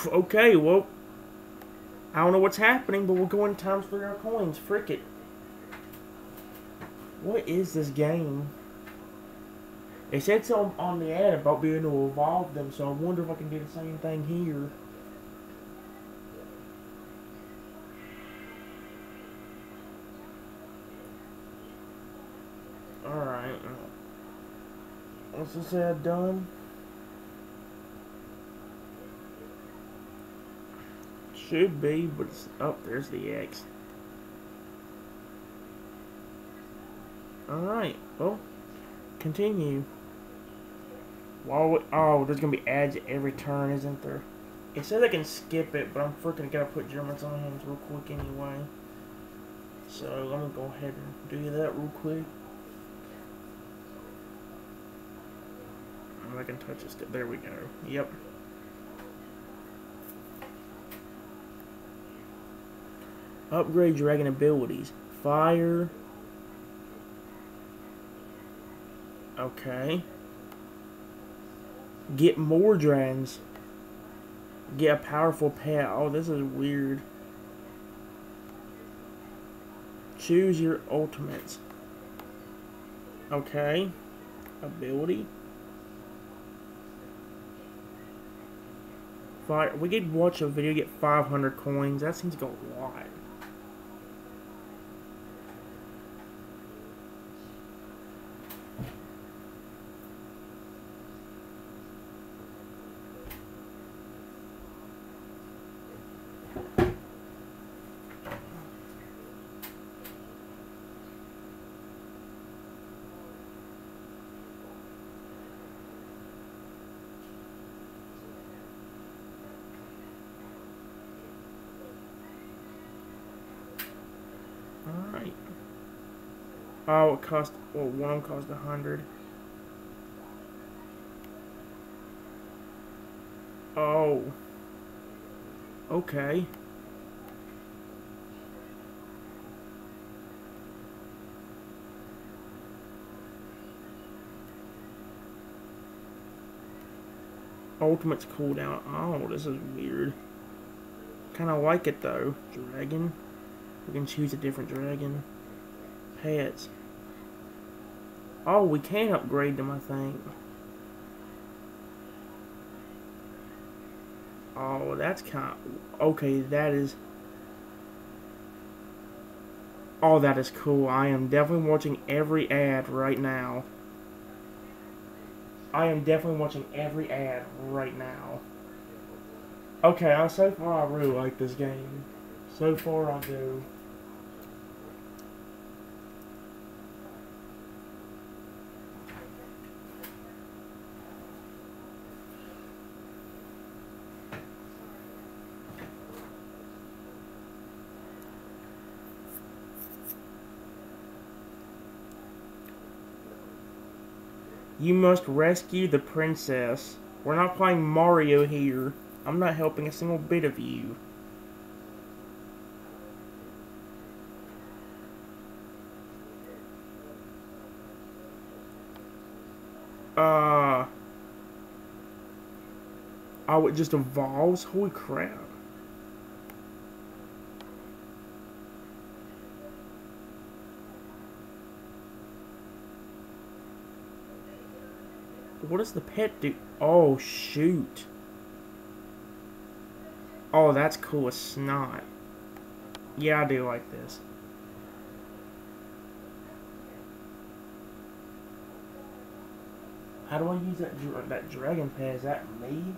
Okay, well... I don't know what's happening, but we're going times for our coins. Frick it. What is this game? It said something on the ad about being able to evolve them, so I wonder if I can do the same thing here. Alright. What's this ad done? Should be, but it's... Oh, there's the X. Alright, well, continue. Oh, there's gonna be ads at every turn, isn't there? It says I can skip it, but I'm freaking gotta put Germans on hands real quick anyway. So let me go ahead and do that real quick. I can touch this. There we go. Yep. Upgrade dragon abilities. Fire. Okay. Get more dragons. Get a powerful pet. Oh, this is weird. Choose your ultimates. Okay. Ability. Fire. We could watch a video, get 500 coins. That seems like a lot. Alright. Oh, it cost... Well, one of them cost 100. Oh. Okay. Ultimate's cooldown. Oh, this is weird. Kind of like it though. Dragon. We can choose a different dragon. Pets. Oh, we can upgrade them, I think. Oh, that's kind of... Okay, that is... Oh, that is cool. I am definitely watching every ad right now. I am definitely watching every ad right now. Okay, so far I really like this game. So far I do. You must rescue the princess. We're not playing Mario here. I'm not helping a single bit of you. Oh, it just evolves? Holy crap. What does the pet do? Oh, shoot. Oh, that's cool as snot. Yeah, I do like this. How do I use that dragon pet? Is that me?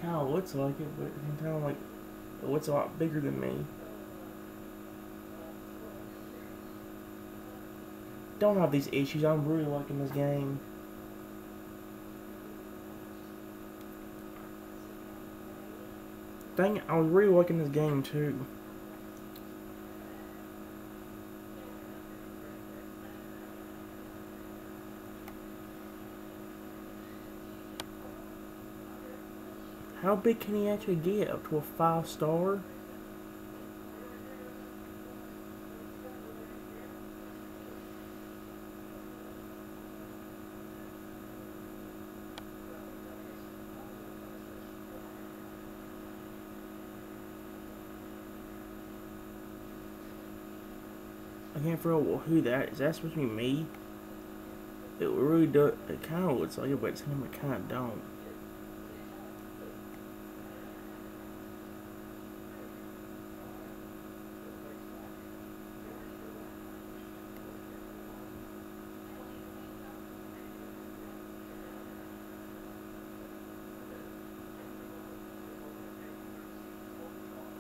Kind of looks like it, but it kind of like it looks a lot bigger than me. Don't have these issues. I'm really liking this game. Dang it, I was really liking this game too. How big can he actually get? Up to a 5-star? I can't figure out who that is. That supposed to be me? It really does. It kind of looks like it, but it's kind of don't.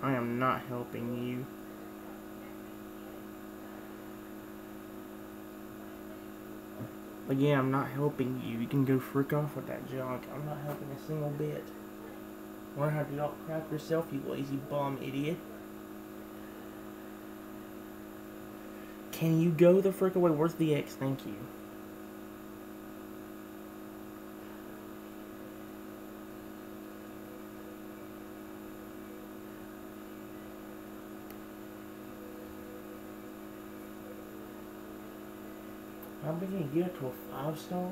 I am not helping you. Again, I'm not helping you. You can go frick off with that junk. I'm not helping a single bit. Learn how to crap yourself, you lazy bum idiot. Can you go the frick away? Where's the X? Thank you. How big can you get to a 5-star?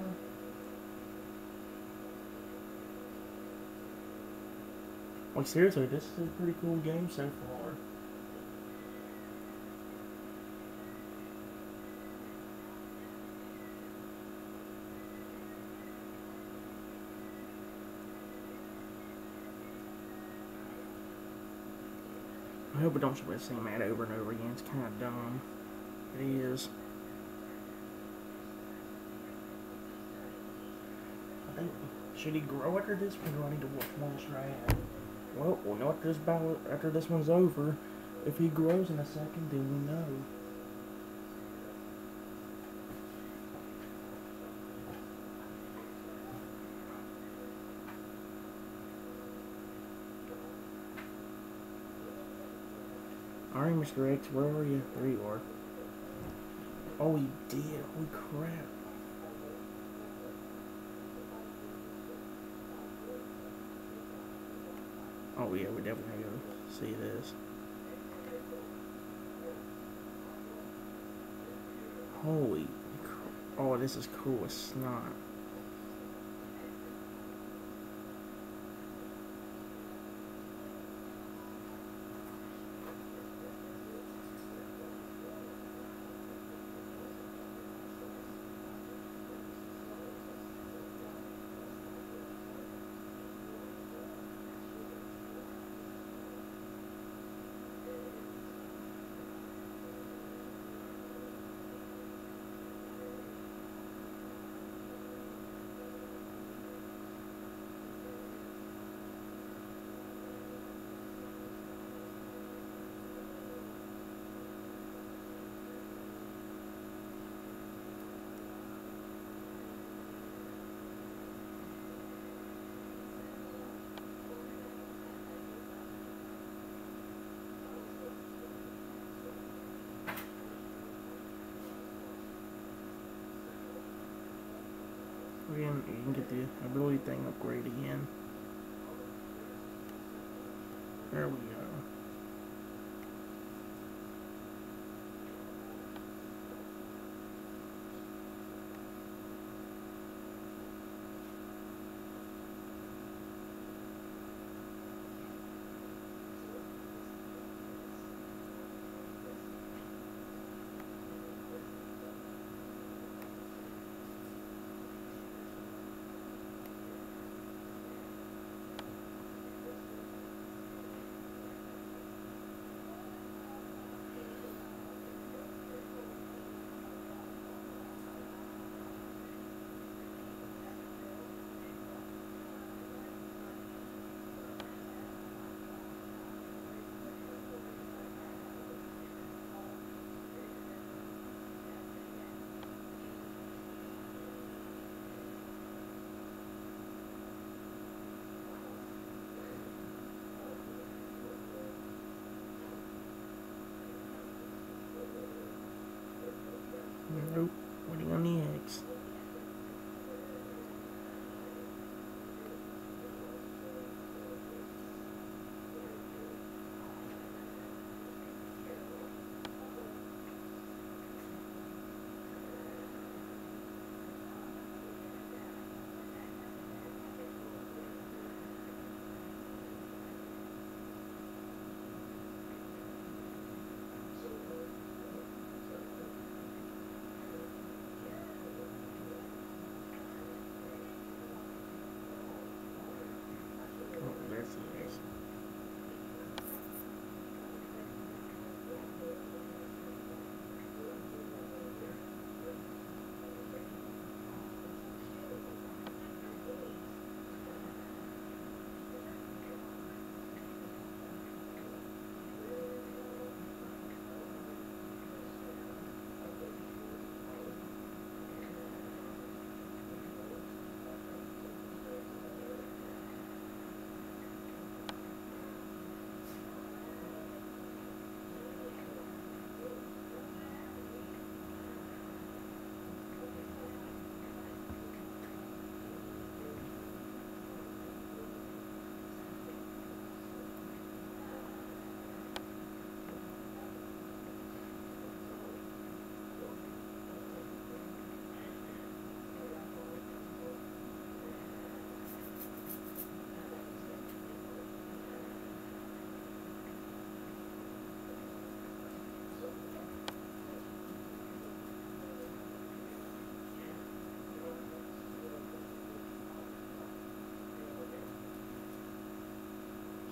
Like seriously, this is a pretty cool game so far. I hope it don't show the same ad over and over again. It's kind of dumb. It is. I think, should he grow after this, or do I need to watch more extra ad? Well, we'll know after this one's over. If he grows in a second, then we know. Alright, Mr. X, where are you? There you are. Oh, he did. Holy crap. Oh yeah, we definitely gotta see this. Holy crap. Oh, this is cool as snot. and you can get the ability thing upgrade again. There we go. Nope, waiting on the eggs.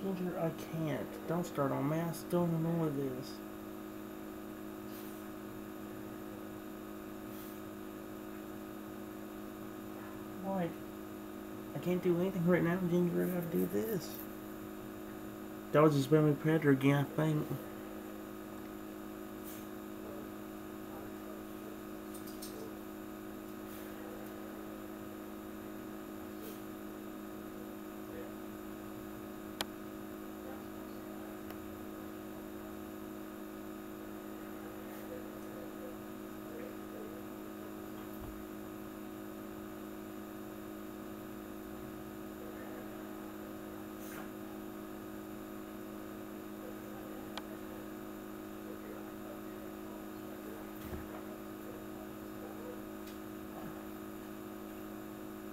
Ginger, I can't. Don't start on me. I still don't know what it is. Why? I can't do anything right now, Ginger. I gotta do this. That was just Baby Predator again, I think.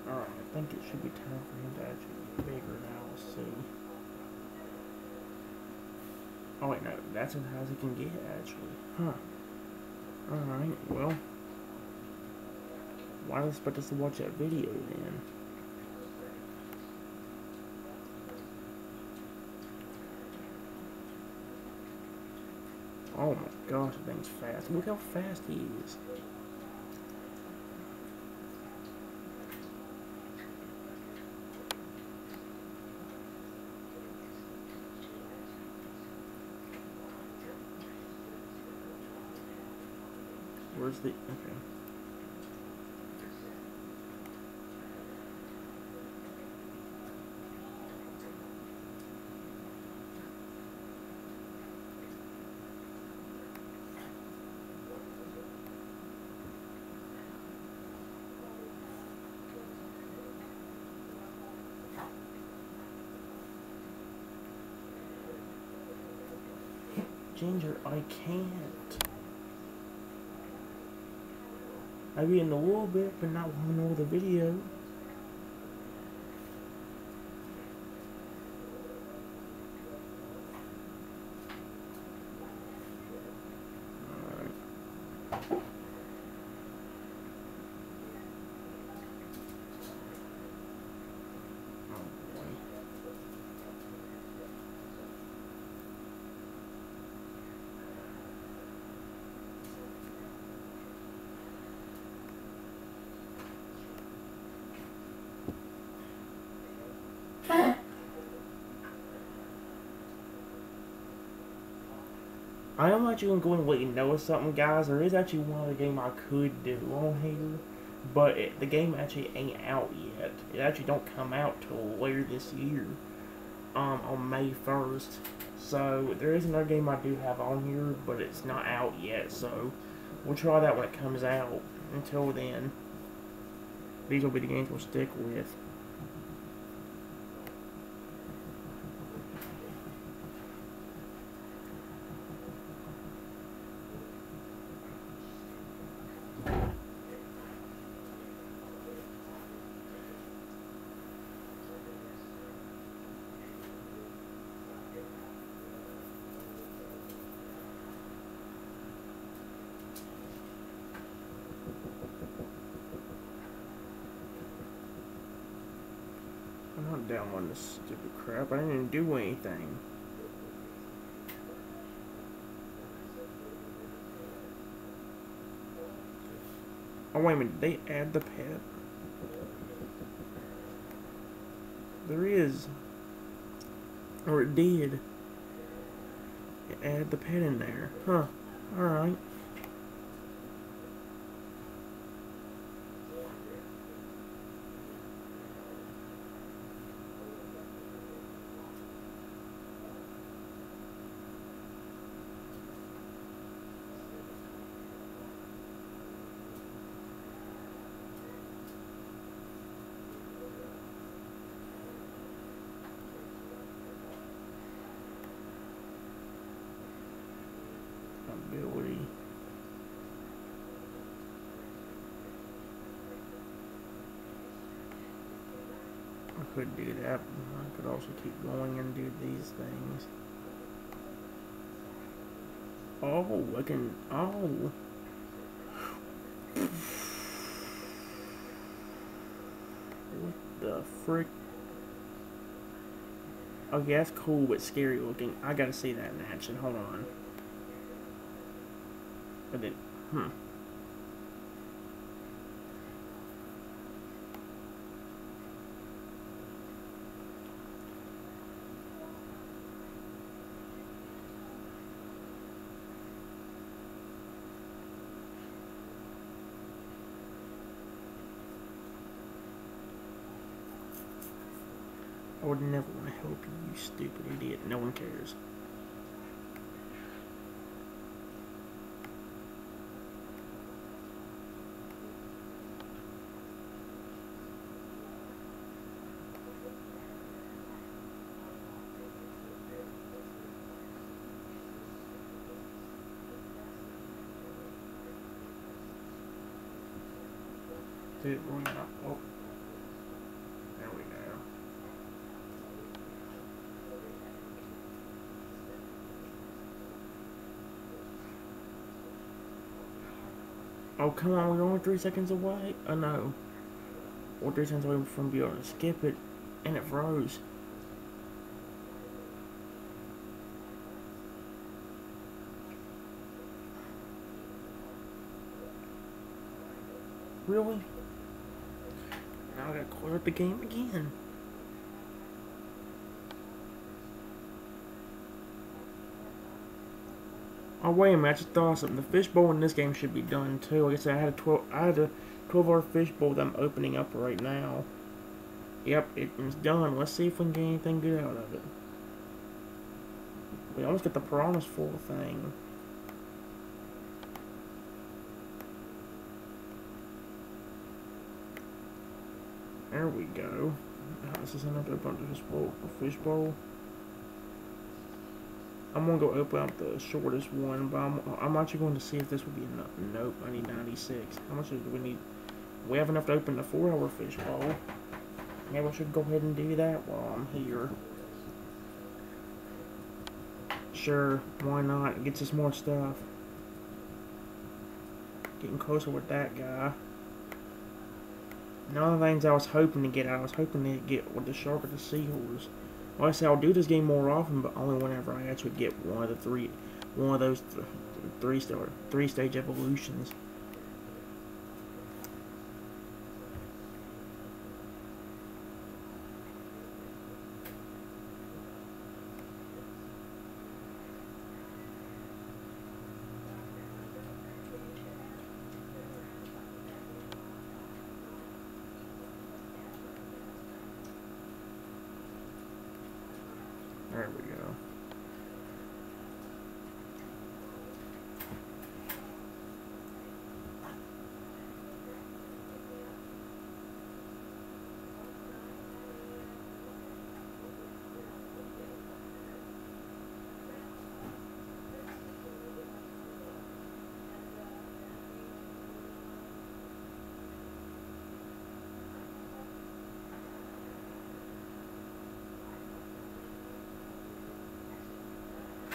Alright, I think it should be time for him to actually get bigger now. Let's see. Oh wait, no, that's as high as he can get, actually. Huh. Alright, well. Why did I expect us to watch that video then? Oh my gosh, that thing's fast. Look how fast he is. Where's the... okay. Ginger, I can't. Maybe in a little bit, but not while I'm with the video. I am actually going to go and let you know something, guys. There is actually one other game I could do on here, but the game actually ain't out yet. It actually don't come out till later this year, on May 1st. So there is another game I do have on here, but it's not out yet. So we'll try that when it comes out. Until then, these will be the games we'll stick with. I'm not down on this stupid crap. I didn't even do anything. Oh, wait a minute. Did they add the pet? There is. Or it did. It added the pet in there. Huh. Alright. Ability. I could do that. I could also keep going and do these things. Oh, I can. Oh. What the frick? Okay, that's cool but scary looking. I gotta see that in action. Hold on. But then, I would never want to help you, you stupid idiot. No one cares. Dude, we're not. Oh. There we go. Oh, come on, we're only 3 seconds away. Oh, no. We're 3 seconds away from being able to skip it, and it froze. Really? Now I gotta clear up the game again. Oh wait a minute, I just thought of something. The fishbowl in this game should be done too. Like I said, I had a 12-hour fishbowl that I'm opening up right now. Yep, it's done. Let's see if we can get anything good out of it. We almost got the promise full thing. There we go. This is another bunch of fishbowl. I'm gonna go open up the shortest one, but I'm actually going to see if this would be enough. Nope, I need 96. How much do we need? We have enough to open the 4-hour fish bowl. Maybe I should go ahead and do that while I'm here. Sure, why not? It gets us more stuff. Getting closer with that guy. None of the things I was hoping to get out, I was hoping to get with the shark or the seahorse. Like I said, I'll do this game more often, but only whenever I actually get one of those three-stage evolutions. There we go.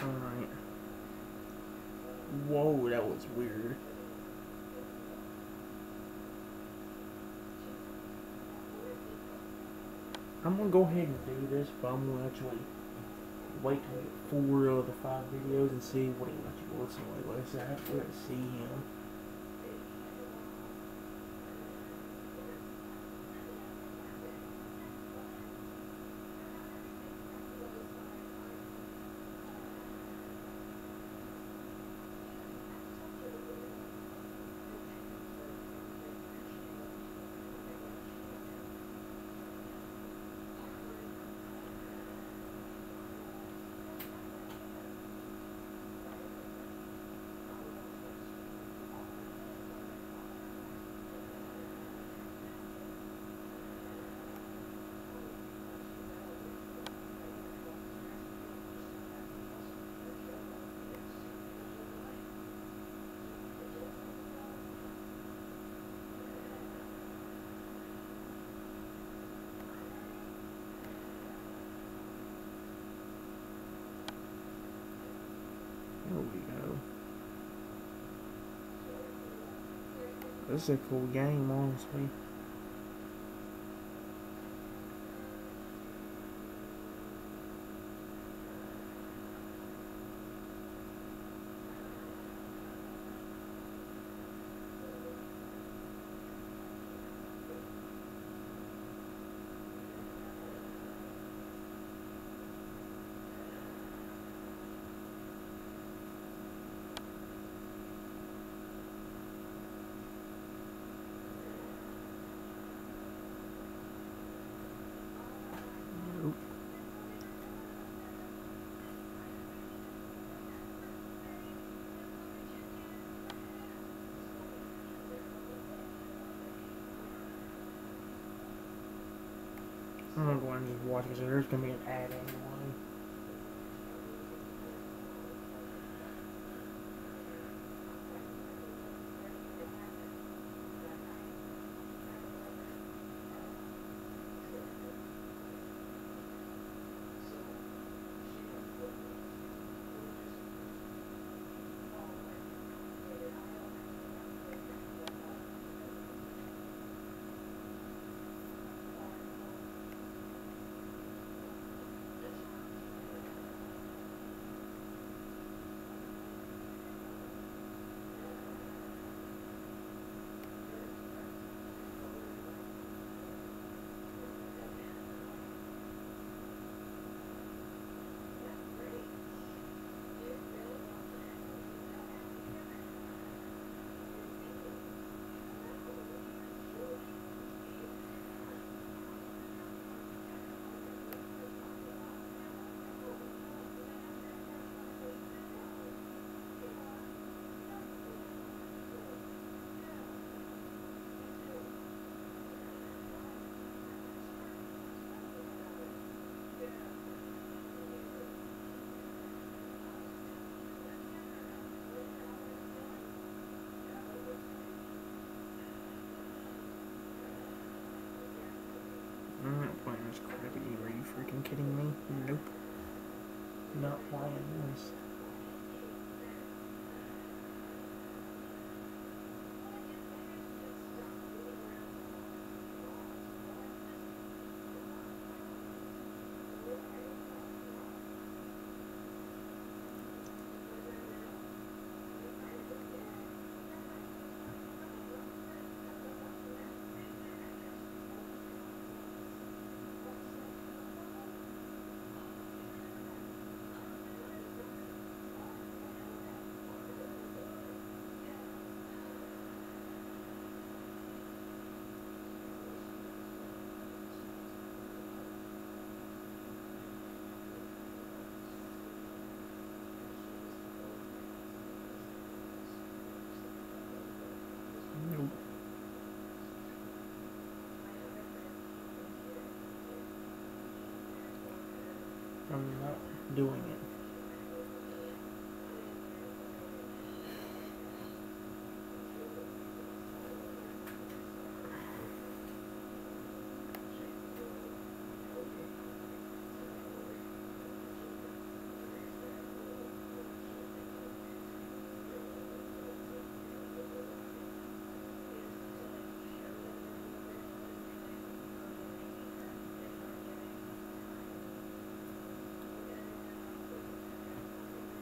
Alright. Whoa, that was weird. I'm gonna go ahead and do this, but I'm gonna actually wait till I get 4 of the 5 videos and see what he actually looks like. Like I said, I have to see him. There we go. This is a cool game, honestly. I'm going to need to watch because there's going to be an ad anyway. Not playing this. Nope. I'm not doing it.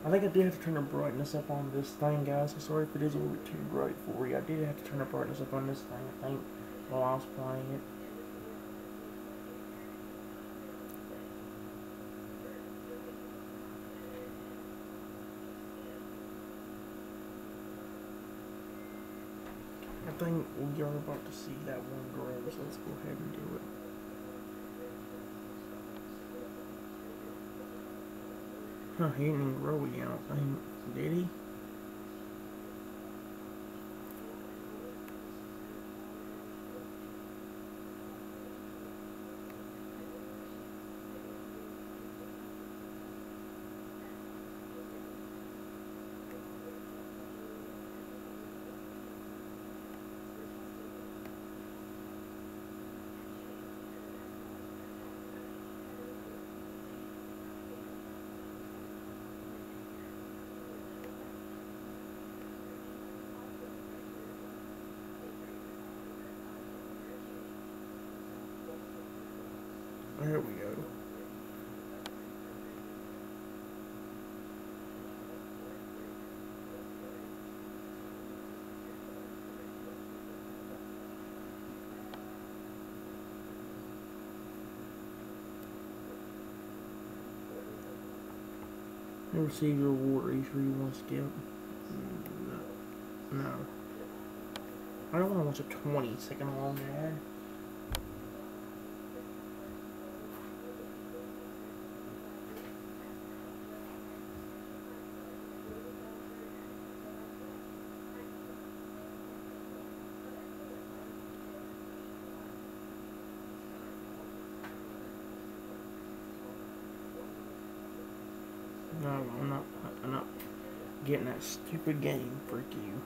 I think I did have to turn the brightness up on this thing, guys. I'm sorry if it is a little bit too bright for you. I did have to turn the brightness up on this thing, I think, while I was playing it. I think we are about to see that one grow, so let's go ahead and do it. Huh, he didn't even grow yet, I don't think. Did he? There we go. You receive your reward. Are you sure you want to skip? No. I don't want to watch a 20-second long ad. No, I'm not getting that stupid game, freak you.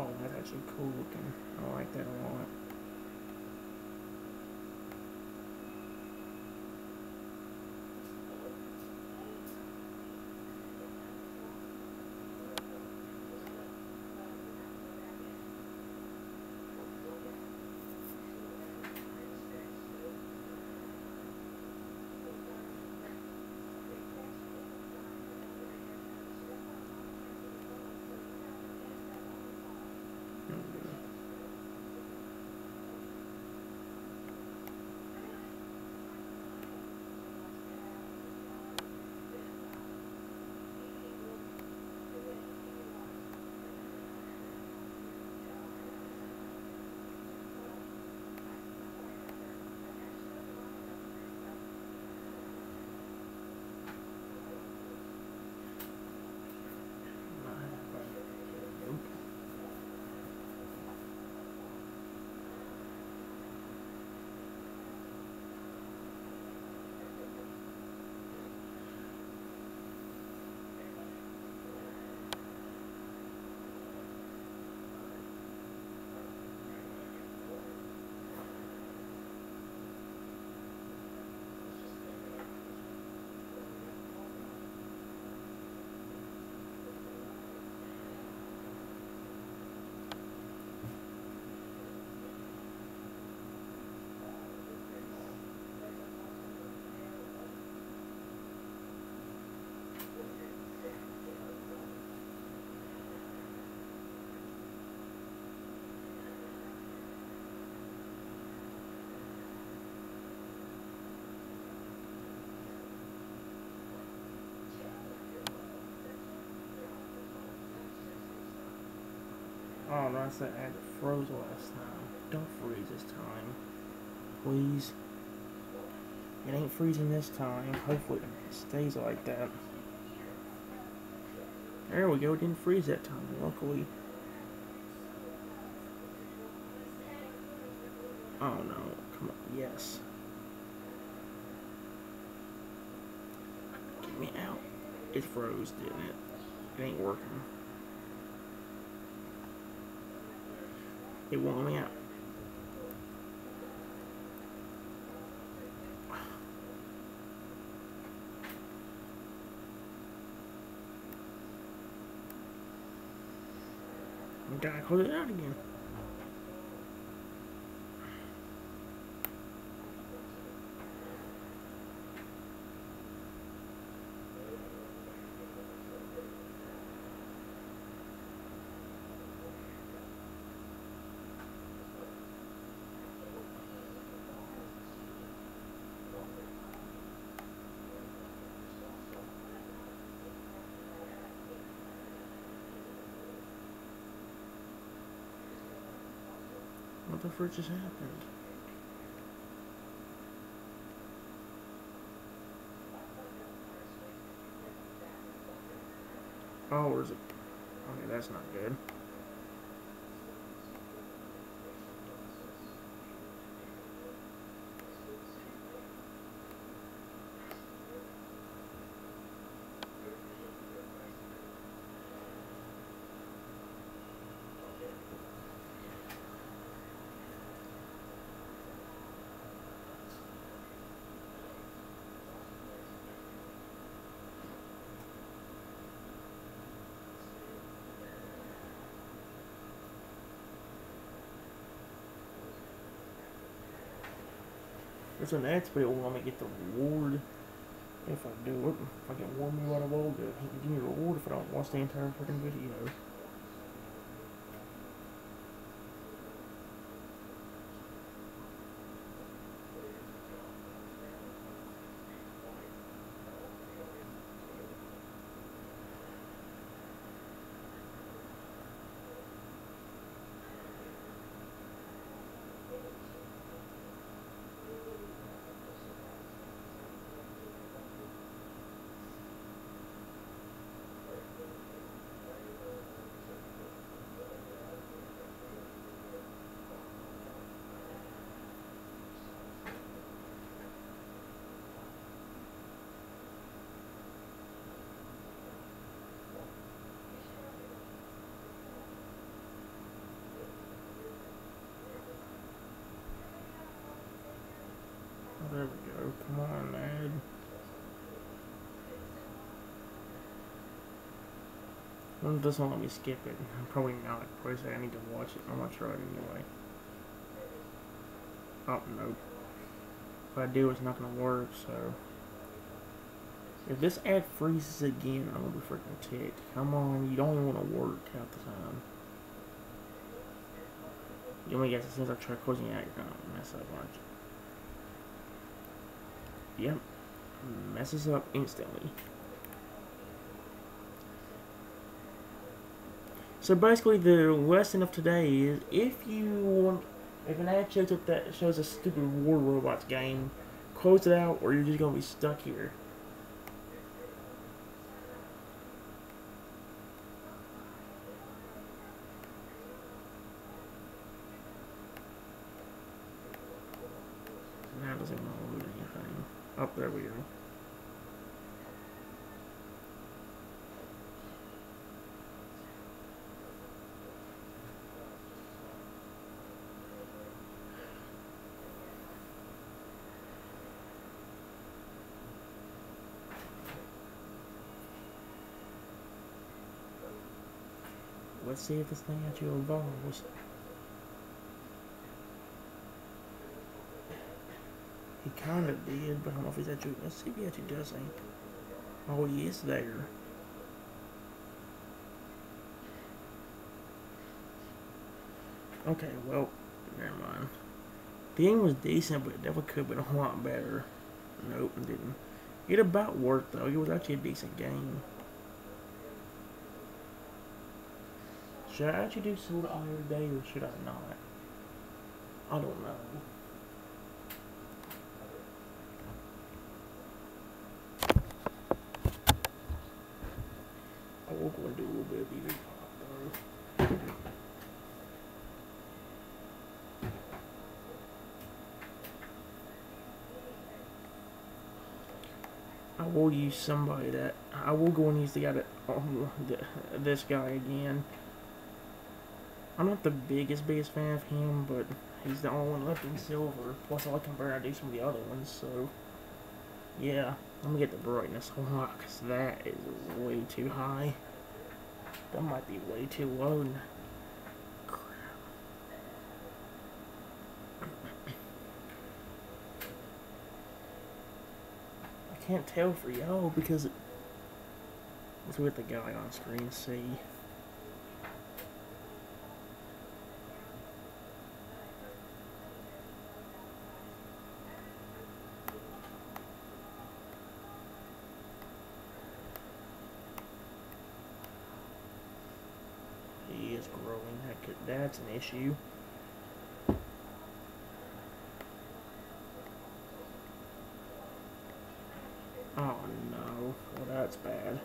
Oh, that's actually cool looking. I like that a lot. Oh, no, I said I had froze last time. Don't freeze this time. Please. It ain't freezing this time. Hopefully it stays like that. There we go. It didn't freeze that time, luckily. Oh no. Come on. Yes. Get me out. It froze, didn't it? It ain't working. It won't let me out. I gotta close it out again. What the frick just happened? Oh, where's it? Okay, that's not good. There's an X, but it won't let me get the reward if I do it. If I get 1 million, I will do it. He can give me a reward if I don't watch the entire freaking video. There we go. Come on, man. Well, it doesn't let me skip it. I'm probably not. Probably say I need to watch it. I'm gonna try it anyway. Oh, nope. If I do, it's not gonna work, so. If this ad freezes again, I'm gonna be freaking ticked. Come on, you don't even want to work half the time. You only guess as soon as I try closing it out, you're gonna mess up, aren't you? Yep, messes up instantly. So basically, the lesson of today is if an ad shows up that shows a stupid War Robots game, close it out, or you're just gonna be stuck here. Now it doesn't want to load anything. Oh, there we go. Let's see if this thing actually evolves. He kind of did, but I don't know if he's actually. Let's see if he actually does anything. Oh, he is there. Okay, well, never mind. The game was decent, but it definitely could have been a lot better. Nope, it didn't. It about worked, though. It was actually a decent game. Should Should I actually do Sword Art today or should I not? I don't know. I will go and do a little bit of either pop though. I will use somebody that I will go and use the guy that this guy again. I'm not the biggest fan of him, but he's the only one left in silver. Plus, I like comparing to do some of the other ones. So, yeah, I'm gonna get the brightness a lot because that is way too high. That might be way too low. Crap. I can't tell for y'all because it's with the guy on screen. See. He is growing. That's an issue. Oh no. Well, that's bad.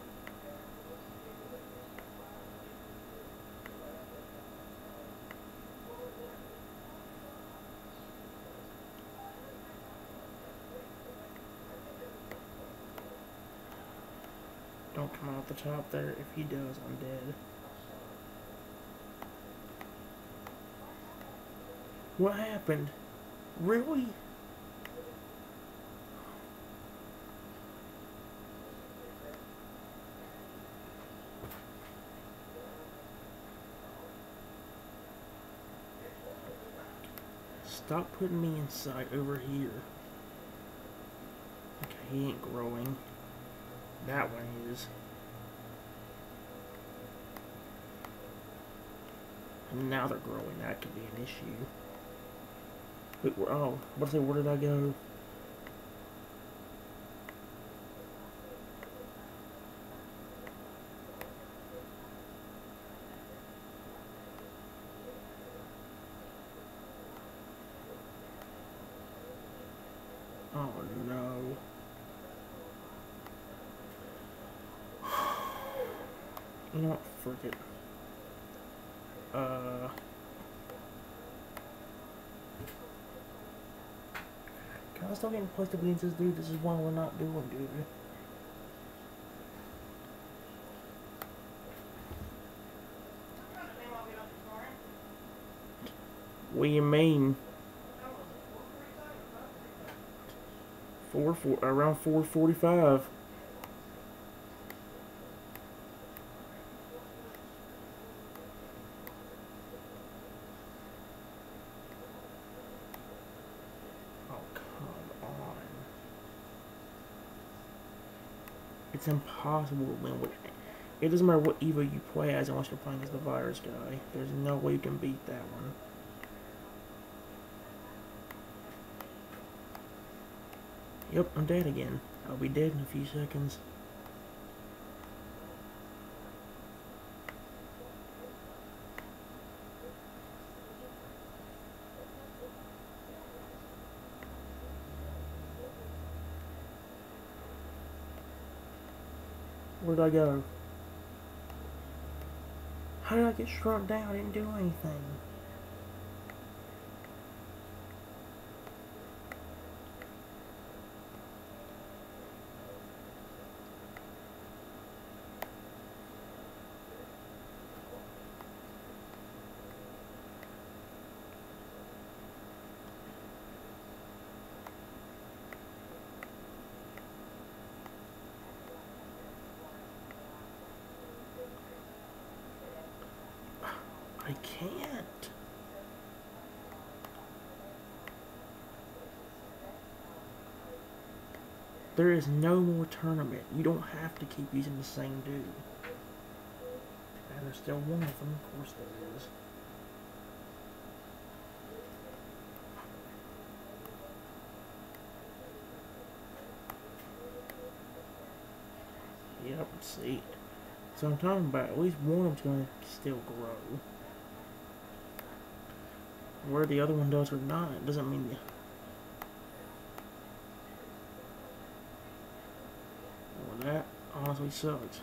Don't come out the top there. If he does, I'm dead. What happened? Really? Stop putting me inside over here. Okay, he ain't growing. That one is. And now they're growing. That could be an issue. Wait, oh, where did I go? Oh no. You know what? Frick it. I was still getting close to being this dude. This is why we're not doing good. What do you mean? Around 4:45. It's impossible to win with it. It doesn't matter what Evo you play as unless you're playing as the virus guy. There's no way you can beat that one. Yep, I'm dead again. I'll be dead in a few seconds. Where'd I go? How did I get shrunk down? I didn't do anything. I can't. There is no more tournament. You don't have to keep using the same dude. And there's still one of them. Of course there is. Yep, let's see. So I'm talking about at least one of them's going to still grow. Where the other one does or not doesn't mean you. Well, that honestly sucks.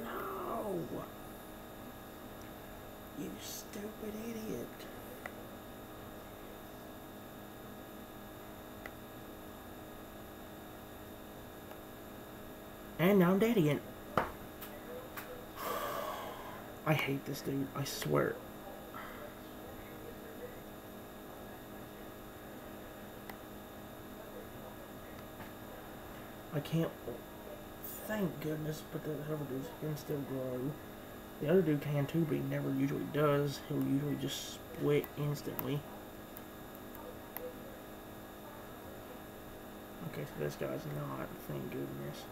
No! You stupid idiot. And now I'm dead again. I hate this dude, I swear. I can't. Thank goodness, but the other dude can still grow. The other dude can too, but he never usually does. He'll usually just split instantly. Okay, so this guy's not, thank goodness.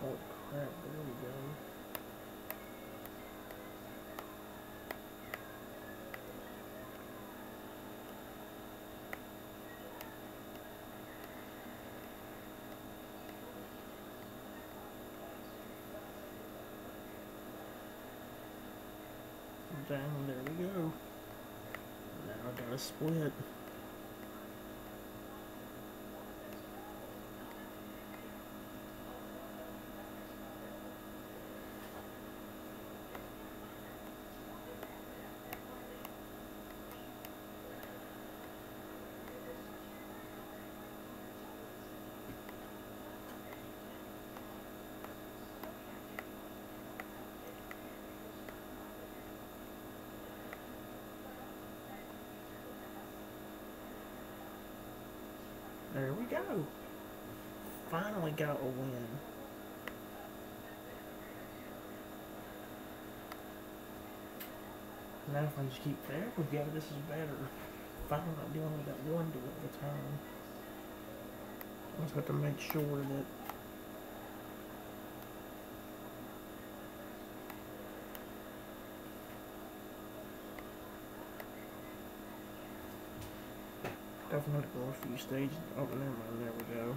Oh crap, there we go. Dang, there we go. Now I gotta split. There we go. Finally got a win. Now if I just keep there, we go. This is better. Finally not dealing with that one dude all the time. I just have to make sure that definitely have to go a few stages. Oh, never mind. There we go.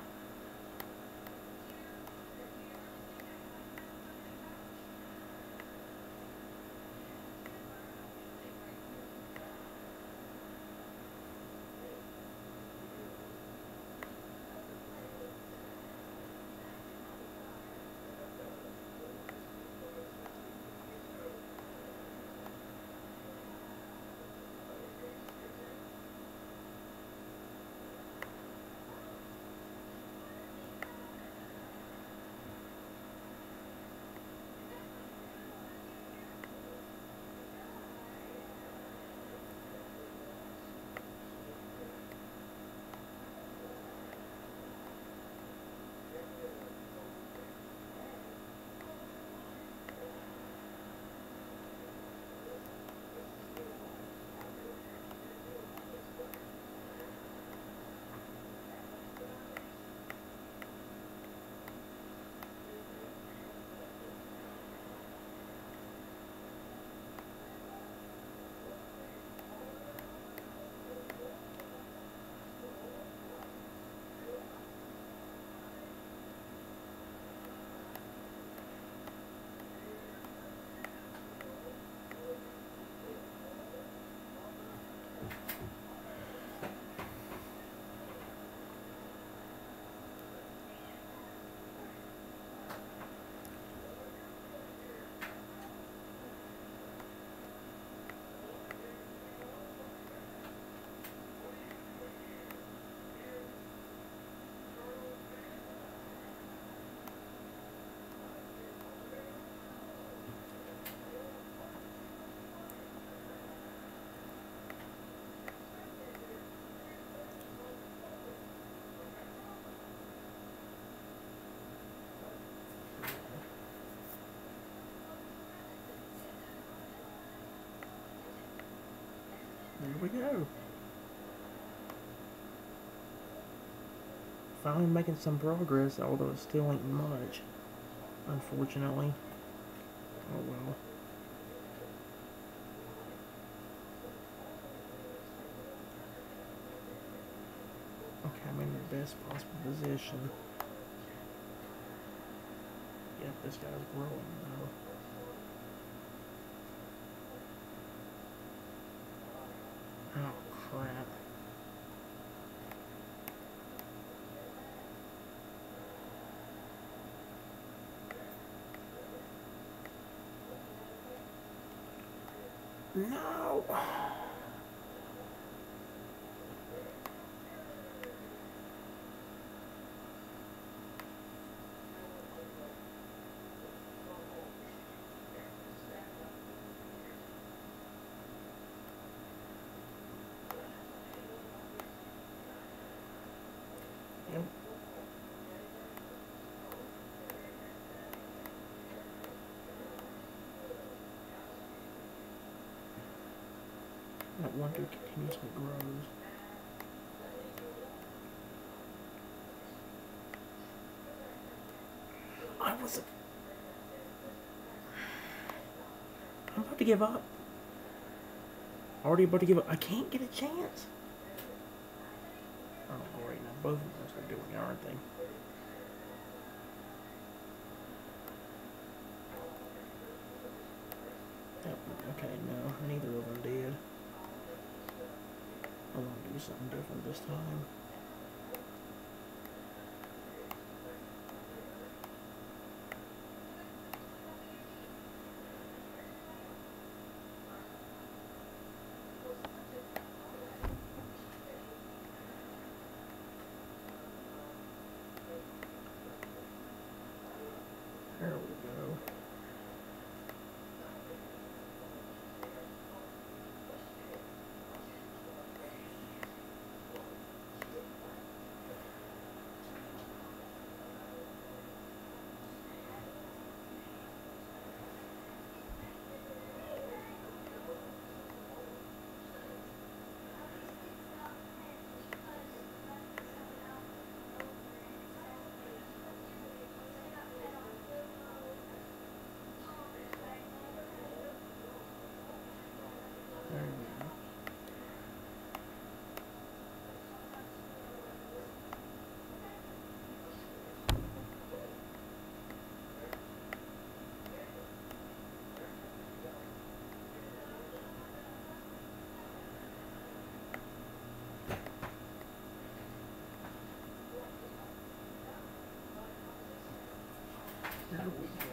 go. Finally making some progress, although it still ain't much, unfortunately. Oh well. Okay, I'm in the best possible position. Yep, this guy's growing though. Oh crap. No! Yep. That wonder continuously grows. I'm about to give up. Already about to give up. I can't get a chance. Oh, great. Now both of us are doing it, aren't they? Yep. Okay, no. Neither of them did. I'm going to do something different this time. There we go. There we go. There we go.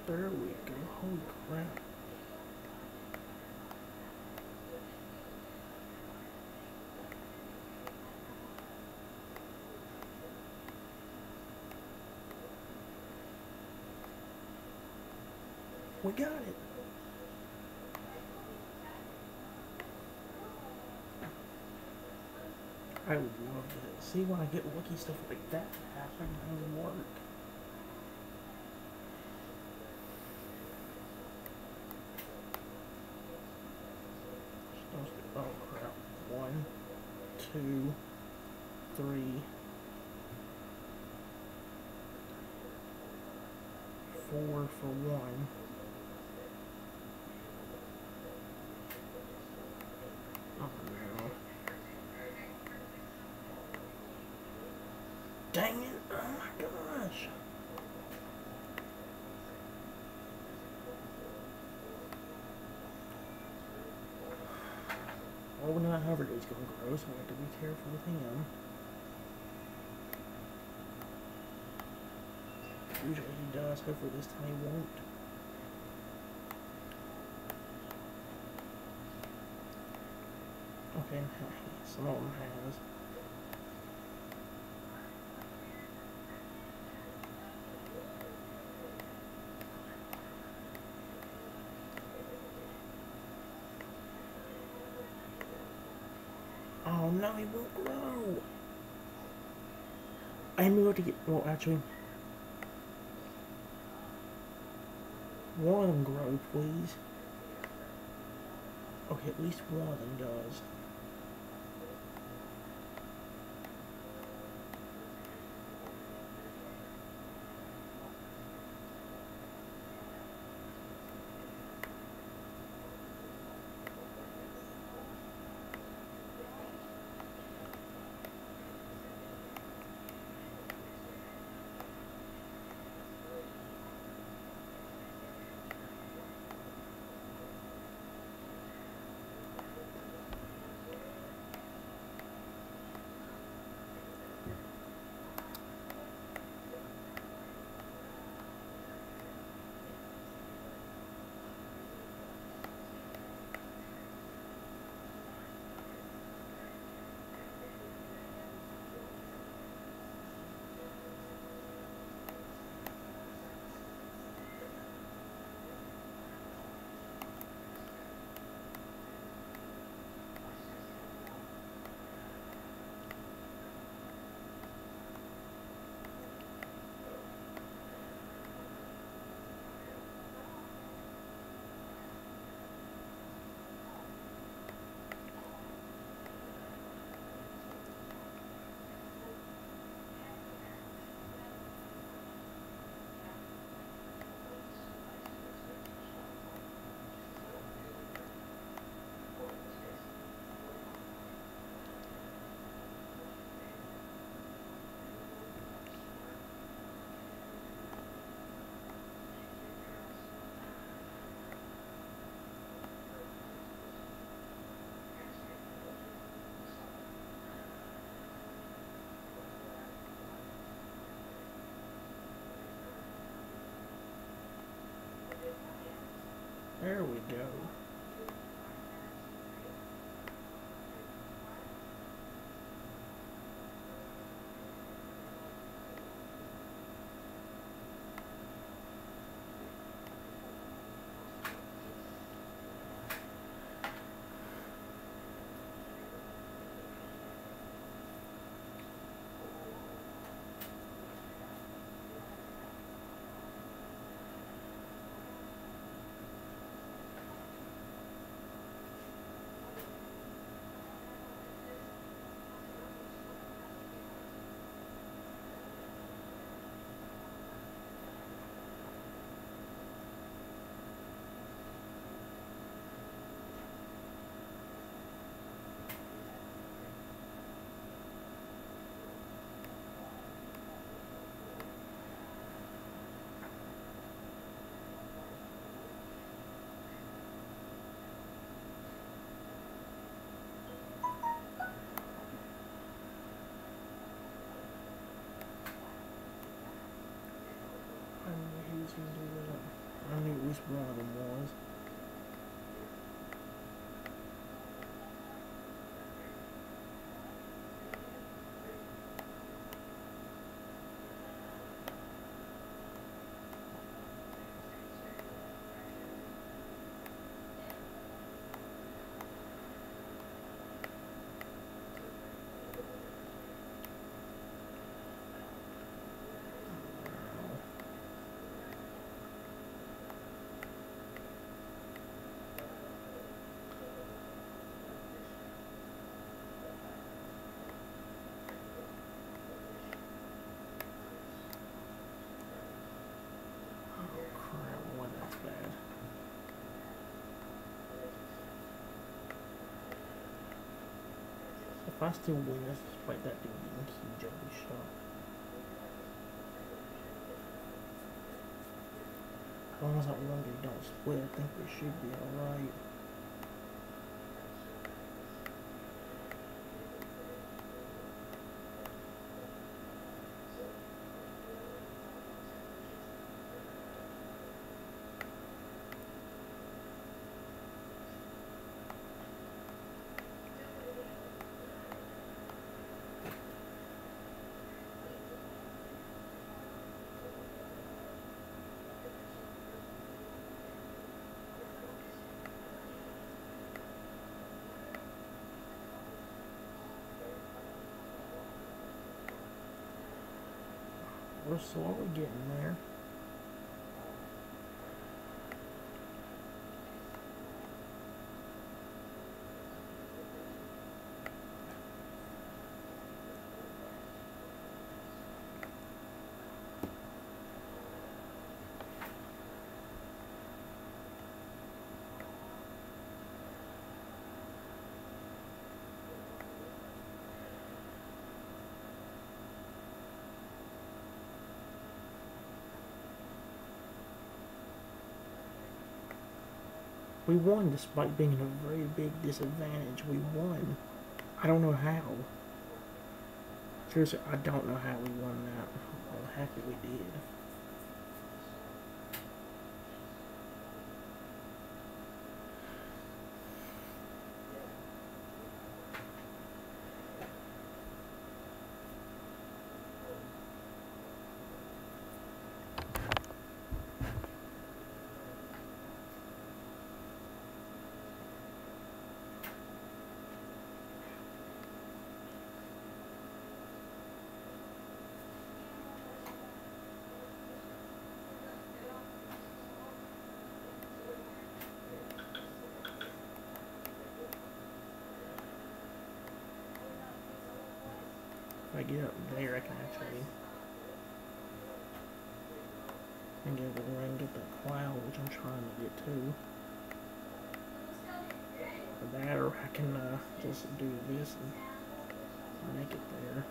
There we go. Holy crap. We got it. I would love that. See, when I get lucky stuff like that happen, it would work. Oh crap. 1, 2, 3, 4 for 1. Oh no. Dang it! Oh my gosh! Well, we know how Havertay's gonna grow, so we have to be careful with him. Usually he does. Hopefully this time he won't. Okay, some of them has. Oh no, he won't grow. I'm able to get. Well, actually, one of them grow, please. Okay, at least one of them does. There we go. I knew at least one of them was. If I still win this fight, that dude getting huge, I'll be shocked. As long as that one dude don't split, I think we should be alright. We're slowly getting there. We won despite being in a very big disadvantage. We won. I don't know how. Seriously, I don't know how we won that. I'm happy we did. If I get up there, I can actually get over there and get that cloud, which I'm trying to get to. For that, or I can just do this and make it there.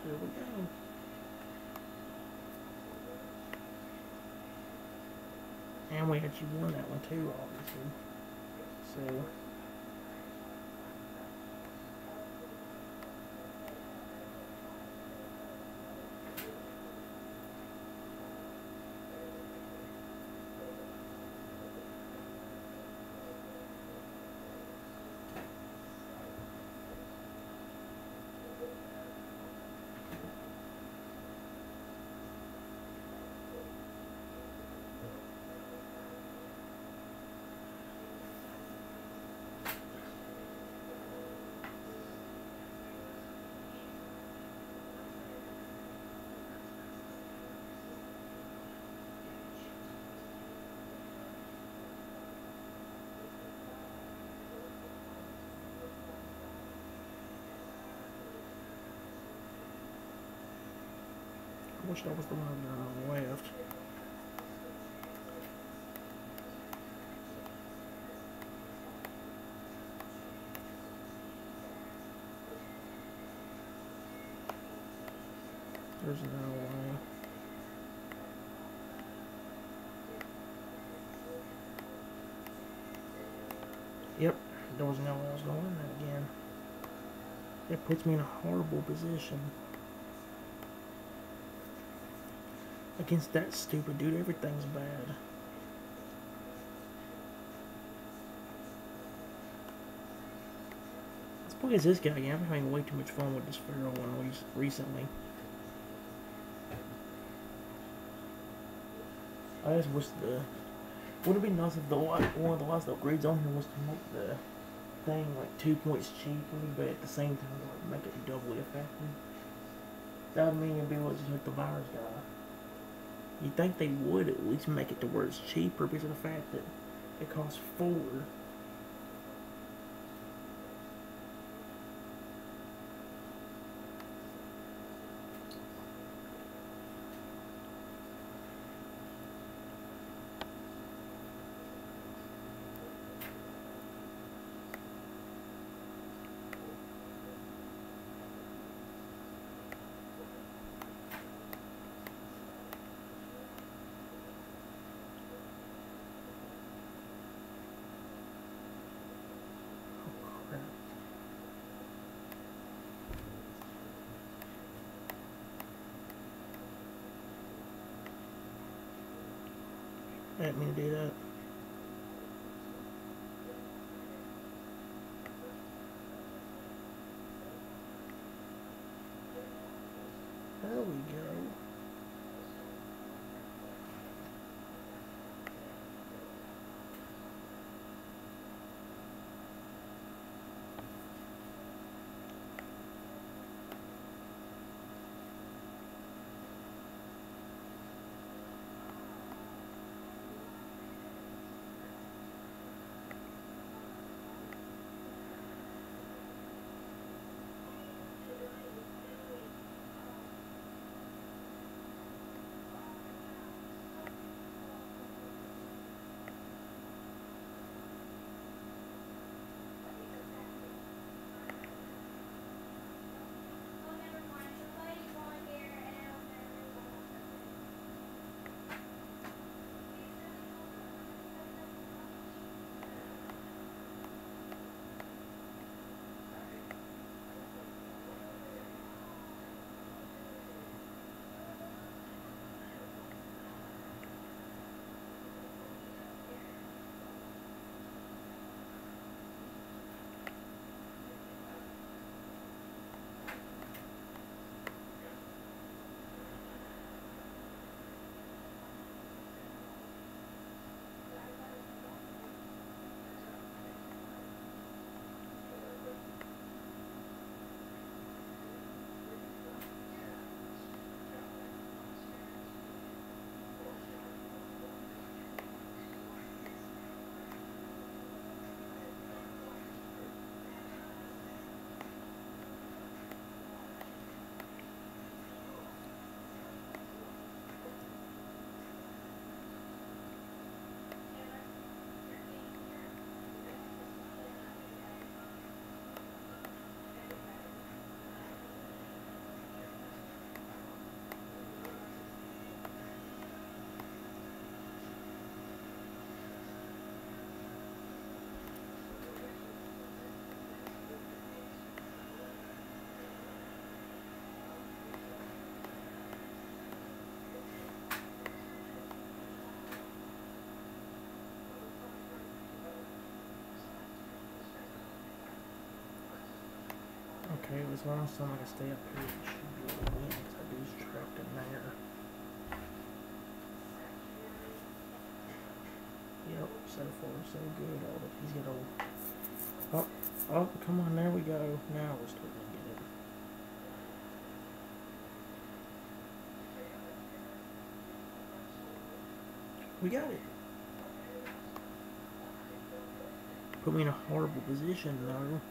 There we go. And we actually won that one too, obviously. So I wish that was the one on the left. There's no way. Yep, there was no way I was going in that again. That puts me in a horrible position. Against that stupid dude, everything's bad. Let's play as this guy again. I'm having way too much fun with this Pharaoh one recently. I just wish would it be nice if one of the last upgrades on here was to make the thing like 2 points cheaper, but at the same time like make it doubly effective. That would mean you'd be able to just hit the virus guy. You'd think they would at least make it to where it's cheaper because of the fact that it costs 4. I didn't mean to do that. There we go. Okay, as long as I can stay up here, it should be able to win because I do trapped in there. Yep, so far so good. He's got a... Oh, oh, come on, there we go. Now we're starting to get it. We got it. Put me in a horrible position, though.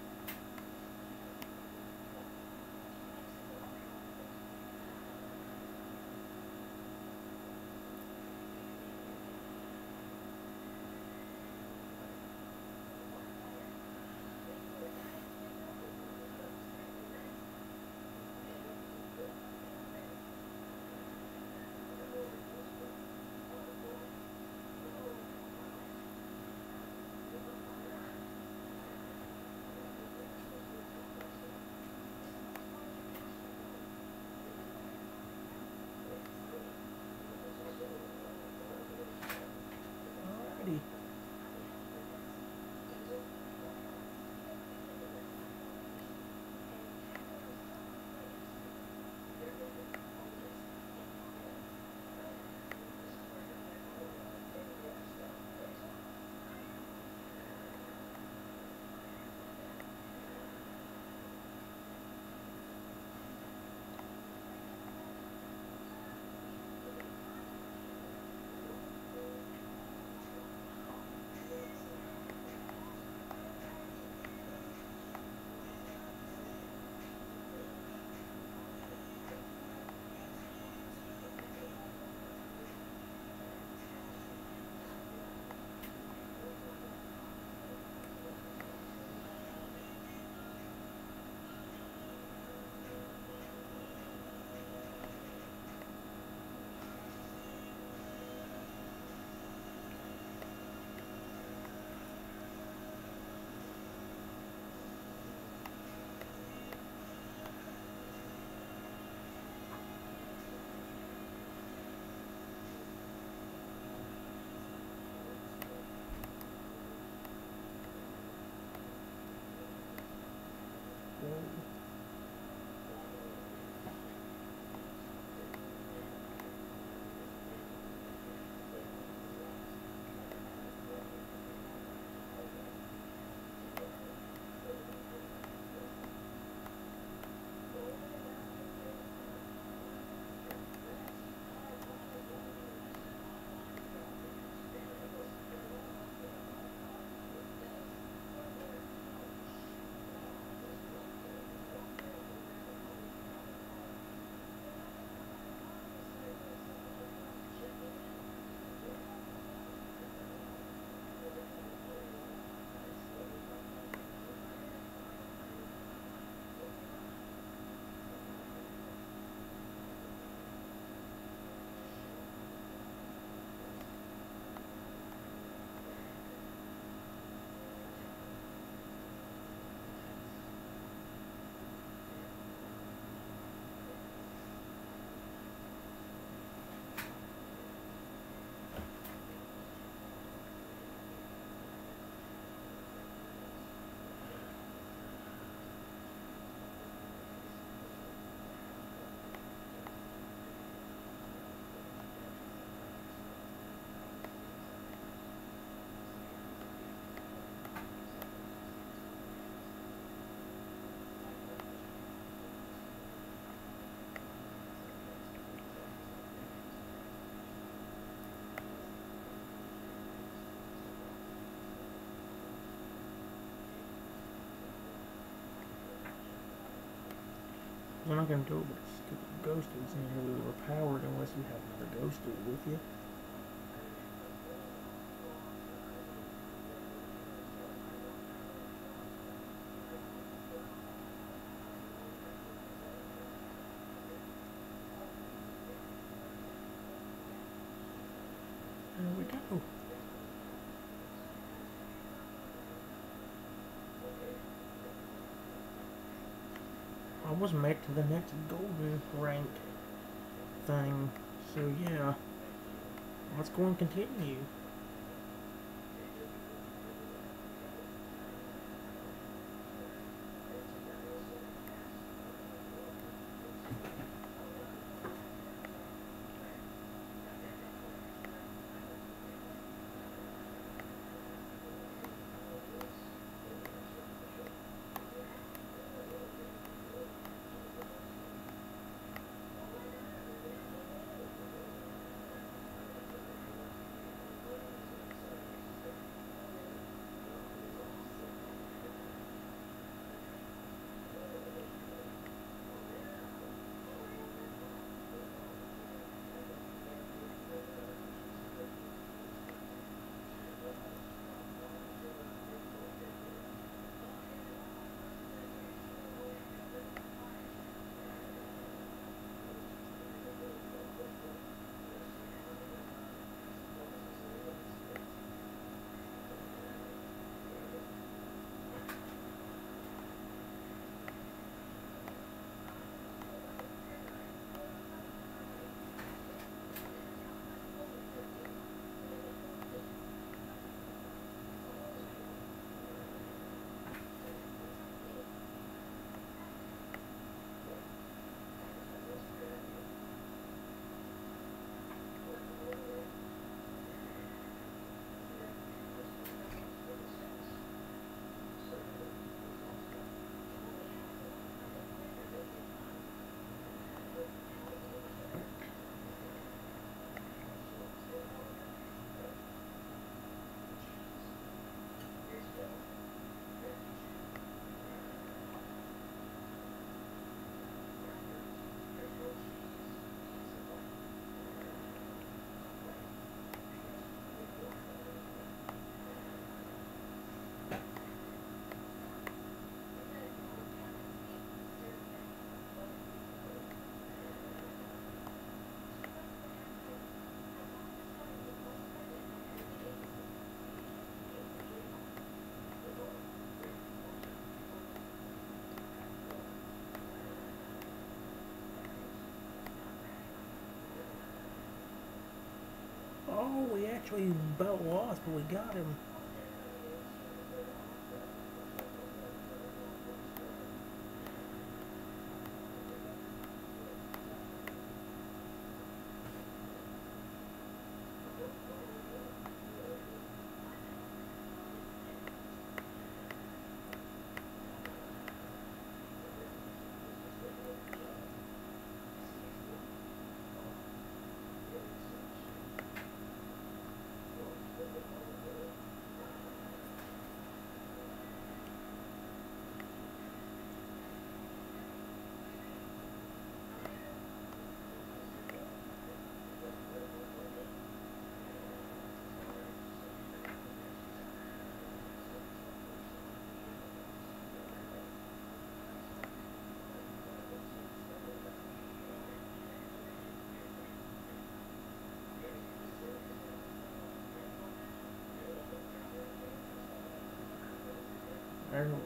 I'm not gonna do it, but stupid ghost isn't really overpowered unless you have another ghost dude with you. There we go. I was made to the next golden rank thing, so yeah, let's go and continue. Oh, we actually about lost, but we got him. There we go.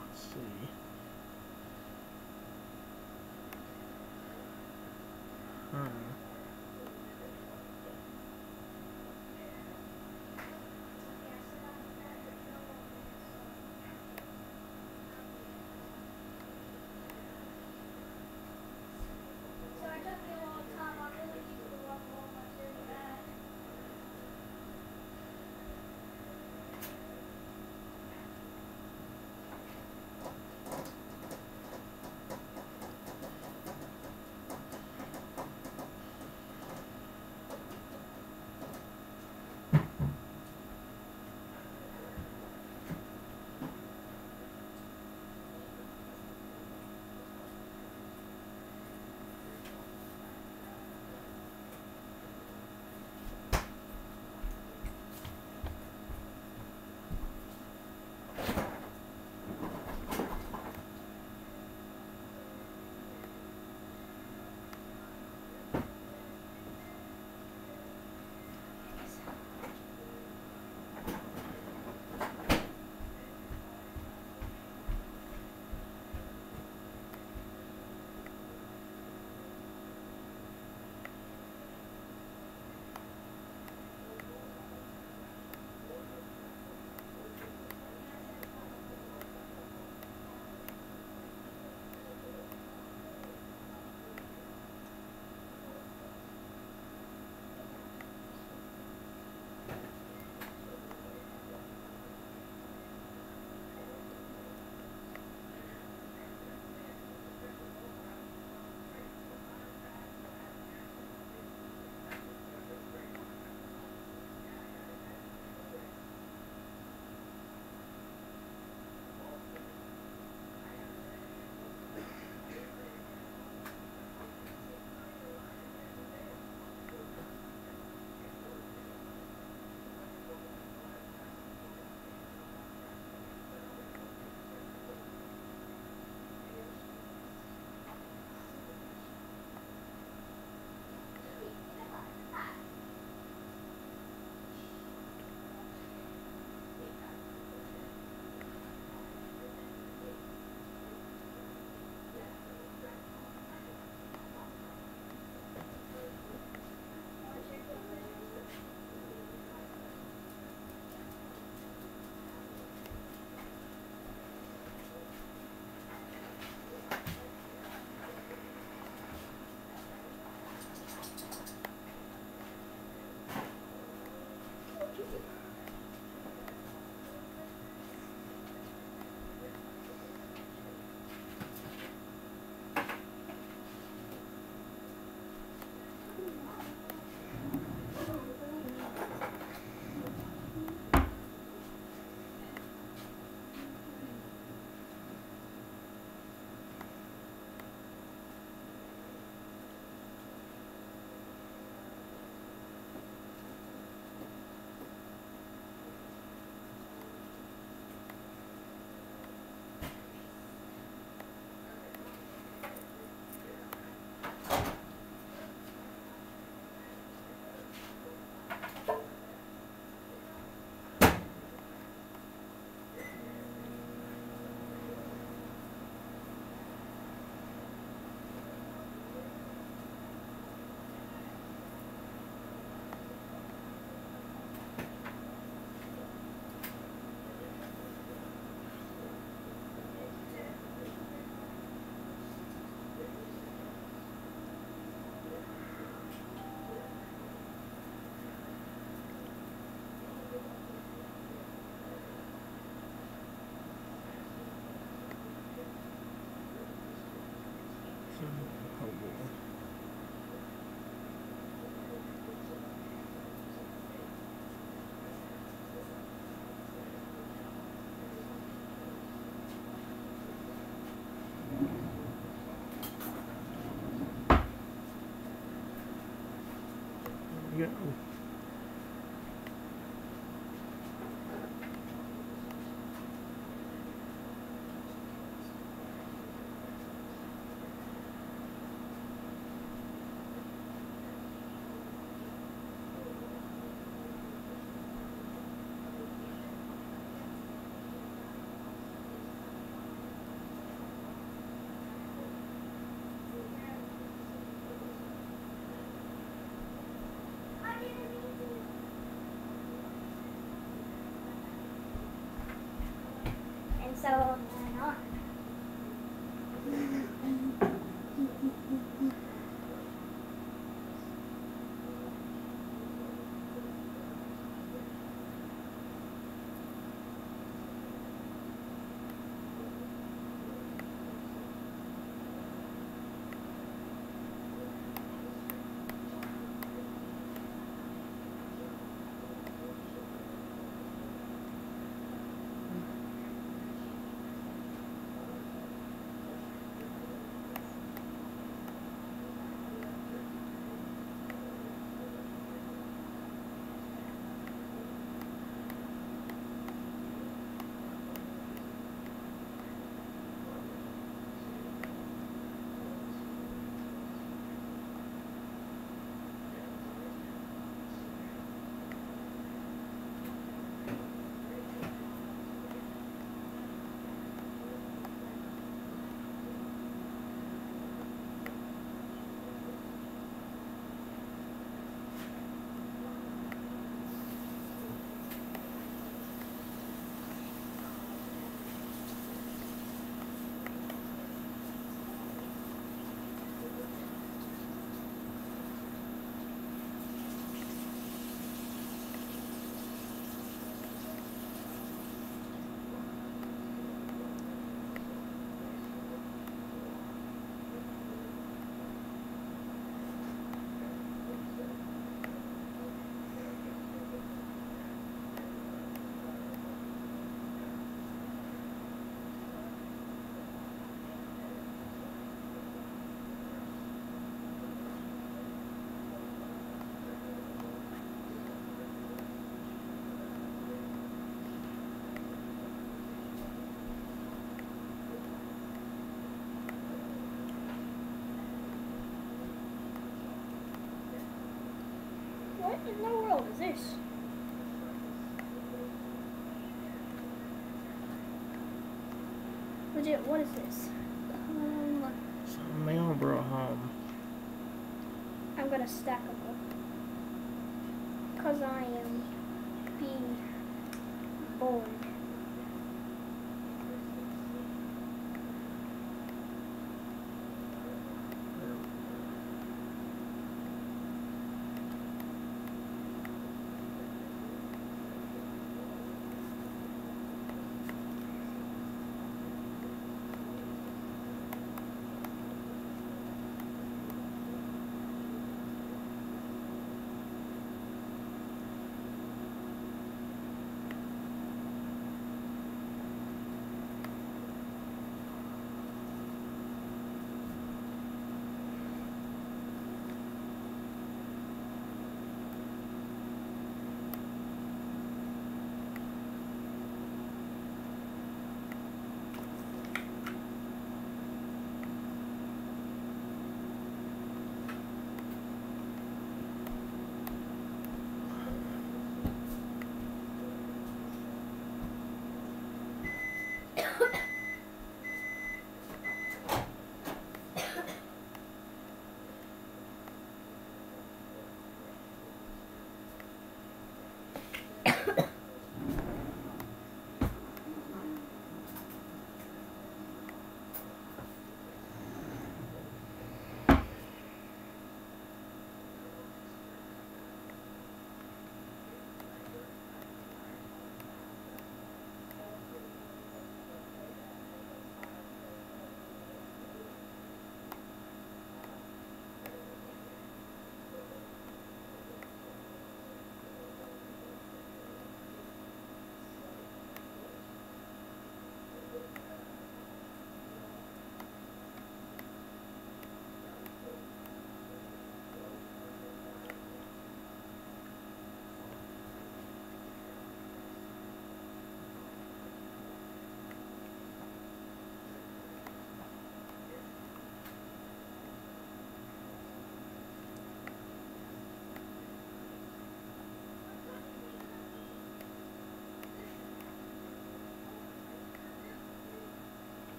Let's see. go. And so moving on. What in the world is this? Legit, what is this? Some mail brought home. I'm gonna stack them up. Because I am being bored.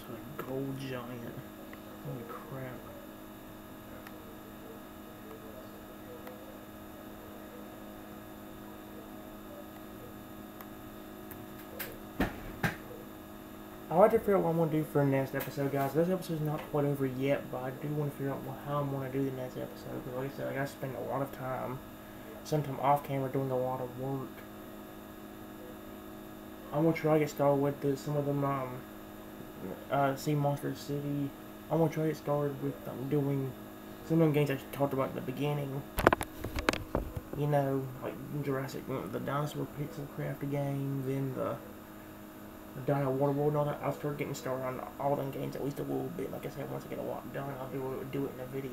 a gold giant. Holy crap. I like to figure out what I'm going to do for the next episode, guys. This episode's not quite over yet, but I do want to figure out how I'm going to do the next episode. Because like I said, I got to spend a lot of time, sometimes off camera, doing a lot of work. I'm going to try to get started with some of them, Sea Monster City. I'm going to try to get started with doing some of them games I talked about in the beginning. You know, like Jurassic, the Dinosaur Pixel Craft game, then the Dino Water World and all that. I'll start getting started on all them games at least a little bit. Like I said, once I get a lot done, I'll do it in a video.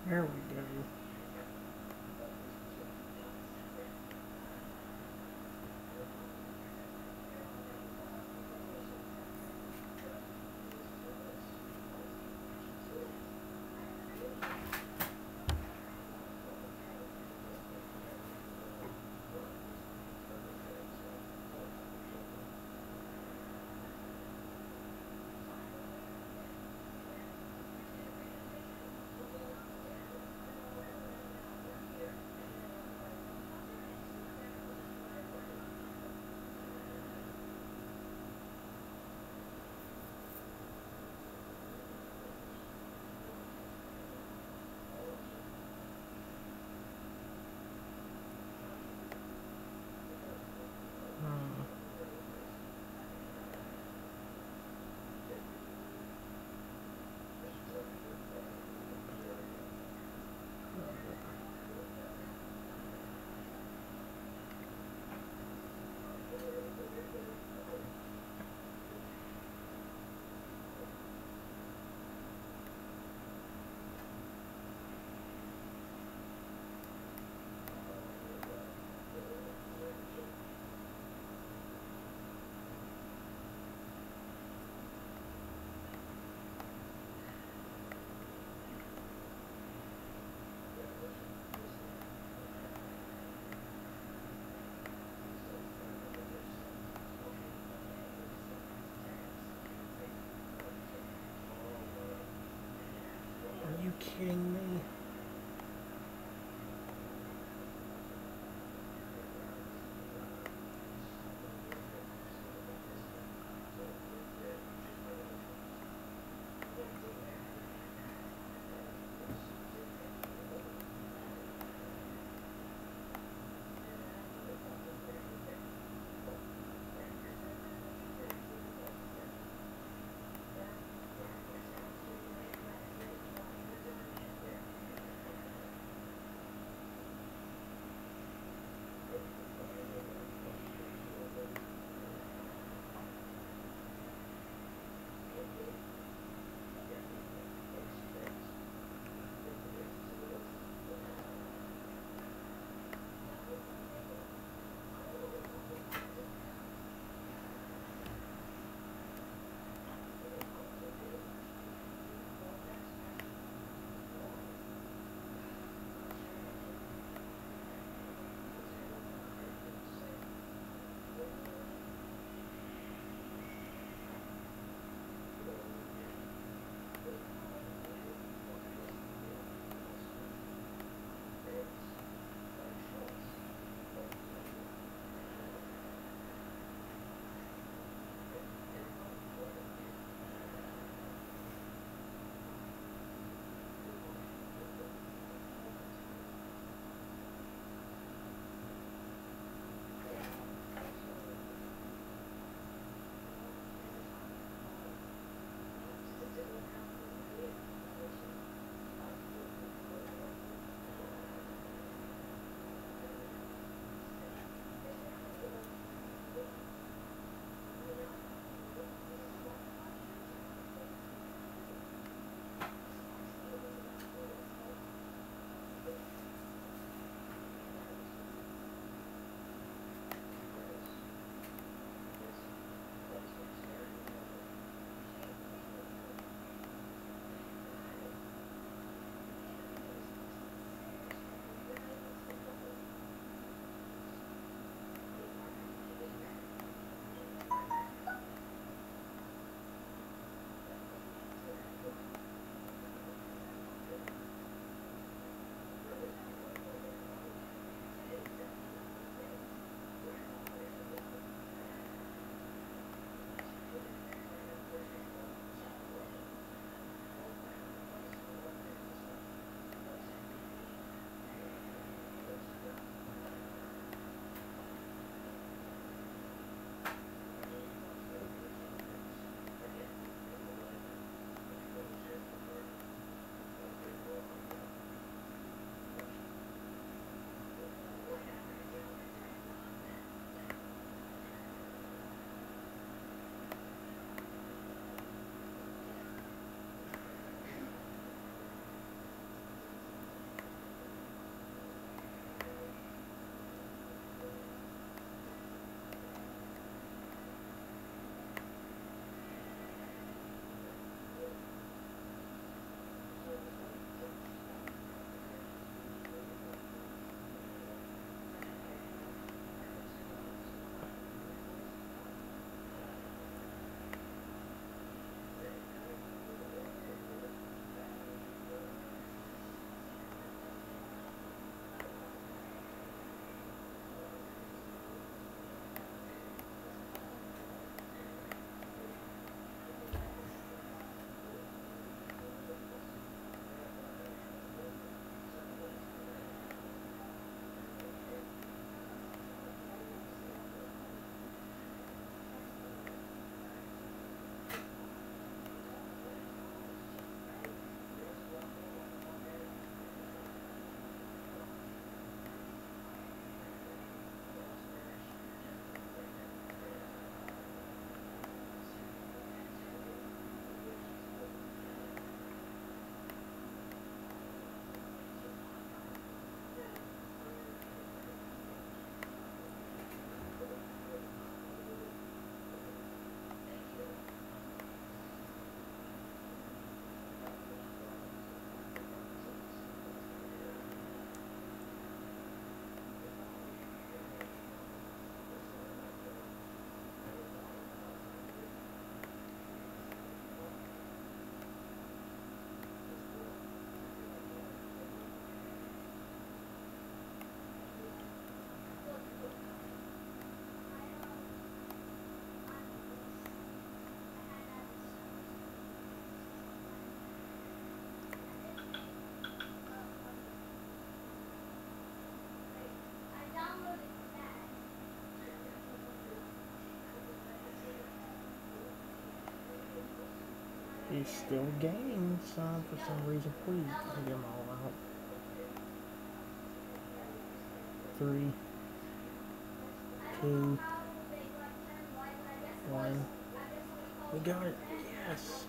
There we go. Are you kidding me? is still gaining some for some reason. Please get them all out. 3, 2, 1. We got it. Yes.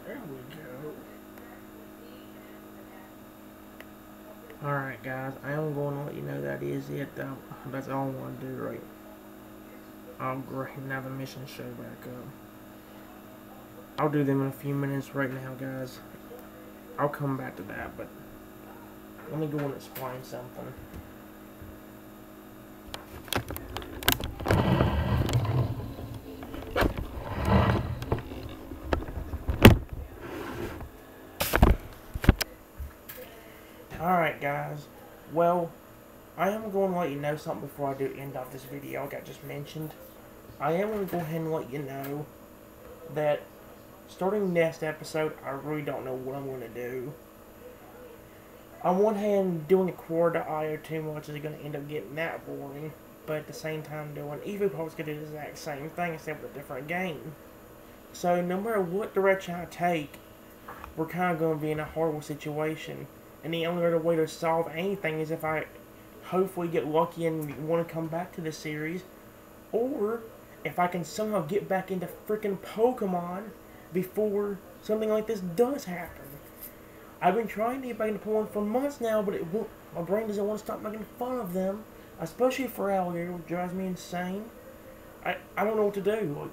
There we go. Alright guys, I am going to let you know that is it though. That's all I want to do right. Oh great, now the missions show back up. I'll do them in a few minutes right now guys. I'll come back to that, but let me go and explain something. Alright guys, well, I am going to let you know something before I do end off this video like I just mentioned. I am going to go ahead and let you know that starting next episode, I really don't know what I'm going to do. On one hand, doing the Quora.io too much is going to end up getting that boring. but at the same time doing Evopop's gonna do the exact same thing except with a different game. So no matter what direction I take, we're kind of going to be in a horrible situation. And the only other way to solve anything is if I hopefully get lucky and want to come back to the series, or if I can somehow get back into freaking Pokemon before something like this does happen. I've been trying to get back into Pokemon for months now, but it won't, my brain doesn't want to stop making fun of them, especially for Alligator, which drives me insane. I don't know what to do. Like,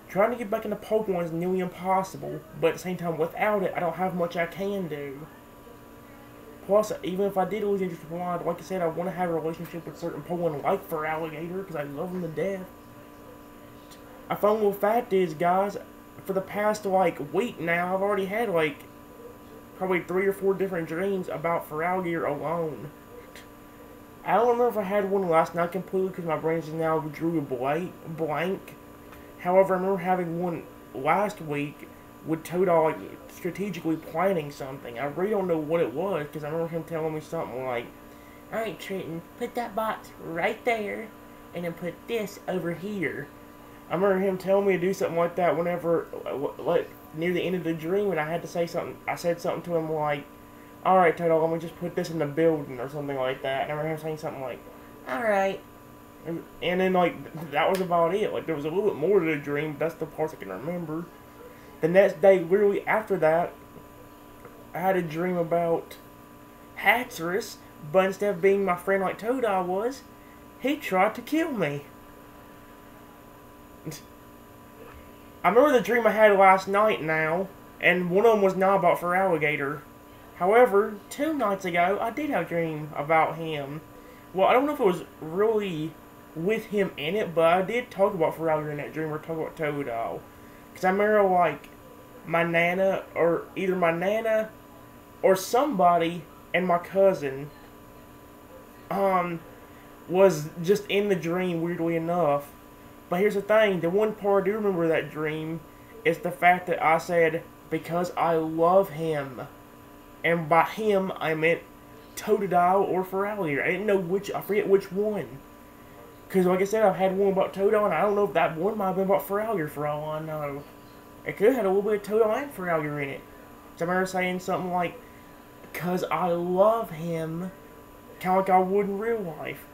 trying to get back into Pokemon is nearly impossible, but at the same time, without it, I don't have much I can do. Plus, even if I did lose interest in Pokemon, like I said, I want to have a relationship with certain Pokemon, like for Alligator, because I love them to death. I found the fact is, guys, for the past, like, week now, I've already had, like, probably 3 or 4 different dreams about for Alligator alone. I don't remember if I had one last night completely, because my brain just now drew a blank. However, I remember having one last week with Toadal, like, strategically planning something. I really don't know what it was, because I remember him telling me something like, "Alright, Trenton, put that box right there, and then put this over here." I remember him telling me to do something like that whenever, like, near the end of the dream, and I had to say something. I said something to him like, "Alright, Toadal, let me just put this in the building," or something like that. And I remember him saying something like, "Alright." And then, like, that was about it. Like, there was a little bit more to the dream, but that's the parts I can remember. The next day, literally after that, I had a dream about Haxorus, but instead of being my friend like Toadal was, he tried to kill me. I remember the dream I had last night now, and one of them was not about for Alligator. However, 2 nights ago, I did have a dream about him. Well, I don't know if it was really with him in it, but I did talk about Feraligatr in that dream, or talk about Toadal. Because I remember, like, my Nana, or either my Nana, or somebody, and my cousin, was just in the dream, weirdly enough. But here's the thing, the one part I do remember of that dream, is the fact that I said, "because I love him." And by him, I meant Totodile or Feraligatr. I didn't know which, I forget which one. Because, like I said, I've had one about Totodile, and I don't know if that one might have been about Feraligatr for all I know. It could have had a little bit of Totodile and Feraligatr in it. So I remember saying something like, "because I love him," kind of like I would in real life.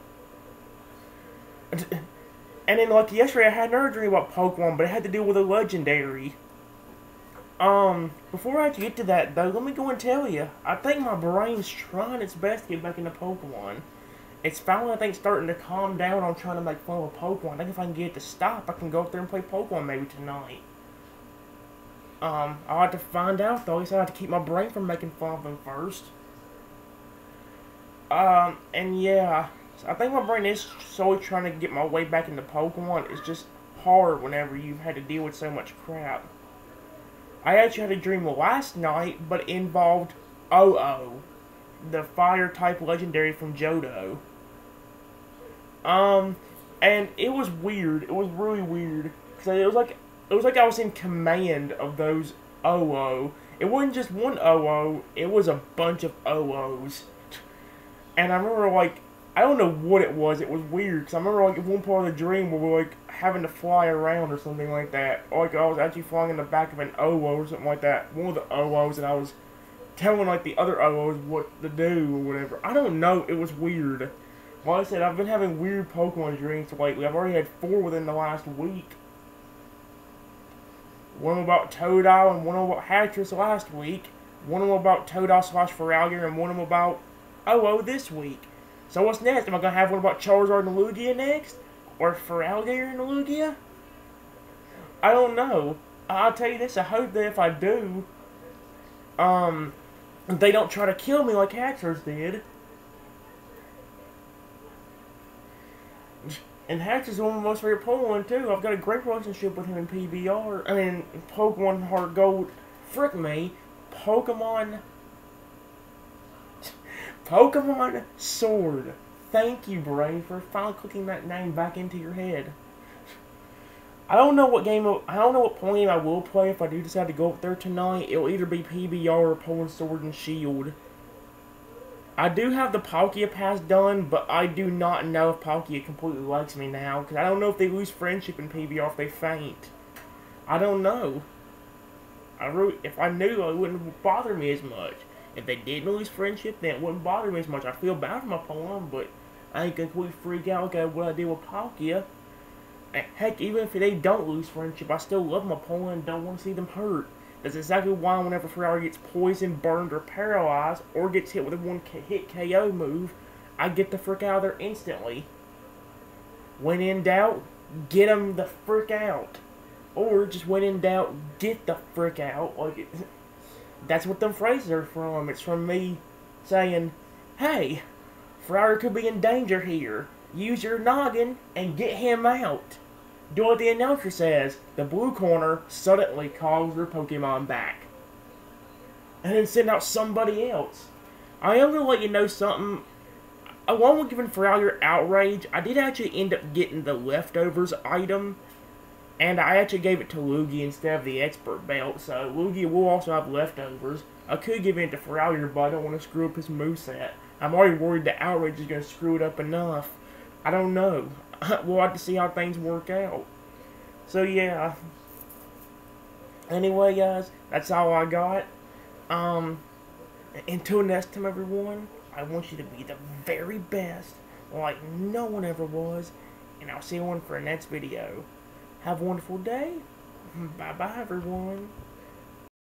And then, like, yesterday I had another dream about Pokemon, but it had to do with a legendary. Before I get to that, though, let me go and tell you, I think my brain's trying its best to get back into Pokemon. It's finally, I think, starting to calm down on trying to make fun of Pokemon. I think if I can get it to stop, I can go up there and play Pokemon maybe tonight. I'll have to find out, though. I guess I have to keep my brain from making fun of them first. And yeah, so I think my brain is slowly trying to get my way back into Pokemon. It's just hard whenever you've had to deal with so much crap. I actually had a dream last night, but it involved Oh-Oh, the fire-type legendary from Johto. And it was weird. It was really weird. Cause it was like I was in command of those Oh-Oh. It wasn't just one Oh-Oh, it was a bunch of Oh-Ohs. And I remember, like, I don't know what it was weird, because I remember, like, one part of the dream where we were, like, having to fly around or something like that. Or, like, I was actually flying in the back of an Oh-Oh or something like that. One of the Oh-Ohs, and I was telling, like, the other Oh-Ohs what to do or whatever. I don't know, it was weird. Like I said, I've been having weird Pokemon dreams lately. I've already had 4 within the last week. One about Totodile and one about Haxorus last week. One of them about Totodile/Feraligatr and one of them about Oh-Oh this week. So what's next? Am I going to have one about Charizard and Lugia next? Or Feraligatr and Lugia? I don't know. I'll tell you this, I hope that if I do, they don't try to kill me like Haxorus did. And Haxorus is one of my most favorite Pokemon too. I've got a great relationship with him in PBR. I mean, Pokemon Heart Gold. Frick me. Pokemon Sword. Thank you, Brave, for finally clicking that name back into your head. I don't know what point game I will play if I do decide to go up there tonight. It'll either be PBR or Pokemon Sword and Shield. I do have the Palkia pass done, but I do not know if Palkia completely likes me now, because I don't know if they lose friendship in PBR if they faint. I don't know. If I knew, it wouldn't bother me as much. If they didn't lose friendship, then it wouldn't bother me as much. I feel bad for my Pokemon, but I ain't completely freak out like what I did with Palkia. And heck, even if they don't lose friendship, I still love my Pokemon and don't want to see them hurt. That's exactly why whenever Ferrari gets poisoned, burned, or paralyzed, or gets hit with a one-hit KO move, I get the frick out of there instantly. When in doubt, get them the frick out. Or just when in doubt, get the frick out. Like, that's what them phrases are from. It's from me saying, hey, Ferrari could be in danger here. Use your noggin and get him out. Do what the announcer says. The blue corner suddenly calls their Pokemon back. And then send out somebody else. I am going to let you know something. Along with giving Ferrari outrage, I did actually end up getting the leftovers item. And I actually gave it to Lugia instead of the expert belt. So Lugia will also have leftovers. I could give it to Ferrari, but I don't want to screw up his moveset. I'm already worried that outrage is going to screw it up enough. I don't know. We'll have to see how things work out. So yeah. Anyway, guys, that's all I got. Until next time, everyone, I want you to be the very best, like no one ever was. And I'll see you on for the next video. Have a wonderful day. Bye-bye, everyone.